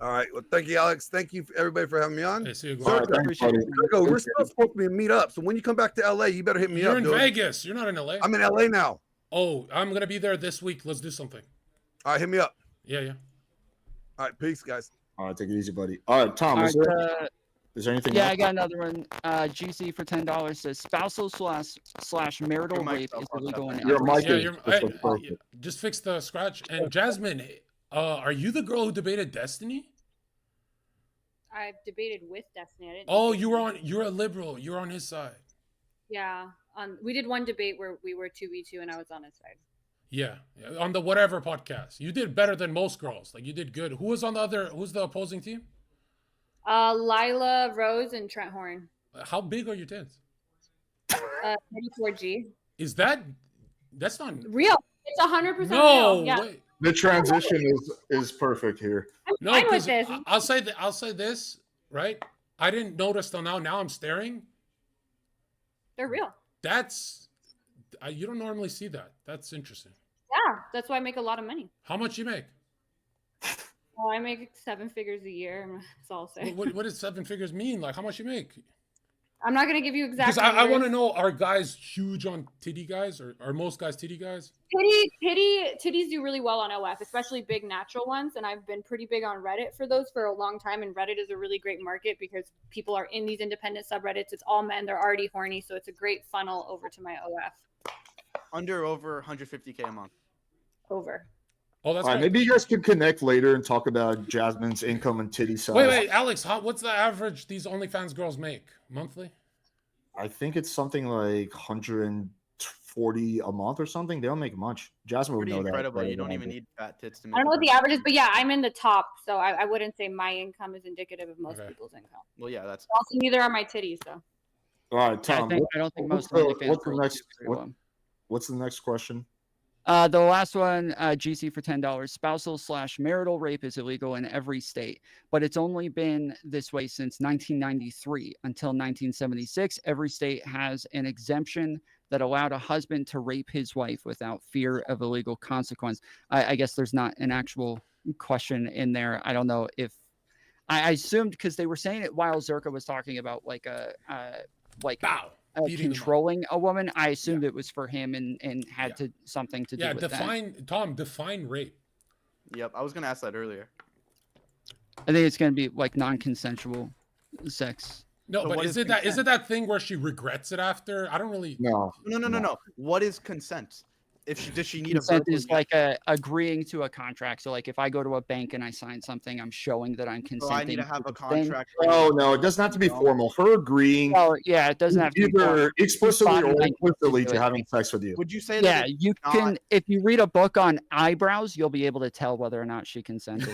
All right. Well, thank you, Alex. Thank you, everybody, for having me on. Hey, see you, We're supposed to meet up. So when you come back to LA, you better hit me up. You're in Vegas. You're not in LA. I'm in LA now. Oh, I'm going to be there this week. Let's do something. All right. Hit me up. Yeah. All right. Peace, guys. All right. Take it easy, buddy. All right, Tom. Is there anything Yeah, else? I got another one. GC for $10 says spousal / marital rape is illegal in just fix the scratch. And Jasmine, are you the girl who debated Destiny? I've debated with Destiny. I didn't. Oh, you're a liberal. You're on his side. Yeah. We did one debate where we were 2v2 and I was on his side. Yeah, on the whatever podcast. You did better than most girls. Like, you did good. Who's the opposing team? Lila Rose and Trent Horn. How big are your tits? 34G. That's not real. It's 100% real. Yeah. Wait. The transition is perfect here. No, because I'll say this, right? I didn't notice till now. Now I'm staring. They're real. You don't normally see that. That's interesting. Yeah, that's why I make a lot of money. How much you make? Well, I make 7 figures a year. That's all I'll say. What does 7 figures mean? Like, how much you make? I'm not gonna give you exact. Because I want to know: are guys huge on titty guys, or are most guys titty guys? Titties do really well on OF, especially big natural ones. And I've been pretty big on Reddit for those for a long time. And Reddit is a really great market because people are in these independent subreddits. It's all men; they're already horny, so it's a great funnel over to my OF. Over 150K a month. Over. Oh, that's all right. Maybe you guys could connect later and talk about Jasmine's income and titty size. Wait, Alex, what's the average these OnlyFans girls make monthly? I think it's something like 140 a month or something. They don't make much. Jasmine would know incredible. that. You don't even need fat tits to make. I don't know what the average is, but yeah, I'm in the top, so I wouldn't say my income is indicative of most people's income. Well, yeah, that's. Also, neither are my titties, so. All right, Tom. I don't think most OnlyFans girls what's the next question? The last one, GC for $10. Spousal / marital rape is illegal in every state, but it's only been this way since 1993. Until 1976, every state has an exemption that allowed a husband to rape his wife without fear of illegal consequence. I guess there's not an actual question in there. I don't know if I assumed because they were saying it while Zherka was talking about controlling a woman. I assumed it was for him and had something to do with that. Define rape. Yep, I was gonna ask that earlier. I think it's gonna be like non-consensual sex. No, but is it that thing where she regrets it after? I don't really. No. What is consent? does she need consent a is like agreeing to a contract. So like if I go to a bank and I sign something, I'm showing that I'm consenting. So I need to have a the thing. contract. No, it doesn't have to be formal. Her agreeing Oh yeah, it doesn't have to be either explicitly or implicitly to it. having sex with you. Would you say Yeah, that? you can. If you read a book on eyebrows, you'll be able to tell whether or not she consented.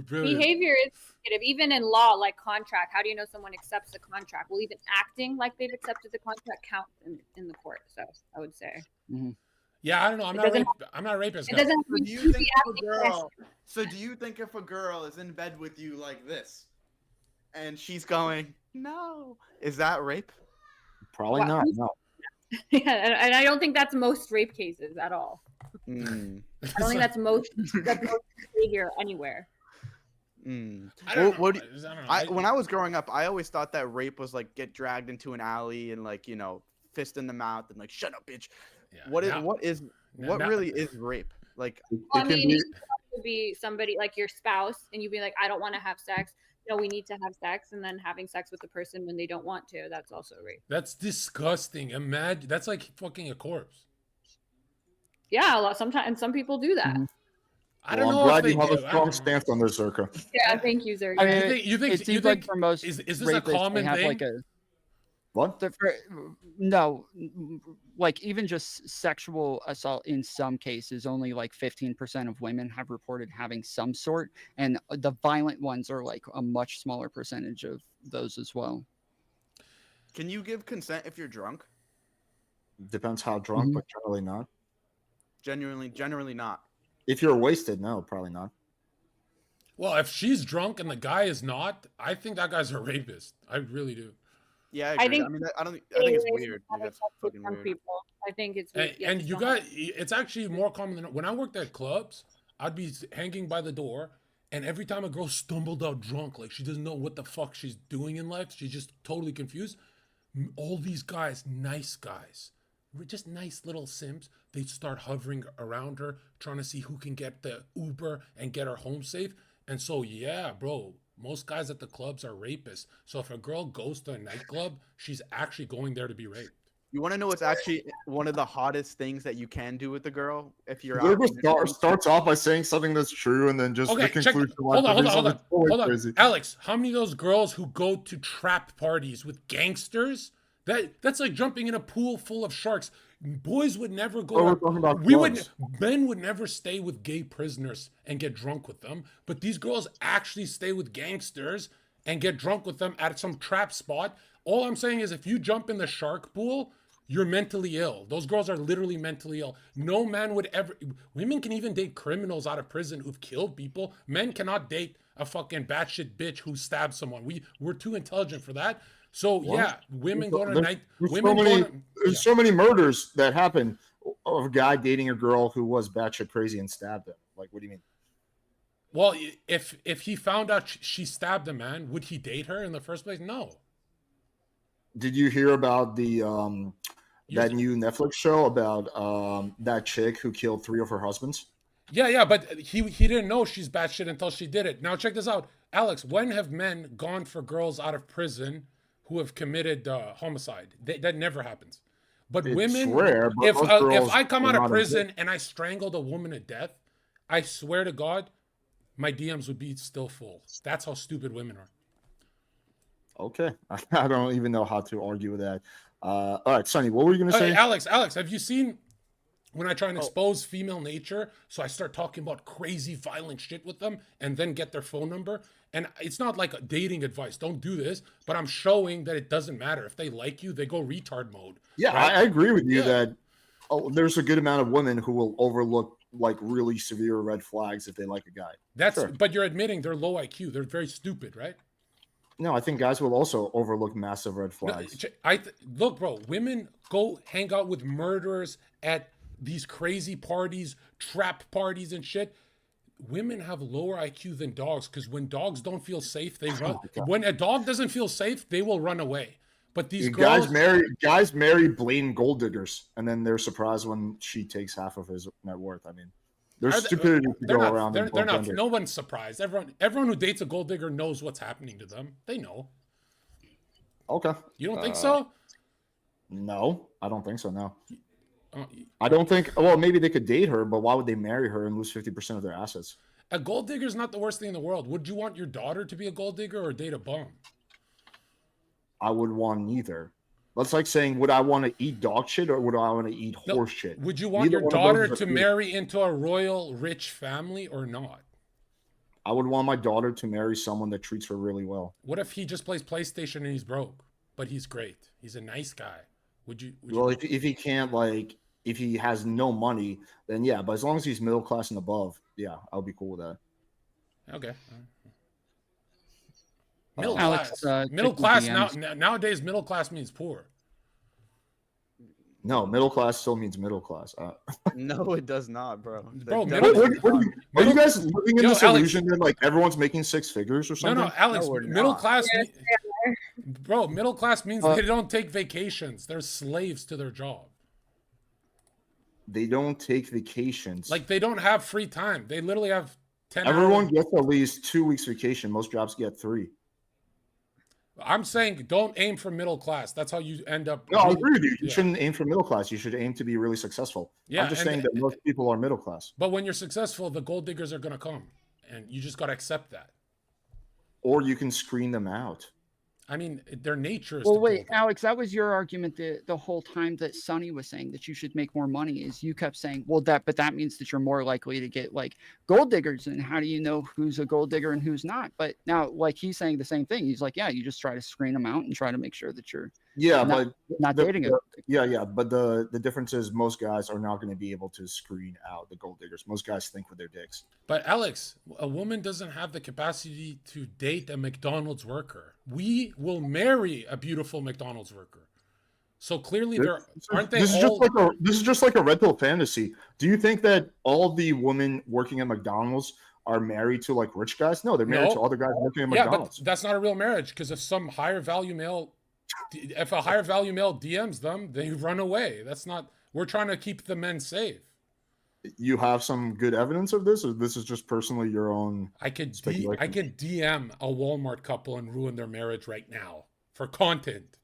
Behavior is negative, even in law, like contract. How do you know someone accepts the contract? Well, even acting like they've accepted the contract counts in the court. So I would say. Yeah, I don't know. I'm not a rapist. It doesn't. So do you think if a girl? So do you think if a girl is in bed with you like this, and she's going, no, is that rape? Probably not. No. Yeah, and I don't think that's most rape cases at all. I don't think that's most behavior anywhere. When I was growing up, I always thought that rape was like get dragged into an alley and like fist in the mouth and like shut up, bitch. Yeah, what really is rape? Like, I mean, it could be somebody like your spouse, and you'd be like, I don't want to have sex. No, we need to have sex, and then having sex with the person when they don't want to. That's also rape. That's disgusting. Imagine that's like fucking a corpse. Yeah, sometimes some people do that. I don't know. I'm glad you have a strong stance on this, Zherka. Yeah, thank you, Zherka. I mean, you think like for most is this rapists, a common thing? Like what? No, like even just sexual assault in some cases, only like 15% of women have reported having some sort, and the violent ones are like a much smaller percentage of those as well. Can you give consent if you're drunk? Depends how drunk, but generally not. Generally not. If you're wasted, no, probably not. Well, if she's drunk and the guy is not, I think that guy's a rapist. I really do. Yeah, I agree. I think it's weird. That's fucking weird. People. I think it's weird. And you got it's actually more common than when I worked at clubs. I'd be hanging by the door, and every time a girl stumbled out drunk, like she doesn't know what the fuck she's doing in life, she's just totally confused. All these guys, nice guys, just nice little simps, they'd start hovering around her, trying to see who can get the Uber and get her home safe. And so, yeah, bro, most guys at the clubs are rapists. So if a girl goes to a nightclub, she's actually going there to be raped. You want to know what's actually one of the hottest things that you can do with a girl if you're out? Starts off by saying something that's true and then just the conclusion. Hold on. Alex, how many of those girls who go to trap parties with gangsters? That's like jumping in a pool full of sharks. Boys would never go. Men would never stay with gay prisoners and get drunk with them. But these girls actually stay with gangsters and get drunk with them at some trap spot. All I'm saying is, if you jump in the shark pool, you're mentally ill. Those girls are literally mentally ill. No man would ever. Women can even date criminals out of prison who've killed people. Men cannot date a fucking batshit bitch who stabbed someone. We're too intelligent for that. So yeah, women go to night. There's so many murders that happen of a guy dating a girl who was batshit crazy and stabbed him. Like, what do you mean? Well, if he found out she stabbed a man, would he date her in the first place? No. Did you hear about the that new Netflix show about that chick who killed 3 of her husbands? Yeah, but he didn't know she's batshit until she did it. Now check this out, Alex. When have men gone for girls out of prison who have committed homicide? That never happens. But it's women, rare, but if I come out of prison and I strangled a woman to death, I swear to God, my DMs would be still full. That's how stupid women are. Okay, I don't even know how to argue with that. All right, Sonny, what were you going to say? Alex, have you seen when I try and expose female nature? So I start talking about crazy, violent shit with them and then get their phone number. And it's not like a dating advice. Don't do this. But I'm showing that it doesn't matter. If they like you, they go retard mode. Yeah, right? I agree with you that there's a good amount of women who will overlook like really severe red flags if they like a guy. But you're admitting they're low IQ. They're very stupid, right? No, I think guys will also overlook massive red flags. Look, bro, women go hang out with murderers at these crazy parties, trap parties and shit. Women have lower IQ than dogs because when dogs don't feel safe, they run. When a dog doesn't feel safe, they will run away. But these guys marry blatant gold diggers, and then they're surprised when she takes half of his net worth. I mean, there's stupidity to go around. They're not. No one's surprised. Everyone who dates a gold digger knows what's happening to them. They know. Okay. You don't think so? No, I don't think so. No. Uh, I don't think. Well, maybe they could date her, but why would they marry her and lose 50% of their assets? a gold digger is not the worst thing in the world. Would you want your daughter to be a gold digger or date a bum? I would want neither. That's like saying, would I want to eat dog shit or would I want to eat horse shit? Would you want Neither your one of daughter those to are good. marry into a royal rich family or not? I would want my daughter to marry someone that treats her really well. What if he just plays PlayStation and he's broke, but he's great? He's a nice guy. Would you Well, if he can't, like, if he has no money, then yeah. But as long as he's middle class and above, yeah, I'll be cool with that. Okay. Middle Alex, class. Middle class nowadays. Middle class means poor. No, middle class still means middle class. No, it does not, bro. Bro, are you guys living in this Alex, illusion that like everyone's making six figures or something? No, Alex. No, we're middle not. class, bro. Middle class means they don't take vacations. They're slaves to their job. They don't take vacations. Like they don't have free time. They literally have 10 Everyone hours. gets at least 2 weeks vacation. Most jobs get 3. I'm saying don't aim for middle class. That's how you end up. No, I agree with you. You shouldn't aim for middle class. You should aim to be really successful. Yeah, I'm just saying that most people are middle class. But when you're successful, the gold diggers are going to come. And you just got to accept that. Or you can screen them out. I mean, their nature is. Well, wait, Alex, that was your argument the whole time that Sonny was saying that you should make more money. Is you kept saying, well, that means that you're more likely to get like gold diggers. And how do you know who's a gold digger and who's not? But now, like he's saying the same thing. He's like, yeah, you just try to screen them out and try to make sure that you're not dating it. Yeah. But the difference is most guys are not going to be able to screen out the gold diggers. Most guys think with their dicks. But Alex, a woman doesn't have the capacity to date a McDonald's worker. We will marry a beautiful McDonald's worker. So clearly, This is just like a red pill fantasy. Do you think that all the women working at McDonald's are married to like rich guys? No, they're married to other guys working at McDonald's. But that's not a real marriage because if a higher value male DMs them, they run away. That's not. We're trying to keep the men safe. You have some good evidence of this, or this is just personally your own? I could DM a Walmart couple and ruin their marriage right now for content.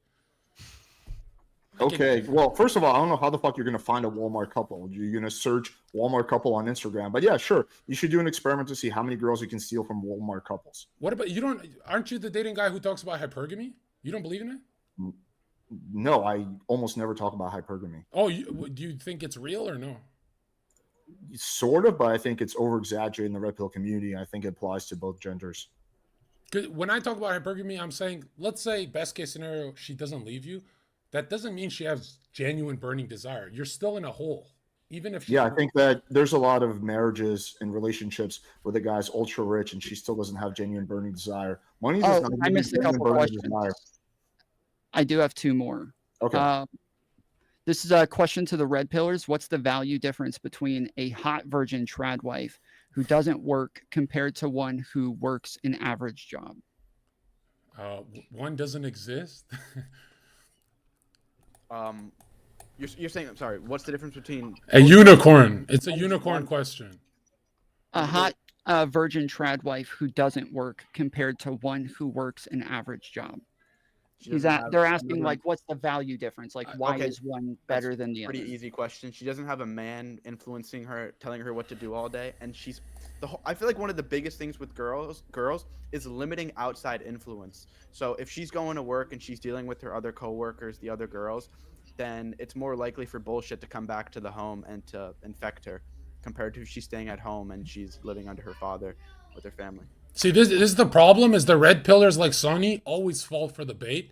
Okay, well, first of all, I don't know how the fuck you're gonna find a Walmart couple. You're gonna search Walmart couple on Instagram, but yeah, sure, you should do an experiment to see how many girls you can steal from Walmart couples. What about you? Aren't you the dating guy who talks about hypergamy? You don't believe in it? No, I almost never talk about hypergamy. Oh, do you think it's real or no? Sort of, but I think it's over-exaggerated in the red pill community. I think it applies to both genders. Because when I talk about hypergamy, I'm saying, let's say best case scenario, she doesn't leave you. That doesn't mean she has genuine burning desire. You're still in a hole, even if. I think that there's a lot of marriages and relationships where the guy's ultra rich and she still doesn't have genuine burning desire. Money does not. I missed a couple questions. I do have 2 more. Okay. This is a question to the red pillars. What's the value difference between a hot virgin trad wife who doesn't work compared to one who works an average job? One doesn't exist. You're saying, I'm sorry, what's the difference between a unicorn? It's a unicorn question. A hot virgin trad wife who doesn't work compared to one who works an average job. They're asking like, what's the value difference? Like, why is one better than the other? Pretty easy question. She doesn't have a man influencing her, telling her what to do all day, and I feel like one of the biggest things with girls is limiting outside influence. So if she's going to work and she's dealing with her other coworkers, the other girls, then it's more likely for bullshit to come back to the home and to infect her, compared to if she's staying at home and she's living under her father with her family. See, this is the problem, is the red pillars like Sonny always fall for the bait.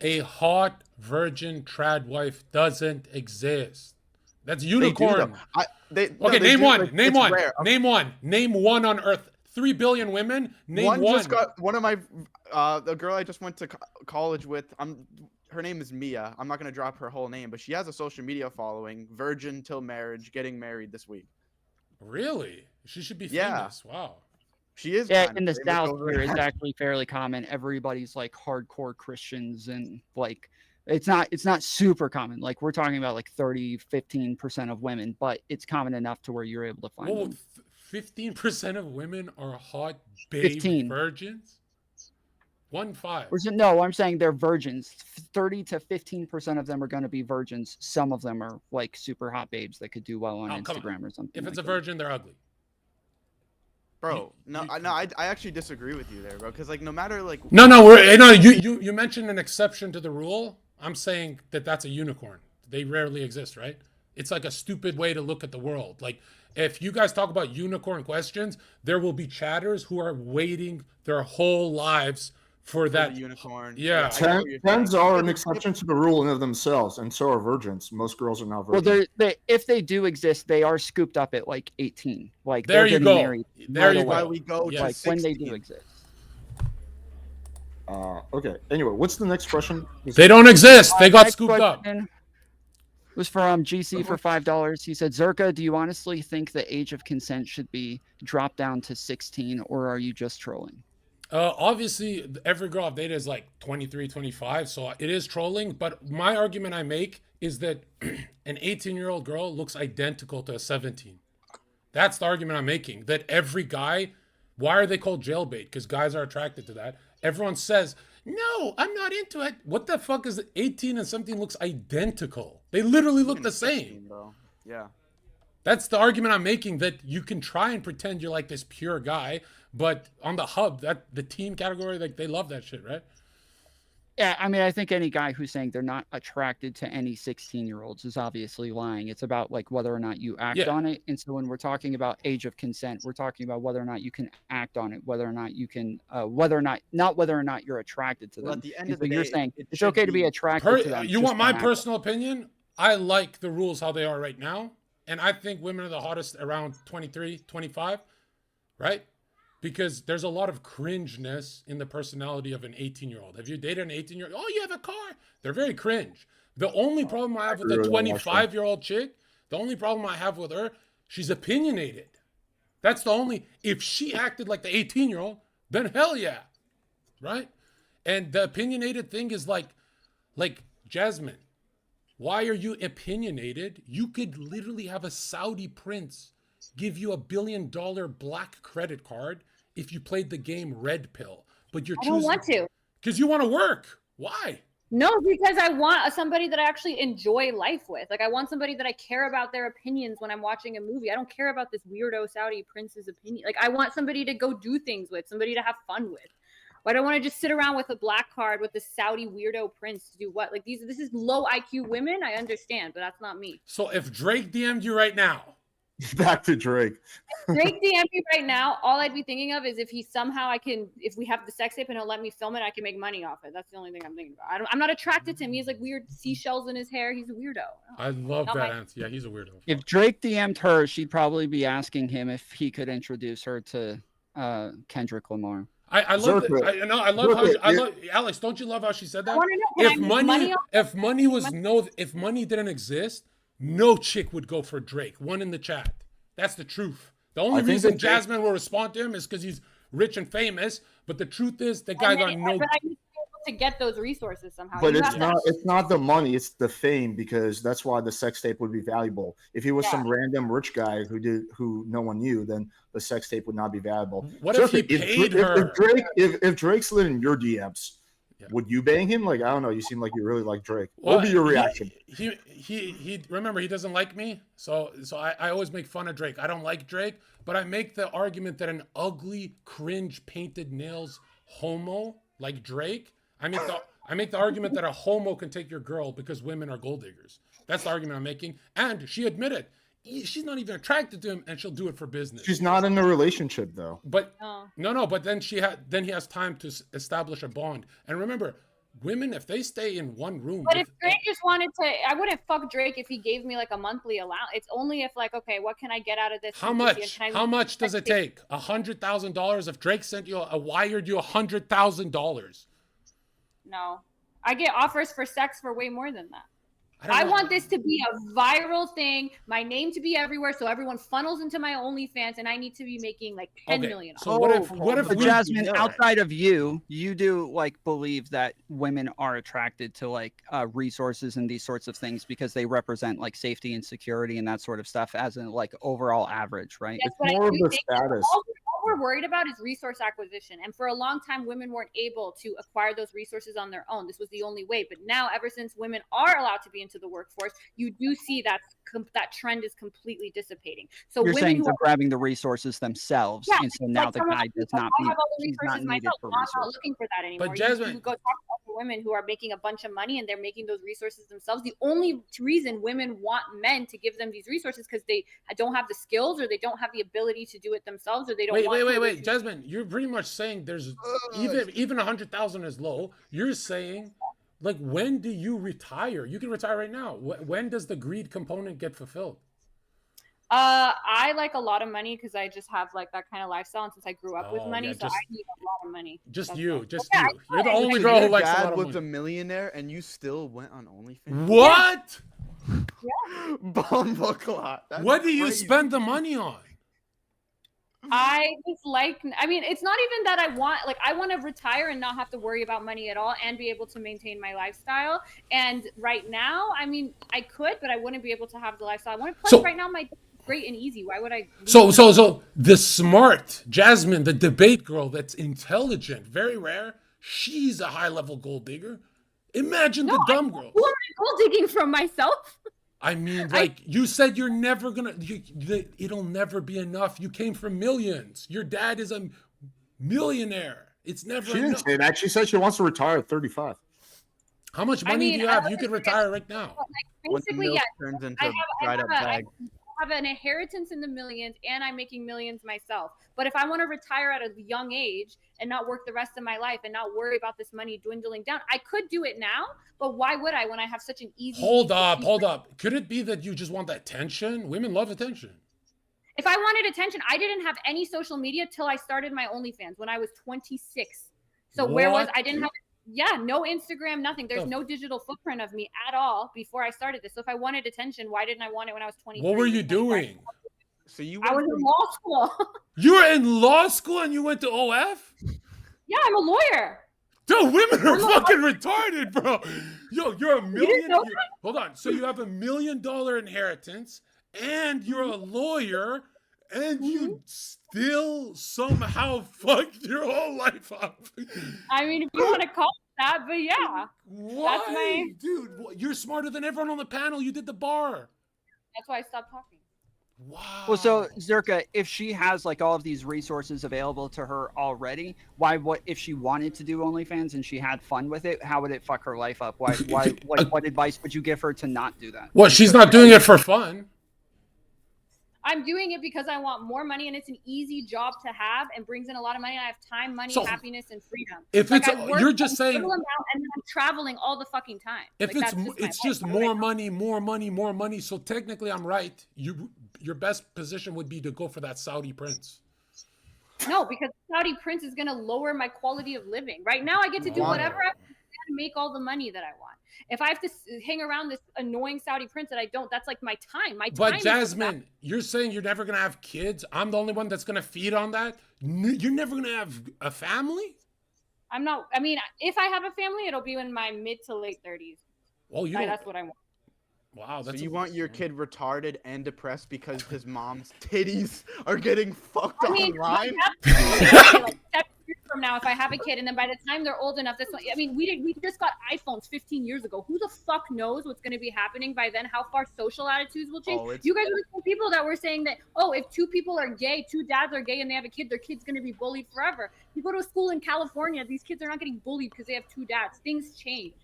A hot virgin trad wife doesn't exist. That's unicorn. Name one. Name one on Earth. 3 billion women. Name one. Just got one of my the girl I just went to college with. Her name is Mia. I'm not gonna drop her whole name, but she has a social media following. Virgin till marriage, getting married this week. Really? She should be famous. Yeah. Wow. She is. Yeah, in the South here, it's actually fairly common. Everybody's like hardcore Christians, and like it's not super common. Like we're talking about like 15% of women, but it's common enough to where you're able to find them. 15% of women are hot babe virgins. 1-5. No, I'm saying they're virgins. 30 to 15% of them are going to be virgins. Some of them are like super hot babes that could do well on Instagram or something. If it's like a virgin, they're ugly. Bro, I actually disagree with you there, bro. Because like, no matter like, you mentioned an exception to the rule. I'm saying that's a unicorn. They rarely exist, right? It's like a stupid way to look at the world. Like, if you guys talk about unicorn questions, there will be chatters who are waiting their whole lives for that unicorn. Yeah, Tens are an exception to the rule in of themselves, and so are virgins. Most girls are not virgins. Well, if they do exist, they are scooped up at like 18. Like there you go. Married there you why go. we go to like 16. when they do exist. Okay. Anyway, what's the next question? They don't exist. They got scooped up. Was from GC for $5. He said, Zherka, do you honestly think the age of consent should be dropped down to 16, or are you just trolling? Obviously, every girl I've dated is like 23, 25, so it is trolling. But my argument I make is that an 18-year-old girl looks identical to a 17. That's the argument I'm making. That every guy, why are they called jailbait? Because guys are attracted to that. Everyone says, no, I'm not into it. What the fuck is 18 and 17 looks identical? They literally look the same. Bro. Yeah. That's the argument I'm making, that you can try and pretend you're like this pure guy, but on the hub, that the teen category, like they love that shit, right? Yeah, I mean, I think any guy who's saying they're not attracted to any 16-year-olds is obviously lying. It's about like whether or not you act on it. And so when we're talking about age of consent, we're talking about whether or not you can act on it, whether or not you can, whether or not you're attracted to them. Well, at the end of the you're day, saying it it's okay to be attracted to them. You want my personal opinion? I like the rules how they are right now. And I think women are the hottest around 23, 25, right? Because there's a lot of cringeness in the personality of an 18-year-old. Have you dated an 18-year-old? Oh, you have a car. They're very cringe. The only problem I have with a 25-year-old chick, the only problem I have with her, she's opinionated. That's the only, if she acted like the 18-year-old, then hell yeah, right? And the opinionated thing is like Jasmine, why are you opinionated? You could literally have a Saudi prince give you $1 billion black credit card if you played the game red pill, but you're choosing. I don't want to. Because you want to work. Why? No, because I want somebody that I actually enjoy life with. Like, I want somebody that I care about their opinions when I'm watching a movie. I don't care about this weirdo Saudi prince's opinion. Like, I want somebody to go do things with, somebody to have fun with. Why do I want to just sit around with a black card with the Saudi weirdo prince to do what? Like, this is low IQ women. I understand, but that's not me. So if Drake DM'd you right now. Back to Drake. If Drake DM'd me right now, all I'd be thinking of is if we have the sex tape and he'll let me film it, I can make money off it. That's the only thing I'm thinking about. I'm not attracted to him. He has like weird seashells in his hair. He's a weirdo. I love that answer. Yeah, he's a weirdo. If Drake DM'd her, she'd probably be asking him if he could introduce her to Kendrick Lamar. I love Alex. Don't you love how she said that? If money didn't exist, no chick would go for Drake. One in the chat. That's the truth. The only reason Jasmine will respond to him is because he's rich and famous. But the truth is, the guy got no. But I need to be able to get those resources somehow. But it's not the money; it's the fame, because that's why the sex tape would be valuable. If he was some random rich guy who no one knew, then the sex tape would not be valuable. What if he paid her? If Drake slid in your DMs, would you bang him? Like, I don't know. You seem like you really like Drake. What would be your reaction? He remember, he doesn't like me. So I always make fun of Drake. I don't like Drake, but I make the argument that an ugly, cringe, painted nails homo like Drake, I make the argument that a homo can take your girl because women are gold diggers. That's the argument I'm making. And she admitted she's not even attracted to him, and she'll do it for business. She's not in a relationship though. But no. But then he has time to establish a bond. And remember, women, if they stay in one room. But if Drake just wanted to, I wouldn't fuck Drake if he gave me like a monthly allowance. It's only if like, okay, what can I get out of this? How much? How much does it take? $100,000 if Drake sent you wired you $100,000? No, I get offers for sex for way more than that. I want this to be a viral thing, my name to be everywhere, so everyone funnels into my OnlyFans, and I need to be making like 10 million. So what if Jasmine, outside of you do like believe that women are attracted to like resources and these sorts of things because they represent like safety and security and that sort of stuff as in like overall average, right? That's it's more of the status. All we're worried about is resource acquisition. And for a long time, women weren't able to acquire those resources on their own. This was the only way. But now, ever since women are allowed to be into the workforce, you do see that trend is completely dissipating. So you're women saying who they're are grabbing the resources themselves, yeah, and so now the guy does not I have all the he's not resources needed myself. for I'm not resources. looking for that anymore. But Jasmine, you go talk to women who are making a bunch of money and they're making those resources themselves. The only reason women want men to give them these resources because they don't have the skills or they don't have the ability to do it themselves or they don't wait, Jasmine, you're pretty much saying there's even 100,000 is low. You're saying, like, when do you retire? You can retire right now. When does the greed component get fulfilled? I like a lot of money because I just have like that kind of lifestyle, and since I grew up with money, so I need a lot of money. Just you. You're the only girl who likes a lot of money. was a millionaire, and you still went on OnlyFans. What? Yeah. Bumbleclot. What do you spend the money on? I just like, I mean, it's not even that I want to retire and not have to worry about money at all and be able to maintain my lifestyle. And right now, I mean, I could, but I wouldn't be able to have the lifestyle I want. Plus, right now, my great and easy. Why would I? So the smart Jasmine, the debate girl that's intelligent, very rare. She's a high-level gold digger. Imagine the dumb girl. Who am I gold digging from myself? I mean, like you said, you're never gonna. It'll never be enough. You came from millions. Your dad is a millionaire. It's never. She didn't say that. She said she wants to retire at 35. How much money do you have? You can retire right now. Basically, yeah. I have an inheritance in the millions and I'm making millions myself. But if I want to retire at a young age and not work the rest of my life and not worry about this money dwindling down, I could do it now, but why would I when I have such an easy... Hold up. Could it be that you just want that attention? Women love attention. If I wanted attention, I didn't have any social media till I started my OnlyFans when I was 26. So I didn't have... Yeah, no Instagram, nothing. There's no digital footprint of me at all before I started this. So if I wanted attention, why didn't I want it when I was 23? What were you doing? So I was in law school. You were in law school and you went to OF? Yeah, I'm a lawyer. Dude, women are fucking retarded, bro. Yo, you're a million. Hold on. So you have $1 million inheritance and you're a lawyer and you still somehow fucked your whole life up. I mean, if you want to call it that, but yeah. Why? Dude, you're smarter than everyone on the panel. You did the bar. That's why I stopped talking. Wow. Well, so Zherka, if she has like all of these resources available to her already, what if she wanted to do OnlyFans and she had fun with it? How would it fuck her life up? What advice would you give her to not do that? Well, she's not doing it for fun. I'm doing it because I want more money and it's an easy job to have and brings in a lot of money. I have time, money, happiness, and freedom. If like you're just saying, and I'm traveling all the fucking time. If like, it's just more money. So technically, I'm right. Your best position would be to go for that Saudi prince. No, because Saudi prince is going to lower my quality of living. Right now, I get to do whatever I want to make all the money that I want. If I have to hang around this annoying Saudi prince that I don't, that's like my time. But Jasmine, you're saying you're never going to have kids. I'm the only one that's going to feed on that. You're never going to have a family? I'm not. I mean, if I have a family, it'll be in my mid to late 30s. Well, that's what I want. Wow. So you want your kid retarded and depressed because his mom's titties are getting fucked online? Like 7 years from now, if I have a kid, and then by the time they're old enough, we just got iPhones 15 years ago. Who the fuck knows what's going to be happening by then? How far social attitudes will change? You guys are the same people that were saying that, if two people are gay, two dads are gay, and they have a kid, their kid's going to be bullied forever. You go to a school in California, these kids are not getting bullied because they have two dads. Things change.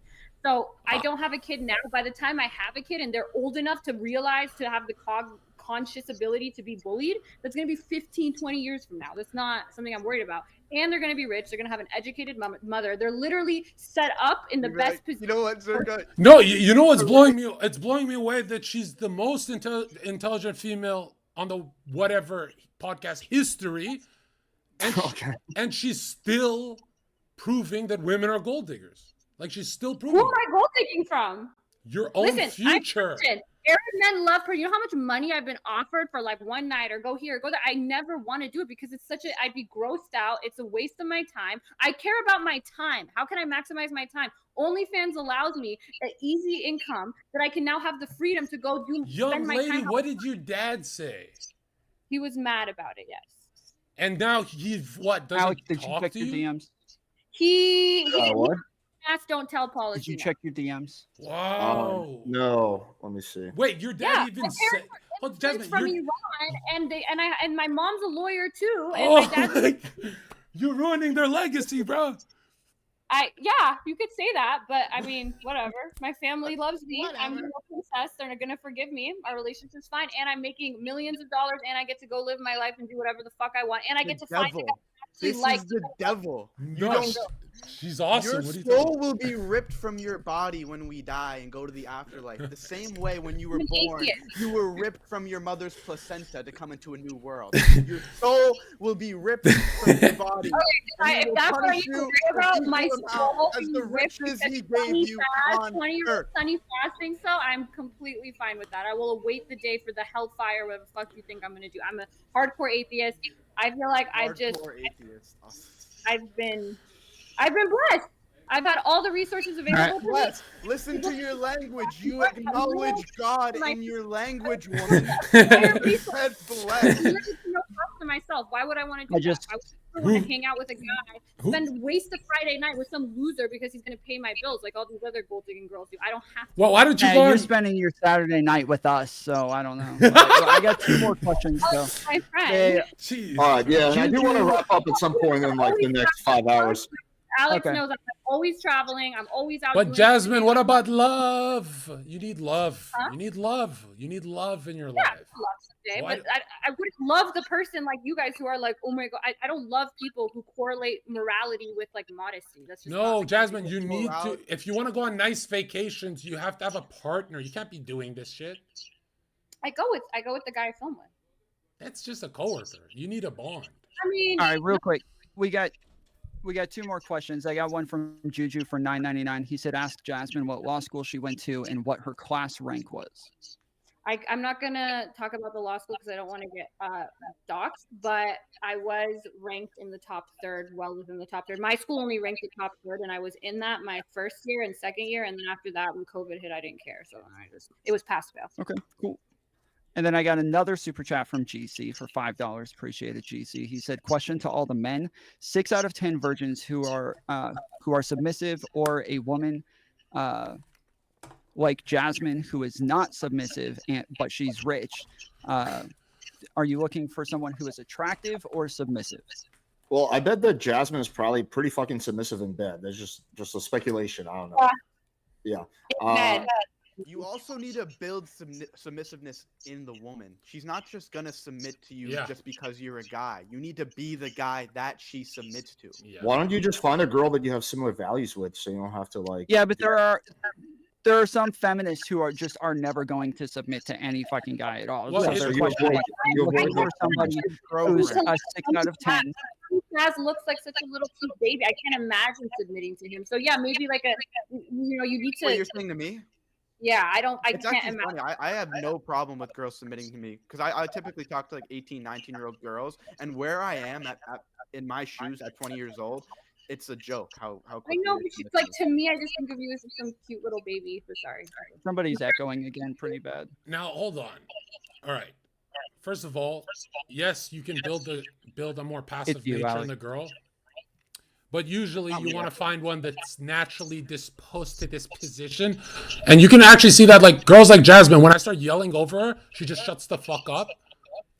So I don't have a kid now. By the time I have a kid and they're old enough to realize, to have the conscious ability to be bullied, that's going to be 15, 20 years from now. That's not something I'm worried about. And they're going to be rich. They're going to have an educated mother. They're literally set up in the best position. You know what, Zherka? No, you know what's blowing me? It's blowing me away that she's the most intelligent female on the whatever podcast history. And she's still proving that women are gold diggers. Like, she's still proving. Who am I gold digging from? Your own future. Arab men love her. You know how much money I've been offered for like one night or go here, go there. I never want to do it because it's I'd be grossed out. It's a waste of my time. I care about my time. How can I maximize my time? OnlyFans allows me an easy income that I can now have the freedom to go spend my time. What did your dad say? He was mad about it, yes. And now he what? Doesn't Alex, did you talk check to your you? DMs? He what? asked don't tell policy. Did you now. check your DMs? Wow. No. Let me see. Wait, your dad even said? Oh, It's Jasmine, from you're. Iran, and my mom's a lawyer too, and Oh, my dad's. you're ruining their legacy, bro. Yeah, you could say that, but I mean, whatever. My family loves me. I'm a princess. They're gonna forgive me. Our relationship's fine, and I'm making millions of dollars, and I get to go live my life and do whatever the fuck I want, and I get to find. This is the devil. You No, don't. she's awesome. Your What are you soul talking will be ripped from your body when we die and go to the afterlife. The same way when you were I'm an born, atheist. you were ripped from your mother's placenta to come into a new world. Your soul will be ripped from your body. If that's what I need to worry about, my soul as the riches he gave Sunny you fast, on 20-year-old earth. Sunny fasting, so I'm completely fine with that. I will await the day for the hellfire, whatever the fuck you think I'm gonna do. I'm a hardcore atheist. I feel like Hardcore atheist. I've been blessed. I've had all the resources available to me. Blessed. Listen to your language. You acknowledge God in your language, woman. You said blessed. No cost to myself. Why would I want to do that? I would want to hang out with a guy, waste a Friday night with some loser because he's going to pay my bills like all these other gold digging girls do. I don't have to. Well, why don't you go? You're spending your Saturday night with us, so I don't know. I got 2 more questions though. My friend. All right, yeah, and I do want to wrap up at some point in like the next 5 hours. Alex knows I'm always traveling. I'm always out. But Jasmine, what about love? You need love. Huh? You need love. You need love in your Yeah, life. I love someday, Why- but I wouldn't love the person like you guys who are like, oh my god. I don't love people who correlate morality with like modesty. That's just No, not Jasmine, you need to. If you want to go on nice vacations, you have to have a partner. You can't be doing this shit. I go with the guy I film with. That's just a coworker. You need a bond. I mean, All right, real quick. We got 2 more questions. I got one from Juju for $9.99. He said, ask Jasmine what law school she went to and what her class rank was. I'm not gonna talk about the law school because I don't want to get doxxed, but I was ranked in the top third, well within the top third. My school only ranked the top third, and I was in that my first year and second year, and then after that, when COVID hit, I didn't care, so it was pass fail. Okay, cool. And then I got another super chat from GC for $5. Appreciate it, GC. He said, question to all the men: 6 out of 10 virgins who are submissive, or a woman like Jasmine who is not submissive but she's rich. Are you looking for someone who is attractive or submissive? Well, I bet that Jasmine is probably pretty fucking submissive in bed. That's just a speculation. I don't know. Yeah. You also need to build submissiveness in the woman. She's not just gonna submit to you just because you're a guy. You need to be the guy that she submits to. Yeah. Why don't you just find a girl that you have similar values with, so you don't have to like? Yeah, but there are some feminists who are never going to submit to any fucking guy at all. Well, So they're looking for somebody who's a 6 out of 10. Chaz looks like such a little cute baby. I can't imagine submitting to him. So yeah, maybe like you need to. What you're saying to me? Yeah, I It's can't actually imagine. funny. I have no problem with girls submitting to me because I typically talk to like 18, 19-year-old girls, and where I am in my shoes at 20 years old, it's a joke how I quickly know, they but she's submit like, to me. to me, I just think of you as some cute little baby. So sorry. Somebody's echoing again pretty bad. Now hold on. All right. First of all, yes, you can build a more passive you, nature Alex. in the girl. But usually you want to find one that's naturally disposed to this position. And you can actually see that, like, girls like Jasmine, when I start yelling over her, she just shuts the fuck up.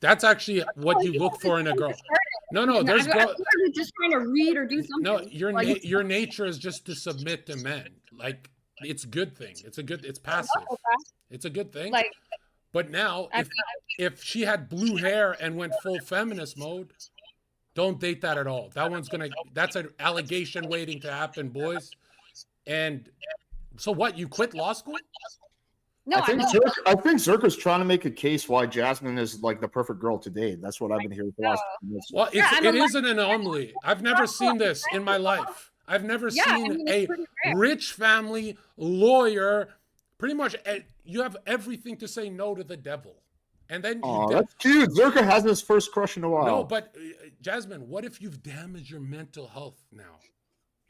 That's actually what you look for in a girl. No, there's girls. I'm just trying to read or do something. No, your nature is just to submit to men. Like, it's a good thing. It's passive. It's a good thing. Like, but now, if she had blue hair and went full feminist mode, don't date that at all. That's an allegation waiting to happen, boys. And so what? You quit law school? no, I think Zherka's trying to make a case why Jasmine is like the perfect girl to date. That's what I've been hearing for the last few minutes. Well, it is an anomaly. I've never seen this in my life. I've never seen a rich family lawyer. Pretty much, you have everything to say no to the devil. And then that's cute. Zherka has his first crush in a while. No, but Jasmine, what if you've damaged your mental health now?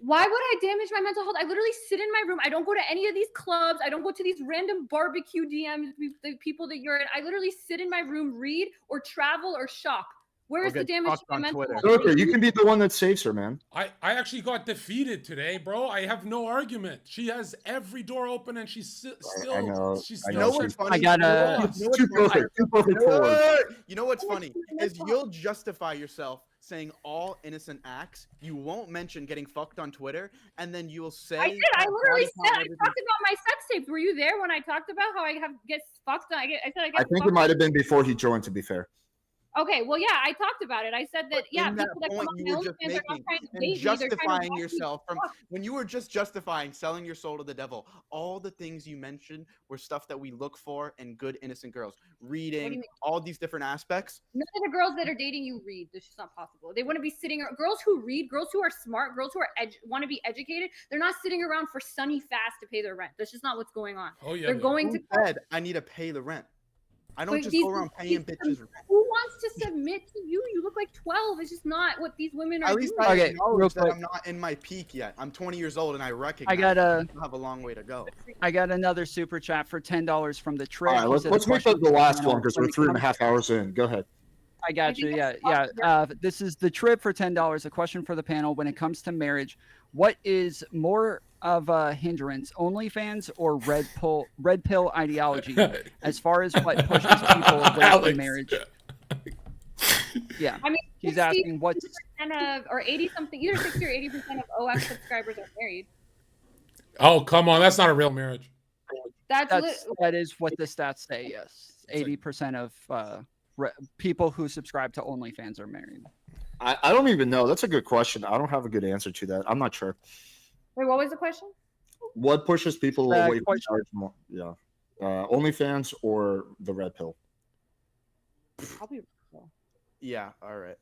Why would I damage my mental health? I literally sit in my room. I don't go to any of these clubs. I don't go to these random barbecue DMs, the people that you're in. I literally sit in my room, read or travel or shop. Where's the damage to my mental health? Okay, you can be the one that saves her, man. I actually got defeated today, bro. I have no argument. She has every door open, and she's still. I know. She's I still. know. what's funny? I gotta. Too perfect. Too perfect for her. You know what's funny is you'll justify yourself saying all innocent acts. You won't mention getting fucked on Twitter, and then you'll say. I did. I literally said I talked about my sex tapes. Were you there when I talked about how I get fucked? I said I get. I think it might have been before he joined. To be fair. Okay, well, yeah, I talked about it. I said that, yeah, in that people that point come you on were just OnlyFans are not making trying to and date me. They're trying to justifying watch me yourself from fuck. when you were just justifying selling your soul to the devil, all the things you mentioned were stuff that we look for in good innocent girls. Reading, all these different aspects. None of the girls that are dating you read. This is not possible. They want to be sitting. Girls who read, girls who are smart, girls who are want to be educated. They're not sitting around for sunny fast to pay their rent. That's just not what's going on. Oh yeah. They're going Who to. said I need to pay the rent? I don't But just these- go around paying bitches rent. Who wants to submit to you? You look like 12. It's just not what these women are At least doing. I Okay, acknowledge real that quick. I'm not in my peak yet. I'm 20 years old and I recognize I have a long way to go. got another super chat for $10 from the trip. All right, let's make that the last one because we're 3.5 hours in. Go ahead. I got you. Yeah. This is the trip for $10. A question for the panel: when it comes to marriage, what is more of a hindrance, OnlyFans or red pill ideology, as far as what pushes people away from marriage? Yeah. I mean, he's asking what's or 80 something, either 60 or 80% of OF subscribers are married. Oh come on, that's not a real marriage. That is what the stats say. Yes, 80% of people who subscribe to OnlyFans are married. I don't even know. That's a good question. I don't have a good answer to that. I'm not sure. Wait, what was the question? What pushes people away from marriage more? Yeah. OnlyFans or the red pill? Probably. Yeah, all right.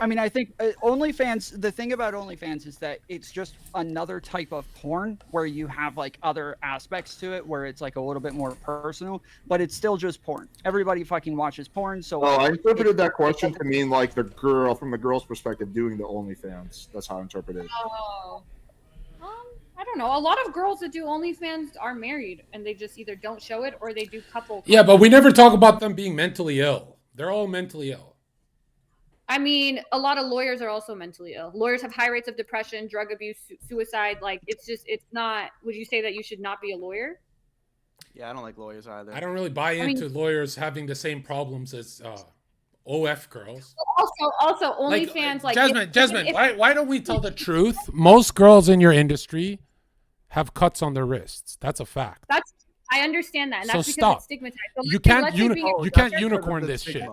I mean, I think OnlyFans, the thing about OnlyFans is that it's just another type of porn where you have like other aspects to it where it's like a little bit more personal, but it's still just porn. Everybody fucking watches porn. So I interpreted that question to mean like the girl, from the girl's perspective, doing the OnlyFans. That's how I interpreted it. Oh. I don't know. A lot of girls that do OnlyFans are married and they just either don't show it or they do couple. Yeah, but we never talk about them being mentally ill. They're all mentally ill. I mean, a lot of lawyers are also mentally ill. Lawyers have high rates of depression, drug abuse, suicide. Like, it's not. Would you say that you should not be a lawyer? Yeah, I don't like lawyers either. I don't really buy into lawyers having the same problems as OF girls. Also, OnlyFans, Jasmine, why don't we tell the truth? Most girls in your industry have cuts on their wrists. That's a fact. I understand that, and So that's because stop. it's stigmatized. So You can't unicorn this shit.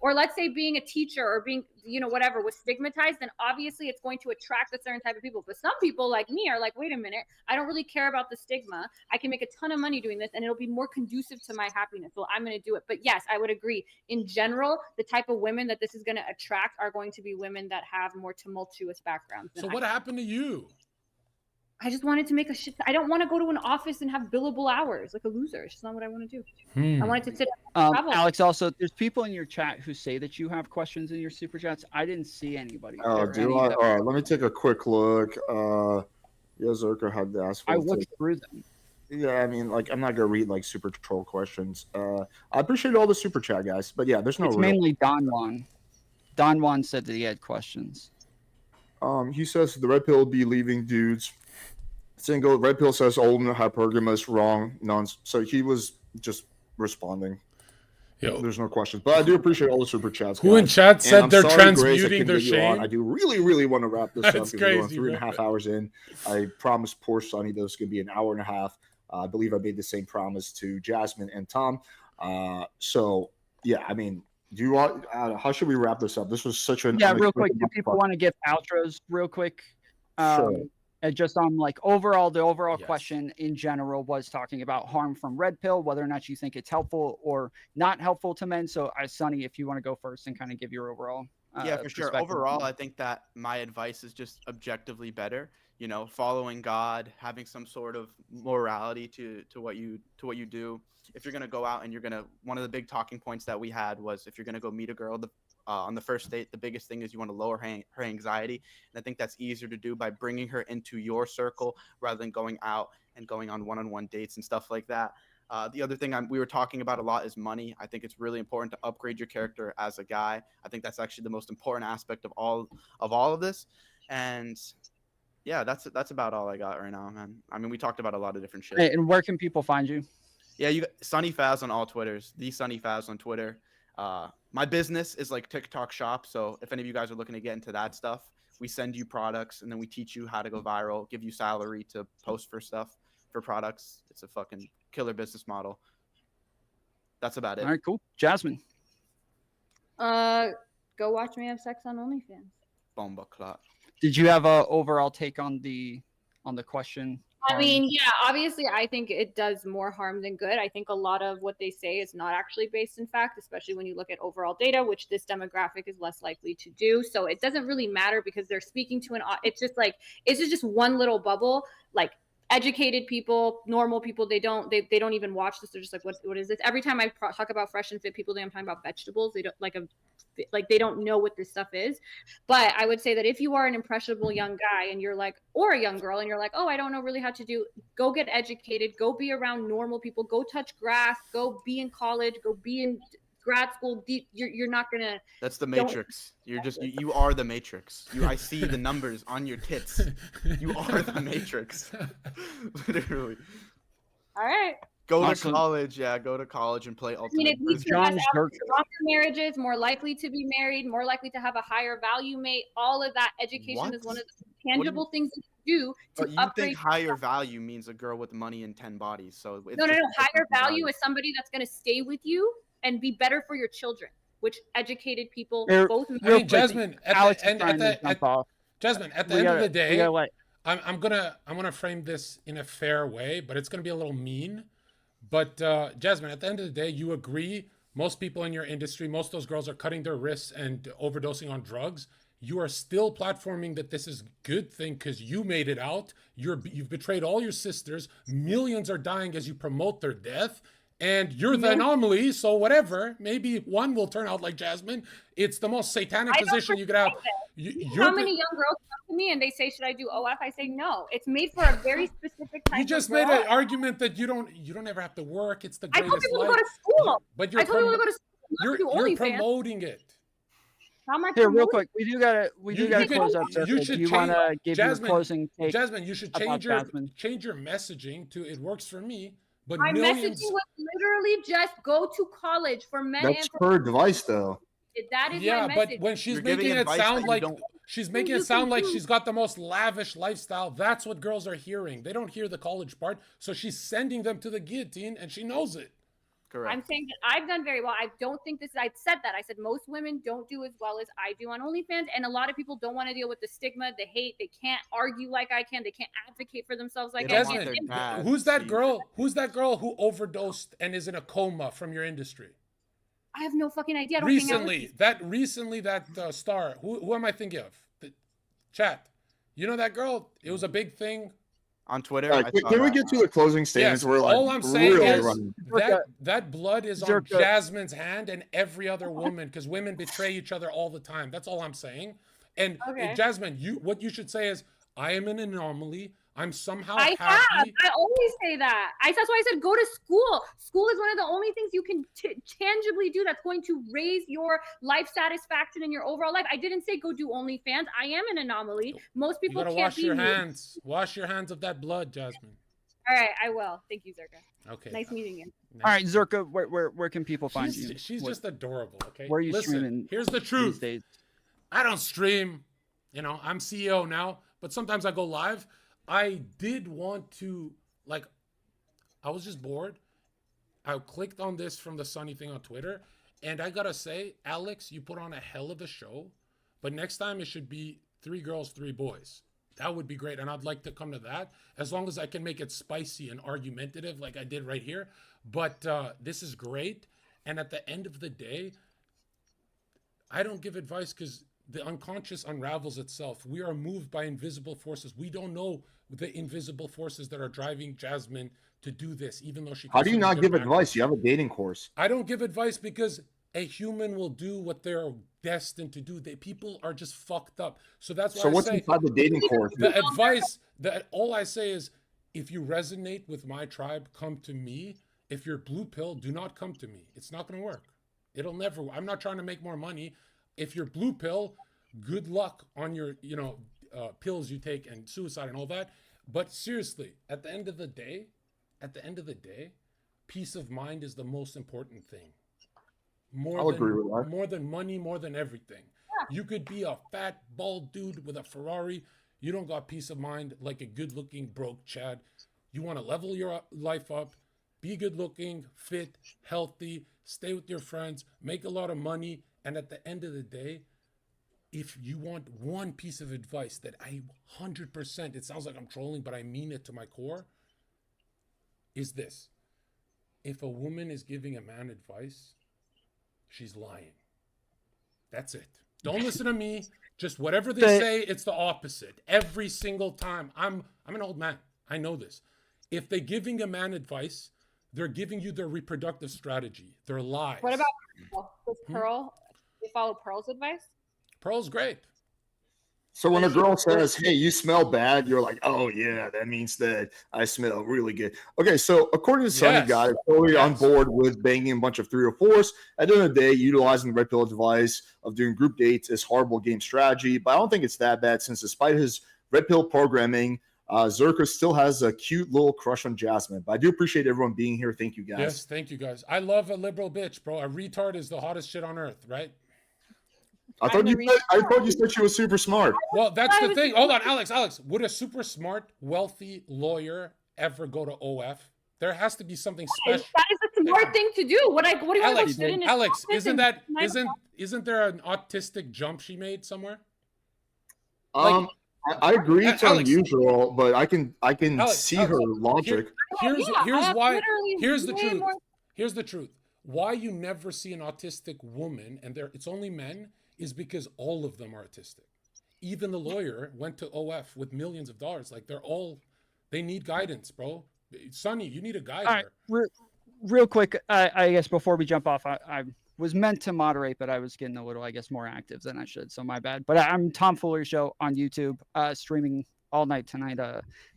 Or let's say being a teacher or being, whatever, was stigmatized, then obviously it's going to attract a certain type of people. But some people like me are like, wait a minute, I don't really care about the stigma. I can make a ton of money doing this and it'll be more conducive to my happiness. So I'm going to do it. But yes, I would agree. In general, the type of women that this is going to attract are going to be women that have more tumultuous backgrounds. So what happened to you? I just wanted to make a shit. I don't want to go to an office and have billable hours like a loser. It's just not what I want to do. I wanted to sit and travel. Alex, also, there's people in your chat who say that you have questions in your super chats. I didn't see anybody. Oh, do I? All right, let me take a quick look. Zherka had to ask for I looked through them. Yeah, I mean, like, I'm not gonna read like super troll questions. I appreciate all the super chat, guys, but yeah, there's no. It's mainly Don Juan. Don Juan said that he had questions. He says the red pill will be leaving dudes single. Red pill says old and hypergamous, wrong, none. So he was just responding. Yo. There's no questions, but I do appreciate all the super chats. Who in chat said they're transmuting their shame? I do really want to wrap this up. That's Because crazy. We're going 3.5 hours in. I promised poor Sonny that it's going to be an hour and a half. I believe I made the same promise to Jasmine and Tom. So yeah, I mean, do you want? How should we wrap this up? This was such an real quick. Do people want to give outros real quick? Sure. And just on like the overall question in general was talking about harm from red pill, whether or not you think it's helpful or not helpful to men. So, Sonny, if you want to go first and kind of give your overall. Yeah, for sure. Overall, I think that my advice is just objectively better. Following God, having some sort of morality to what you do. If you're gonna go out and one of the big talking points that we had was if you're gonna go meet a girl, on the first date, the biggest thing is you want to lower her anxiety. And I think that's easier to do by bringing her into your circle rather than going out and going on one-on-one dates and stuff like that. The other thing we were talking about a lot is money. I think it's really important to upgrade your character as a guy. I think that's actually the most important aspect of all of this. And yeah, that's about all I got right now, man. I mean, we talked about a lot of different shit. And where can people find you? Yeah, you got Sunny Faz on all Twitters. The Sunny Faz on Twitter. My business is like TikTok shop. So if any of you guys are looking to get into that stuff, we send you products and then we teach you how to go viral, give you salary to post for stuff, for products. It's a fucking killer business model. That's about it. All right, cool. Jasmine. Go watch me have sex on OnlyFans. Bomba clot. Did you have a overall take on the question? I mean, yeah, obviously, I think it does more harm than good. I think a lot of what they say is not actually based in fact, especially when you look at overall data, which this demographic is less likely to do. So it doesn't really matter because they're speaking to it's just one little bubble. Like educated people, normal people, they don't even watch this. They're just like, what is this? Every time I talk about fresh and fit people, I'm talking about vegetables. They don't they don't know what this stuff is. But I would say that if you are an impressionable young guy and you're like, or a young girl and you're like, oh, I don't know really how to do, go get educated, go be around normal people, go touch grass, go be in college, go be in grad school. You're not gonna. That's the Matrix. You are the Matrix. I see the numbers on your tits. You are the Matrix. Literally. All right. Go to college, go to college and play Ultimate. Jon Zherka. Longer marriages, more likely to be married, more likely to have a higher value mate. All of that education is one of the tangible things that you do to upgrade. You think higher value means a girl with money and 10 bodies? So no. Higher value is somebody that's going to stay with you and be better for your children, which educated people both. I mean, Jasmine, at the end of the day, I'm gonna frame this in a fair way, but it's gonna be a little mean. But Jasmine, at the end of the day, you agree. Most people in your industry, most of those girls are cutting their wrists and overdosing on drugs. You are still platforming that this is a good thing because you made it out. You've betrayed all your sisters. Millions are dying as you promote their death. And you're the anomaly, so whatever. Maybe one will turn out like Jasmine. It's the most satanic position you could have. How many young girls come to me and they say, "Should I do OF?" I say no. It's made for a very specific type. You just made an argument that you don't ever have to work. It's the greatest life. I told people to go to school. But you're promoting it. Here, real quick, we do gotta close up. Do you want to give your closing take? Jasmine, you should change your messaging to "It works for me." But my messaging was literally just go to college for men. That's her advice, though. That is my message. But when she's making it sound like she's got the most lavish lifestyle, that's what girls are hearing. They don't hear the college part, so she's sending them to the guillotine, and she knows it. Correct. I'm saying that I've done very well. I don't think this. I said that. I said most women don't do as well as I do on OnlyFans, and a lot of people don't want to deal with the stigma, the hate. They can't argue like I can. They can't advocate for themselves like I can. Who's that girl? Who's that girl who overdosed and is in a coma from your industry? I have no fucking idea. I don't recently, that star. Who am I thinking of? The chat. You know that girl? It was a big thing. On Twitter. Can we get to the closing statements? Yes, we're like, all I'm saying really is that blood is on Jasmine's hand and every other woman because women betray each other all the time. That's all I'm saying. And Jasmine, what you should say is, I am an anomaly. I'm somehow happy. I always say that. That's why I said go to school. School is one of the only things you can tangibly do that's going to raise your life satisfaction and your overall life. I didn't say go do OnlyFans. I am an anomaly. Most people can't wash your hands. Wash your hands of that blood, Jasmine. All right, I will. Thank you, Zherka. Okay. Nice meeting you. All right, Zherka, where can people find you? She's just adorable, okay? Where are you streaming? Here's the truth. I don't stream. I'm CEO now, but sometimes I go live. I did want to, I was just bored. I clicked on this from the Sunny thing on Twitter, and I gotta say, Alex, you put on a hell of a show, but next time it should be 3 girls, 3 boys. That would be great, and I'd like to come to that, as long as I can make it spicy and argumentative like I did right here. But this is great, and at the end of the day, I don't give advice because the unconscious unravels itself. We are moved by invisible forces. We don't know the invisible forces that are driving Jasmine to do this, even though she. How do you not give advice? You have a dating course. I don't give advice because a human will do what they're destined to do. People are just fucked up. So that's why. So what's inside the dating course? The advice that all I say is, if you resonate with my tribe, come to me. if you're blue pill, do not come to me. It's not going to work. It'll never. I'm not trying to make more money. If you're blue pill, good luck on your, pills you take and suicide and all that. But seriously, at the end of the day, peace of mind is the most important thing. More than money, more than everything. You could be a fat, bald dude with a Ferrari. You don't got peace of mind like a good-looking, broke Chad. You want to level your life up, be good-looking, fit, healthy, stay with your friends, make a lot of money, and at the end of the day, if you want one piece of advice that I 100%, it sounds like I'm trolling, but I mean it to my core, is this. If a woman is giving a man advice, she's lying. That's it. Don't listen to me. Just whatever they say, it's the opposite. Every single time. I'm an old man. I know this. If they're giving a man advice, they're giving you their reproductive strategy. Their lies. What about Pearl? They follow Pearl's advice? Pearl's great. So when a girl says, "Hey, you smell bad," you're like, "Oh yeah, that means that I smell really good." Okay, so according to Sunny Guy, I'm totally on board with banging a bunch of 3 or 4s. At the end of the day, utilizing the red pill device of doing group dates is horrible game strategy, but I don't think it's that bad since despite his red pill programming, Zherka still has a cute little crush on Jasmine. But I do appreciate everyone being here. Thank you guys. Yes, thank you guys. I love a liberal bitch, bro. A retard is the hottest shit on earth, right? I thought you said she was super smart. Well, that's the thing. Hold on, Alex. Would a super smart, wealthy lawyer ever go to OF? There has to be something special. That is a smart thing to do. What do you want to sit in? Alex, isn't there an autistic jump she made somewhere? I agree it's unusual, but I can see her logic. Here's the truth. Why you never see an autistic woman, and it's only men, is because all of them are autistic. Even the lawyer went to OF with millions of dollars. Like they need guidance, bro. Sonny, you need a guide. All right, real quick, I guess before we jump off, I was meant to moderate, but I was getting a little, I guess, more active than I should. So my bad. But I'm Tom Fuller Show on YouTube, streaming all night tonight,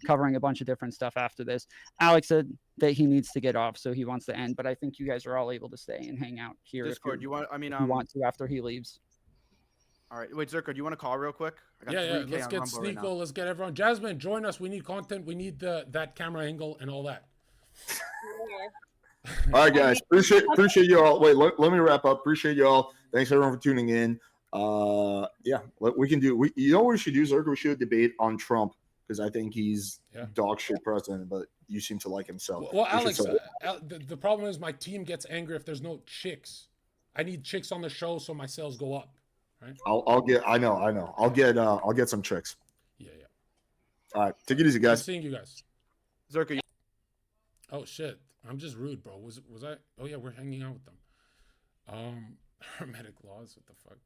covering a bunch of different stuff after this. Alex said that he needs to get off, so he wants to end. But I think you guys are all able to stay and hang out here. Discord, you want to after he leaves. All right, wait, Zherka, do you want to call real quick? Yeah. Let's get Sneeko. Right, let's get everyone. Jasmine, join us. We need content. We need that camera angle and all that. All right, guys. Appreciate you all. Wait, let me wrap up. Appreciate you all. Thanks everyone for tuning in. We can do. You know what we should do, Zherka? We should debate on Trump because I think he's dog shit president, but you seem to like him. So well, Alex, the problem is my team gets angry if there's no chicks. I need chicks on the show so my sales go up. Right? I know. I'll get some chicks. Yeah. All right, take it easy, guys. Seeing you guys. Zherka. Oh shit. I'm just rude, bro. Was I? Oh yeah, we're hanging out with them. Hermetic laws. What the fuck?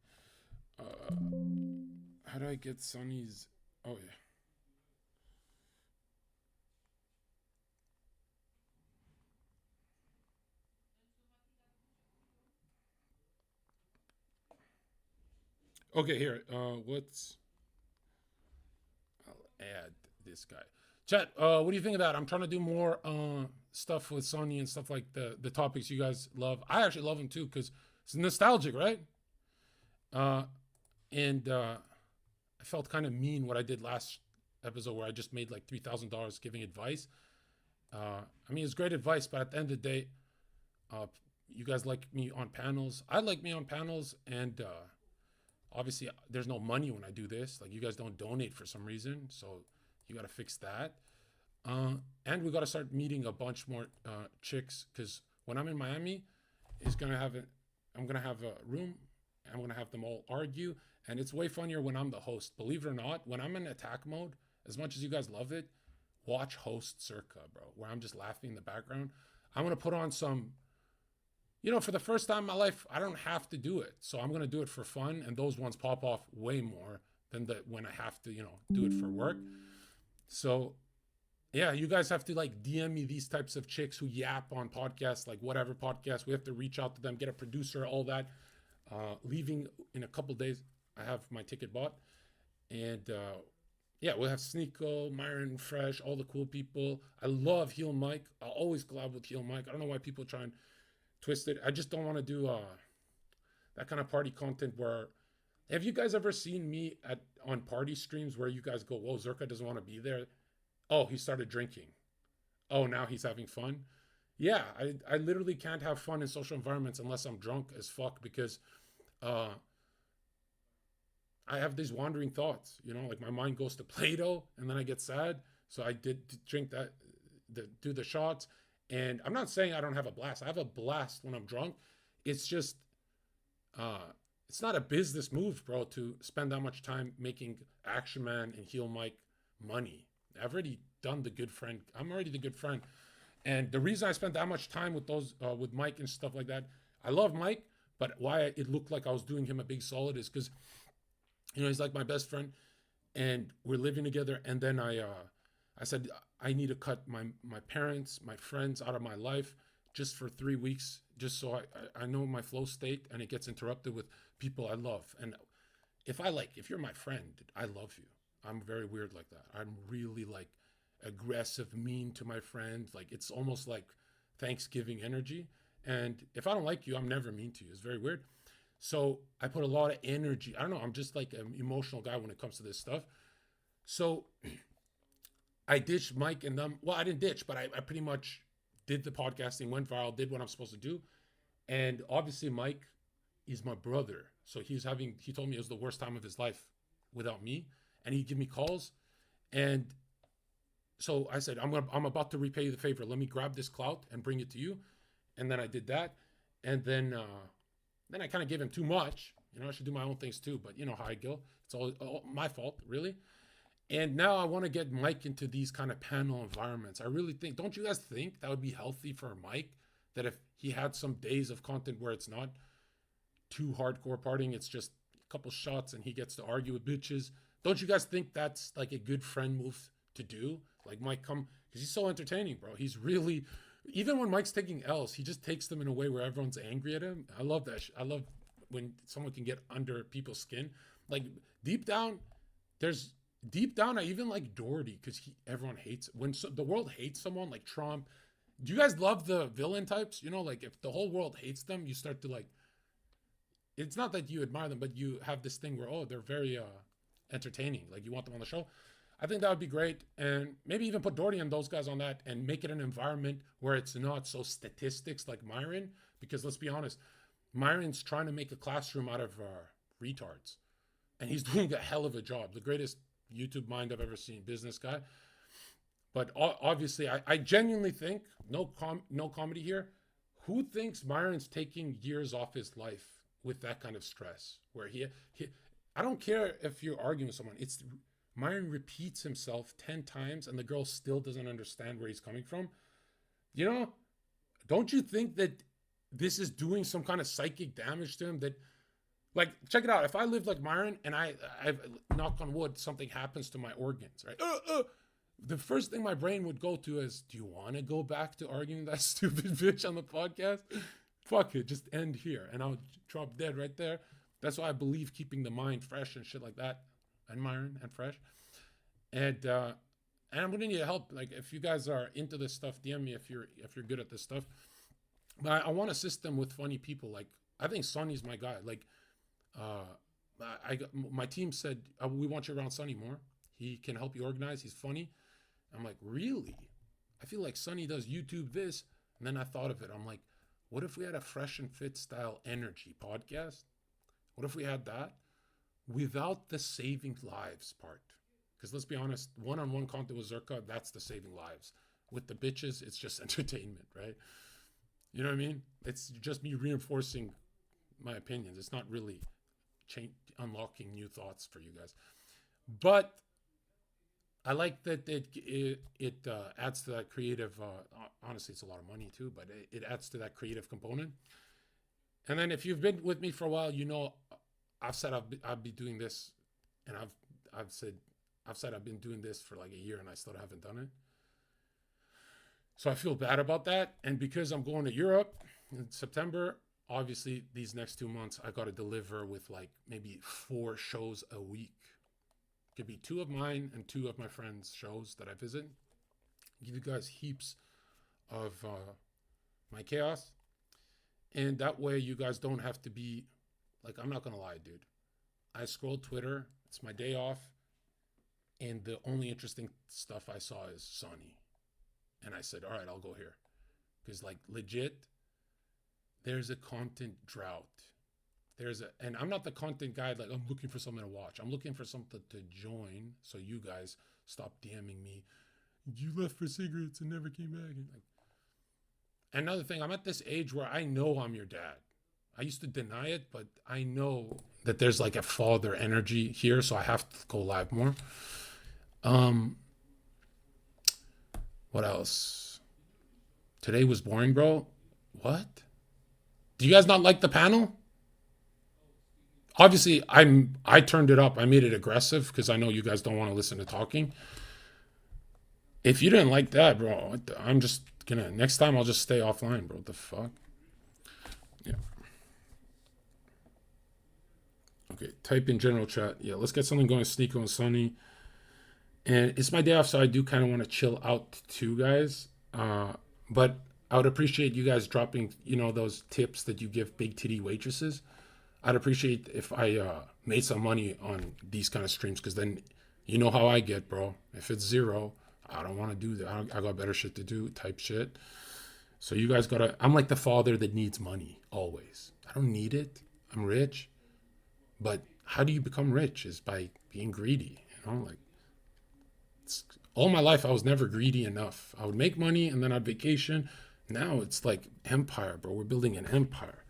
How do I get Sonny's? Oh yeah. Okay, here. I'll add this guy. Chat, what do you think of that? I'm trying to do more stuff with Sonny and stuff like the topics you guys love. I actually love them too because it's nostalgic, right? And I felt kind of mean what I did last episode where I just made like $3,000 giving advice. I mean, it's great advice, but at the end of the day, you guys like me on panels. I like me on panels, and obviously there's no money when I do this. Like, you guys don't donate for some reason, so you got to fix that. And we got to start meeting a bunch more chicks, because when I'm in Miami, I'm gonna have a room. I'm going to have them all argue, and it's way funnier when I'm the host. Believe it or not, when I'm in attack mode, as much as you guys love it, watch host Zherka, bro, where I'm just laughing in the background. I'm going to put on some, for the first time in my life, I don't have to do it. So I'm going to do it for fun, and those ones pop off way more than when I have to, do it for work. So, yeah, you guys have to, DM me these types of chicks who yap on podcasts, whatever podcast. We have to reach out to them, get a producer, all that. Leaving in a couple days, I have my ticket bought, and yeah, we'll have Sneeko, Myron, Fresh, all the cool people. I love Heel Mike. I'll always collab with Heel Mike. I don't know why people try and twist it. I just don't want to do that kind of party content where. Have you guys ever seen me on party streams where you guys go, whoa, Zherka doesn't want to be there? Oh, he started drinking. Oh, now he's having fun? Yeah, I literally can't have fun in social environments unless I'm drunk as fuck because I have these wandering thoughts, like my mind goes to Play-Doh and then I get sad. So I did drink do the shots. And I'm not saying I don't have a blast. I have a blast when I'm drunk. It's just, it's not a business move, bro, to spend that much time making Action Man and Heel Mike money. I've already done the good friend. I'm already the good friend. And the reason I spent that much time with those, with Mike and stuff like that, I love Mike, but why it looked like I was doing him a big solid is because, he's like my best friend and we're living together. And then I said, I need to cut my parents, my friends out of my life just for 3 weeks, just so I know my flow state and it gets interrupted with people I love. And if you're my friend, I love you. I'm very weird like that. I'm really like aggressive, mean to my friends. Like it's almost like Thanksgiving energy. And if I don't like you, I'm never mean to you. It's very weird. So I put a lot of energy. I don't know. I'm just like an emotional guy when it comes to this stuff. So I ditched Mike and them. Well, I didn't ditch, but I pretty much did the podcasting, went viral, did what I'm supposed to do. And obviously Mike is my brother. So he told me it was the worst time of his life without me. And he'd give me calls. And so I said, I'm about to repay you the favor. Let me grab this clout and bring it to you. And then I did that. And then I kind of gave him too much. I should do my own things too. But you know how I go. It's all my fault, really. And now I want to get Mike into these kind of panel environments. I really think, don't you guys think that would be healthy for Mike? That if he had some days of content where it's not too hardcore partying, it's just a couple shots and he gets to argue with bitches. Don't you guys think that's like a good friend move to do? Like Mike because he's so entertaining, bro. He's really, even when Mike's taking L's, he just takes them in a way where everyone's angry at him. I love that. I love when someone can get under people's skin. Like deep down, I even like Doherty because everyone hates when the world hates someone like Trump. Do you guys love the villain types? Like if the whole world hates them, you start to like. It's not that you admire them, but you have this thing where they're very entertaining. Like you want them on the show. I think that would be great, and maybe even put Doherty and those guys on that, and make it an environment where it's not so statistics like Myron. Because let's be honest, Myron's trying to make a classroom out of retards, and he's doing a hell of a job. The greatest YouTube mind I've ever seen, business guy. But obviously, I genuinely think, no comedy here, who thinks Myron's taking years off his life with that kind of stress? Where I don't care if you're arguing with someone. Myron repeats himself 10 times and the girl still doesn't understand where he's coming from. Don't you think that this is doing some kind of psychic damage to him? That, like, check it out. If I lived like Myron and I knock on wood, something happens to my organs, right? The first thing my brain would go to is, do you want to go back to arguing that stupid bitch on the podcast? Fuck it, just end here. And I'll drop dead right there. That's why I believe keeping the mind fresh and shit like that. And Myron and Fresh. And I'm gonna need help. Like if you guys are into this stuff, DM me if you're good at this stuff. But I want a system with funny people. Like I think Sonny's my guy. Like my team said we want you around Sonny more. He can help you organize. He's funny. I'm like, really? I feel like Sonny does YouTube this. And then I thought of it. I'm like, what if we had a Fresh and Fit style energy podcast? What if we had that without the saving lives part? Because let's be honest, one-on-one content with Zherka, that's the saving lives. With the bitches, it's just entertainment, right? You know what I mean? It's just me reinforcing my opinions. It's not really unlocking new thoughts for you guys. But I like that it adds to that creative. Honestly, it's a lot of money too, but it adds to that creative component. And then if you've been with me for a while, I've said I'll be doing this, and I've said I've been doing this for like a year, and I still haven't done it. So I feel bad about that. And because I'm going to Europe in September, obviously these next 2 months I got to deliver with like maybe 4 shows a week. Could be 2 of mine and 2 of my friends' shows that I visit. Give you guys heaps of my chaos. And that way you guys don't have to be, like, I'm not going to lie, dude. I scrolled Twitter. It's my day off. And the only interesting stuff I saw is Sonny. And I said, all right, I'll go here. Because, like, legit, there's a content drought. And I'm not the content guy, like, I'm looking for something to watch. I'm looking for something to join so you guys stop DMing me. You left for cigarettes and never came back. And like, another thing, I'm at this age where I know I'm your dad. I used to deny it, but I know that there's like a father energy here, so I have to go live more. What else? Today was boring, bro. What? Do you guys not like the panel? Obviously, I turned it up. I made it aggressive because I know you guys don't want to listen to talking. If you didn't like that, bro, I'm just gonna, next time I'll just stay offline, bro. What the fuck? Yeah. Okay, type in general chat. Yeah, let's get something going, Sneeko and Sunny. And it's my day off, so I do kind of want to chill out too, guys. But I would appreciate you guys dropping, you know, those tips that you give big titty waitresses. I'd appreciate if I made some money on these kind of streams, because then you know how I get, bro. If it's 0, I don't want to do that. I got better shit to do type shit. So you guys gotta, I'm like the father that needs money always. I don't need it. I'm rich. But how do you become rich? Is by being greedy, you know? Like, all my life I was never greedy enough. I would make money and then I'd vacation. Now it's like empire, bro. We're building an empire.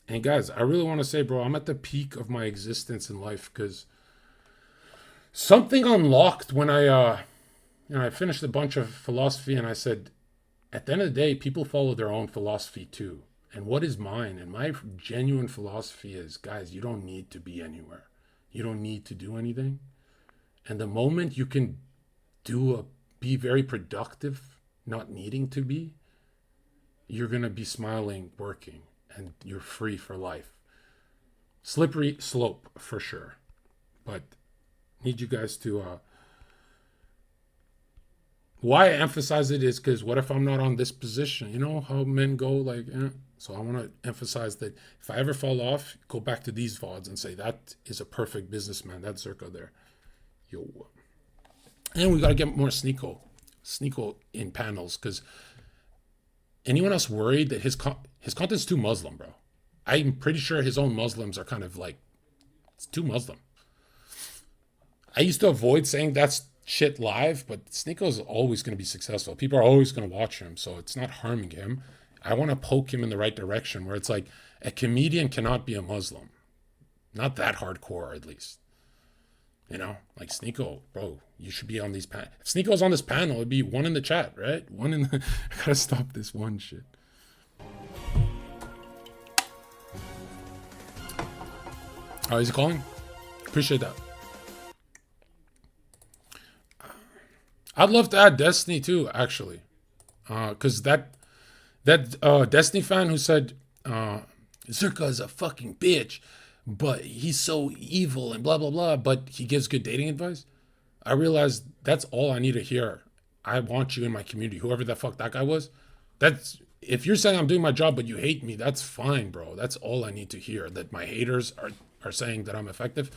And guys, I really want to say, bro, I'm at the peak of my existence in life because something unlocked when I finished a bunch of philosophy, and I said, at the end of the day, people follow their own philosophy too. And what is mine? And my genuine philosophy is, guys, you don't need to be anywhere. You don't need to do anything. And the moment you can be very productive, not needing to be, you're going to be smiling, working, and you're free for life. Slippery slope for sure. But need you guys to, why I emphasize it is because what if I'm not on this position? You know how men go like, So I want to emphasize that if I ever fall off, go back to these VODs and say, that is a perfect businessman. That's Zherka there. Yo. And we got to get more Sneeko in panels, because anyone else worried that his content's too Muslim, bro? I'm pretty sure his own Muslims are kind of like, it's too Muslim. I used to avoid saying that's shit live, but Sneeko's always going to be successful. People are always going to watch him, so it's not harming him. I want to poke him in the right direction, where it's like, a comedian cannot be a Muslim. Not that hardcore, at least. You know, like Sneeko, bro, you should be on these panels. If Sneeko's on this panel, it'd be 1 in the chat, right? 1 in the... I gotta stop this one shit. Oh, is he calling? Appreciate that. I'd love to add Destiny too, actually. Because that Destiny fan who said, Zherka is a fucking bitch, but he's so evil and blah, blah, blah, but he gives good dating advice. I realized that's all I need to hear. I want you in my community, whoever the fuck that guy was. That's, if you're saying I'm doing my job, but you hate me, that's fine, bro. That's all I need to hear, that my haters are saying that I'm effective.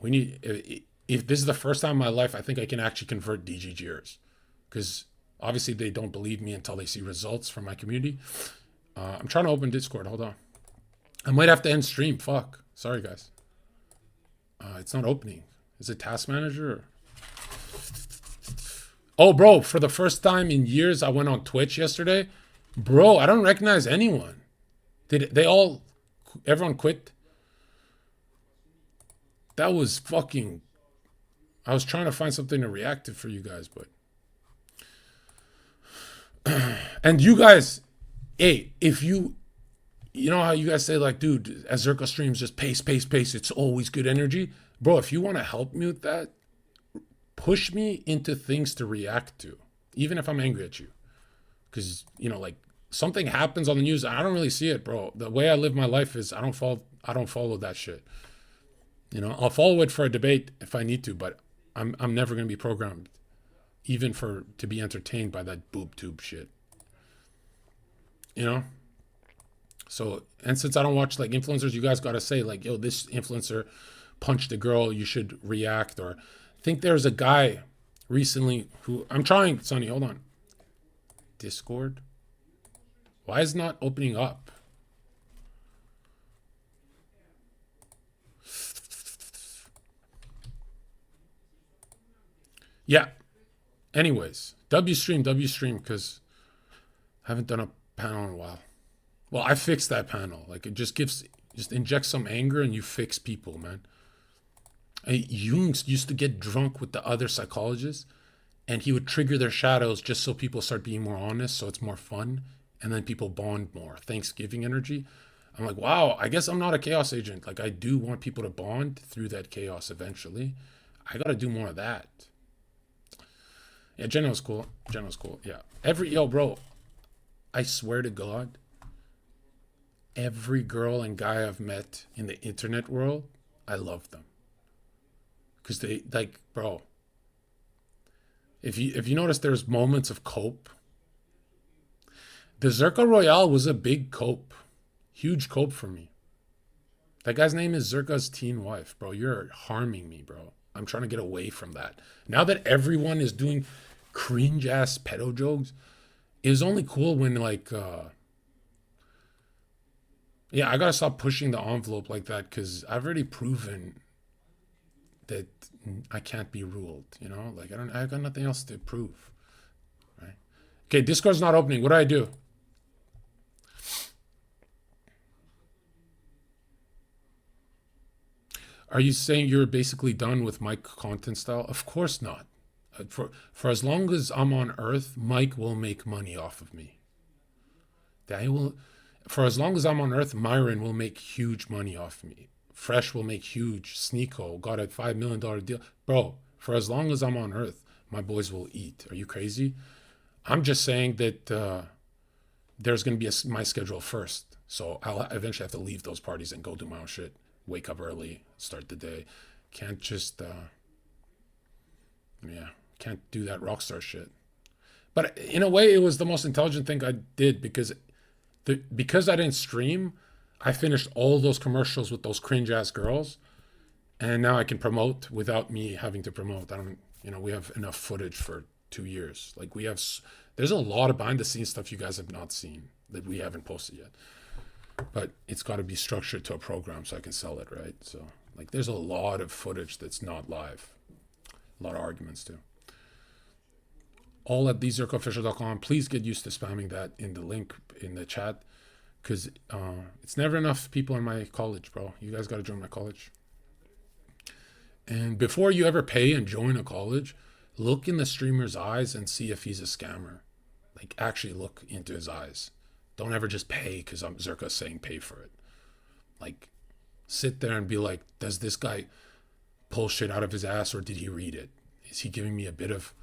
We need, if this is the first time in my life, I think I can actually convert DGGers, because obviously they don't believe me until they see results from my community. I'm trying to open Discord. Hold on. I might have to end stream. Fuck. Sorry, guys. It's not opening. Is it Task Manager? Or... Oh, bro, for the first time in years, I went on Twitch yesterday. Bro, I don't recognize anyone. Did they all... Everyone quit? That was fucking... I was trying to find something to react to for you guys, but... And you guys... Hey, if you... You know how you guys say, like, dude, as Zherka streams, just pace. It's always good energy. Bro, if you want to help me with that, push me into things to react to, even if I'm angry at you. Because, you know, like, something happens on the news, I don't really see it, bro. The way I live my life is I don't follow that shit. You know, I'll follow it for a debate if I need to, but I'm never going to be programmed, even to be entertained by that boob tube shit. You know? So, and since I don't watch like influencers, you guys got to say like, yo, this influencer punched a girl, you should react. Or I think there's a guy recently who, I'm trying, Sonny, hold on. Discord? Why is it not opening up? Yeah. Anyways, W stream, because I haven't done a panel in a while. Well, I fixed that panel. Like, it just injects some anger and you fix people, man. Jung used to get drunk with the other psychologists and he would trigger their shadows just so people start being more honest, so it's more fun. And then people bond more. Thanksgiving energy. I'm like, wow, I guess I'm not a chaos agent. Like, I do want people to bond through that chaos eventually. I got to do more of that. Yeah, Jenna's cool. Yeah. Yo, bro, I swear to God, every girl and guy I've met in the internet world, I love them. Because they, like, bro, if you notice there's moments of cope. The Zherka Royale was a big cope. Huge cope for me. That guy's name is Zherka's teen wife, bro. You're harming me, bro. I'm trying to get away from that. Now that everyone is doing cringe-ass pedo jokes, it was only cool when, like, yeah, I gotta stop pushing the envelope like that because I've already proven that I can't be ruled, you know? Like, I got nothing else to prove, right? Okay, Discord's not opening. What do I do? Are you saying you're basically done with Mike content style? Of course not. For as long as I'm on Earth, Mike will make money off of me. For as long as I'm on Earth, Myron will make huge money off of me. Fresh will make huge. Sneeko got a $5 million deal. Bro, for as long as I'm on Earth, my boys will eat. Are you crazy? I'm just saying that there's going to be my schedule first. So I'll eventually have to leave those parties and go do my own shit. Wake up early, start the day. Can't just, can't do that rockstar shit. But in a way, it was the most intelligent thing I did because I didn't stream, I finished all those commercials with those cringe-ass girls, and now I can promote without me having to promote. We have enough footage for 2 years. Like, there's a lot of behind-the-scenes stuff you guys have not seen that we haven't posted yet. But it's got to be structured to a program so I can sell it, right? So, like, there's a lot of footage that's not live. A lot of arguments, too. All at thezherkaofficial.com. Please get used to spamming that in the link in the chat because it's never enough people in my college, bro. You guys got to join my college. And before you ever pay and join a college, look in the streamer's eyes and see if he's a scammer. Like, actually look into his eyes. Don't ever just pay because Zherka's saying pay for it. Like, sit there and be like, does this guy pull shit out of his ass or did he read it? Is he giving me a bit of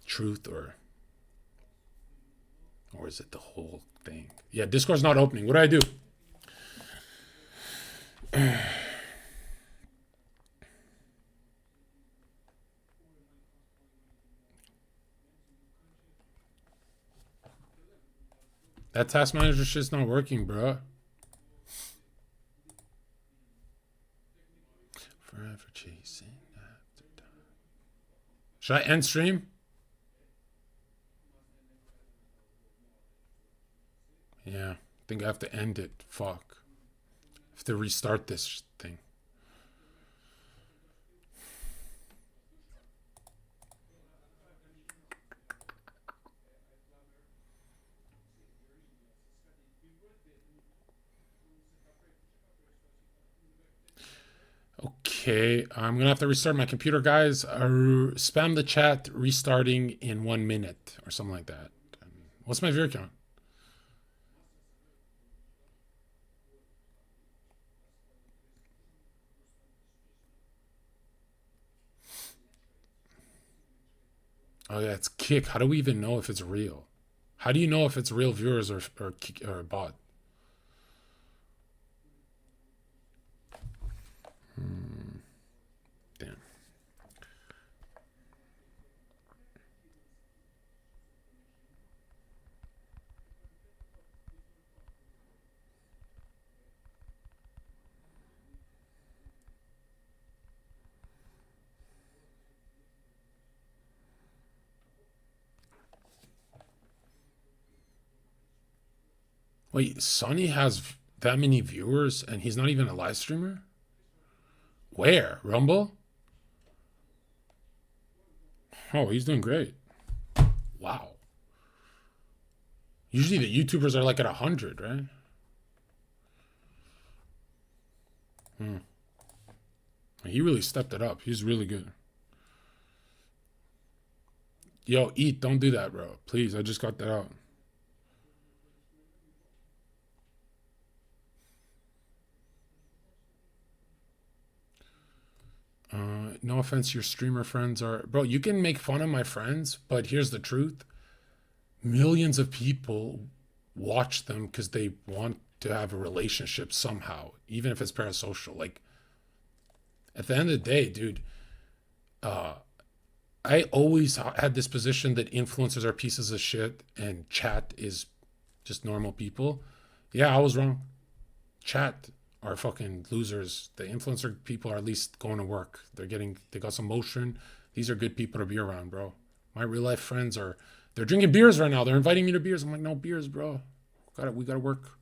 truth or is it the whole thing? Yeah, Discord's not opening. What do I do? That task manager shit's not working, bro. Forever chasing after time. Should I end stream? Yeah, I think I have to end it. Fuck. I have to restart this thing. Okay, I'm gonna have to restart my computer, guys. Spam the chat restarting in 1 minute or something like that. What's my viewer count? Oh yeah, it's Kick. How do we even know if it's real? How do you know if it's real viewers or a bot? Wait, Sonny has that many viewers and he's not even a live streamer? Where? Rumble? Oh, he's doing great. Wow. Usually the YouTubers are like at 100, right? He really stepped it up. He's really good. Yo, eat. Don't do that, bro. Please, I just got that out. No offense, your streamer friends are... Bro, you can make fun of my friends, but here's the truth. Millions of people watch them because they want to have a relationship somehow, even if it's parasocial. Like, at the end of the day, dude, I always had this position that influencers are pieces of shit and chat is just normal people. Yeah, I was wrong. Chat are fucking losers. The influencer people are at least going to work. They got some motion. These are good people to be around, bro. My real life friends they're drinking beers right now. They're inviting me to beers. I'm like, no beers, bro. We gotta work.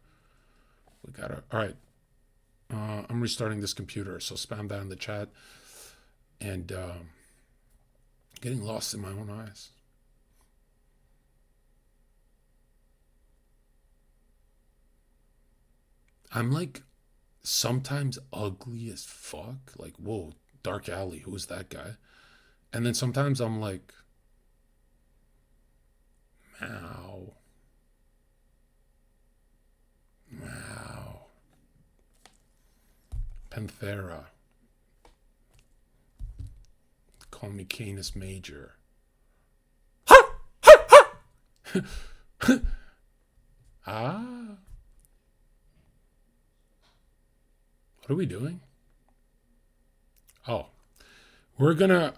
All right. I'm restarting this computer, so spam that in the chat. And getting lost in my own eyes. I'm like sometimes ugly as fuck. Like, whoa, Dark Alley, who is that guy? And then sometimes I'm like, Meow. Panthera. Call me Canis Major. Ah. What are we doing? Oh. We're gonna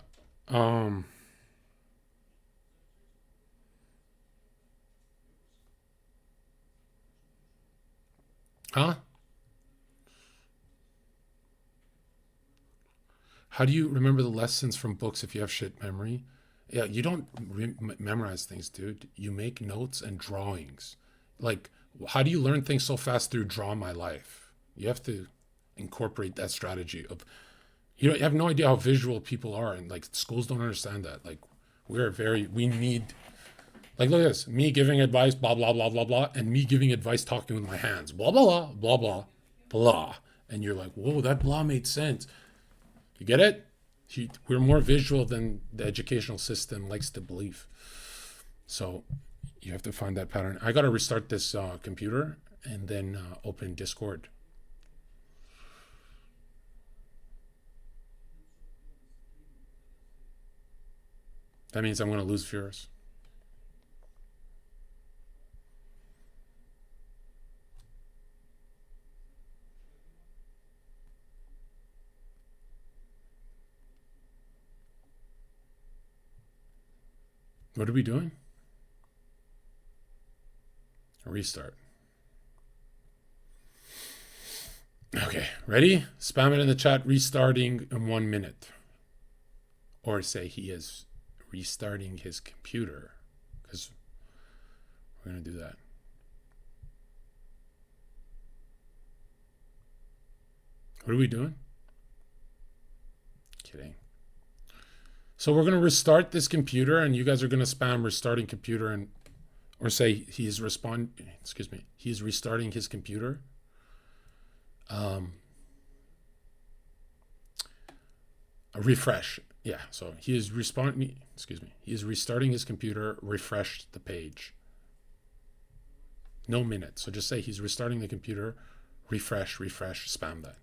Huh? How do you remember the lessons from books if you have shit memory? Yeah, you don't memorize things, dude. You make notes and drawings. Like, how do you learn things so fast through Draw My Life? You have to incorporate that strategy of, you have no idea how visual people are, and like schools don't understand that. Like, we need, like, look at this, me giving advice, blah, blah, blah, blah, blah, and me giving advice talking with my hands, blah, blah, blah, blah, blah, blah. And you're like, whoa, that blah made sense. You get it? We're more visual than the educational system likes to believe. So you have to find that pattern. I got to restart this computer and then open Discord. That means I'm going to lose viewers. What are we doing? A restart. Okay, ready? Spam it in the chat, restarting in 1 minute. Or say he is restarting his computer, because we're going to do that. What are we doing? Kidding. So we're going to restart this computer, and you guys are going to spam restarting computer, and or say he's restarting his computer. A refresh. Yeah, so he is he is restarting his computer, refresh the page. No minute. So just say he's restarting the computer, refresh, spam that.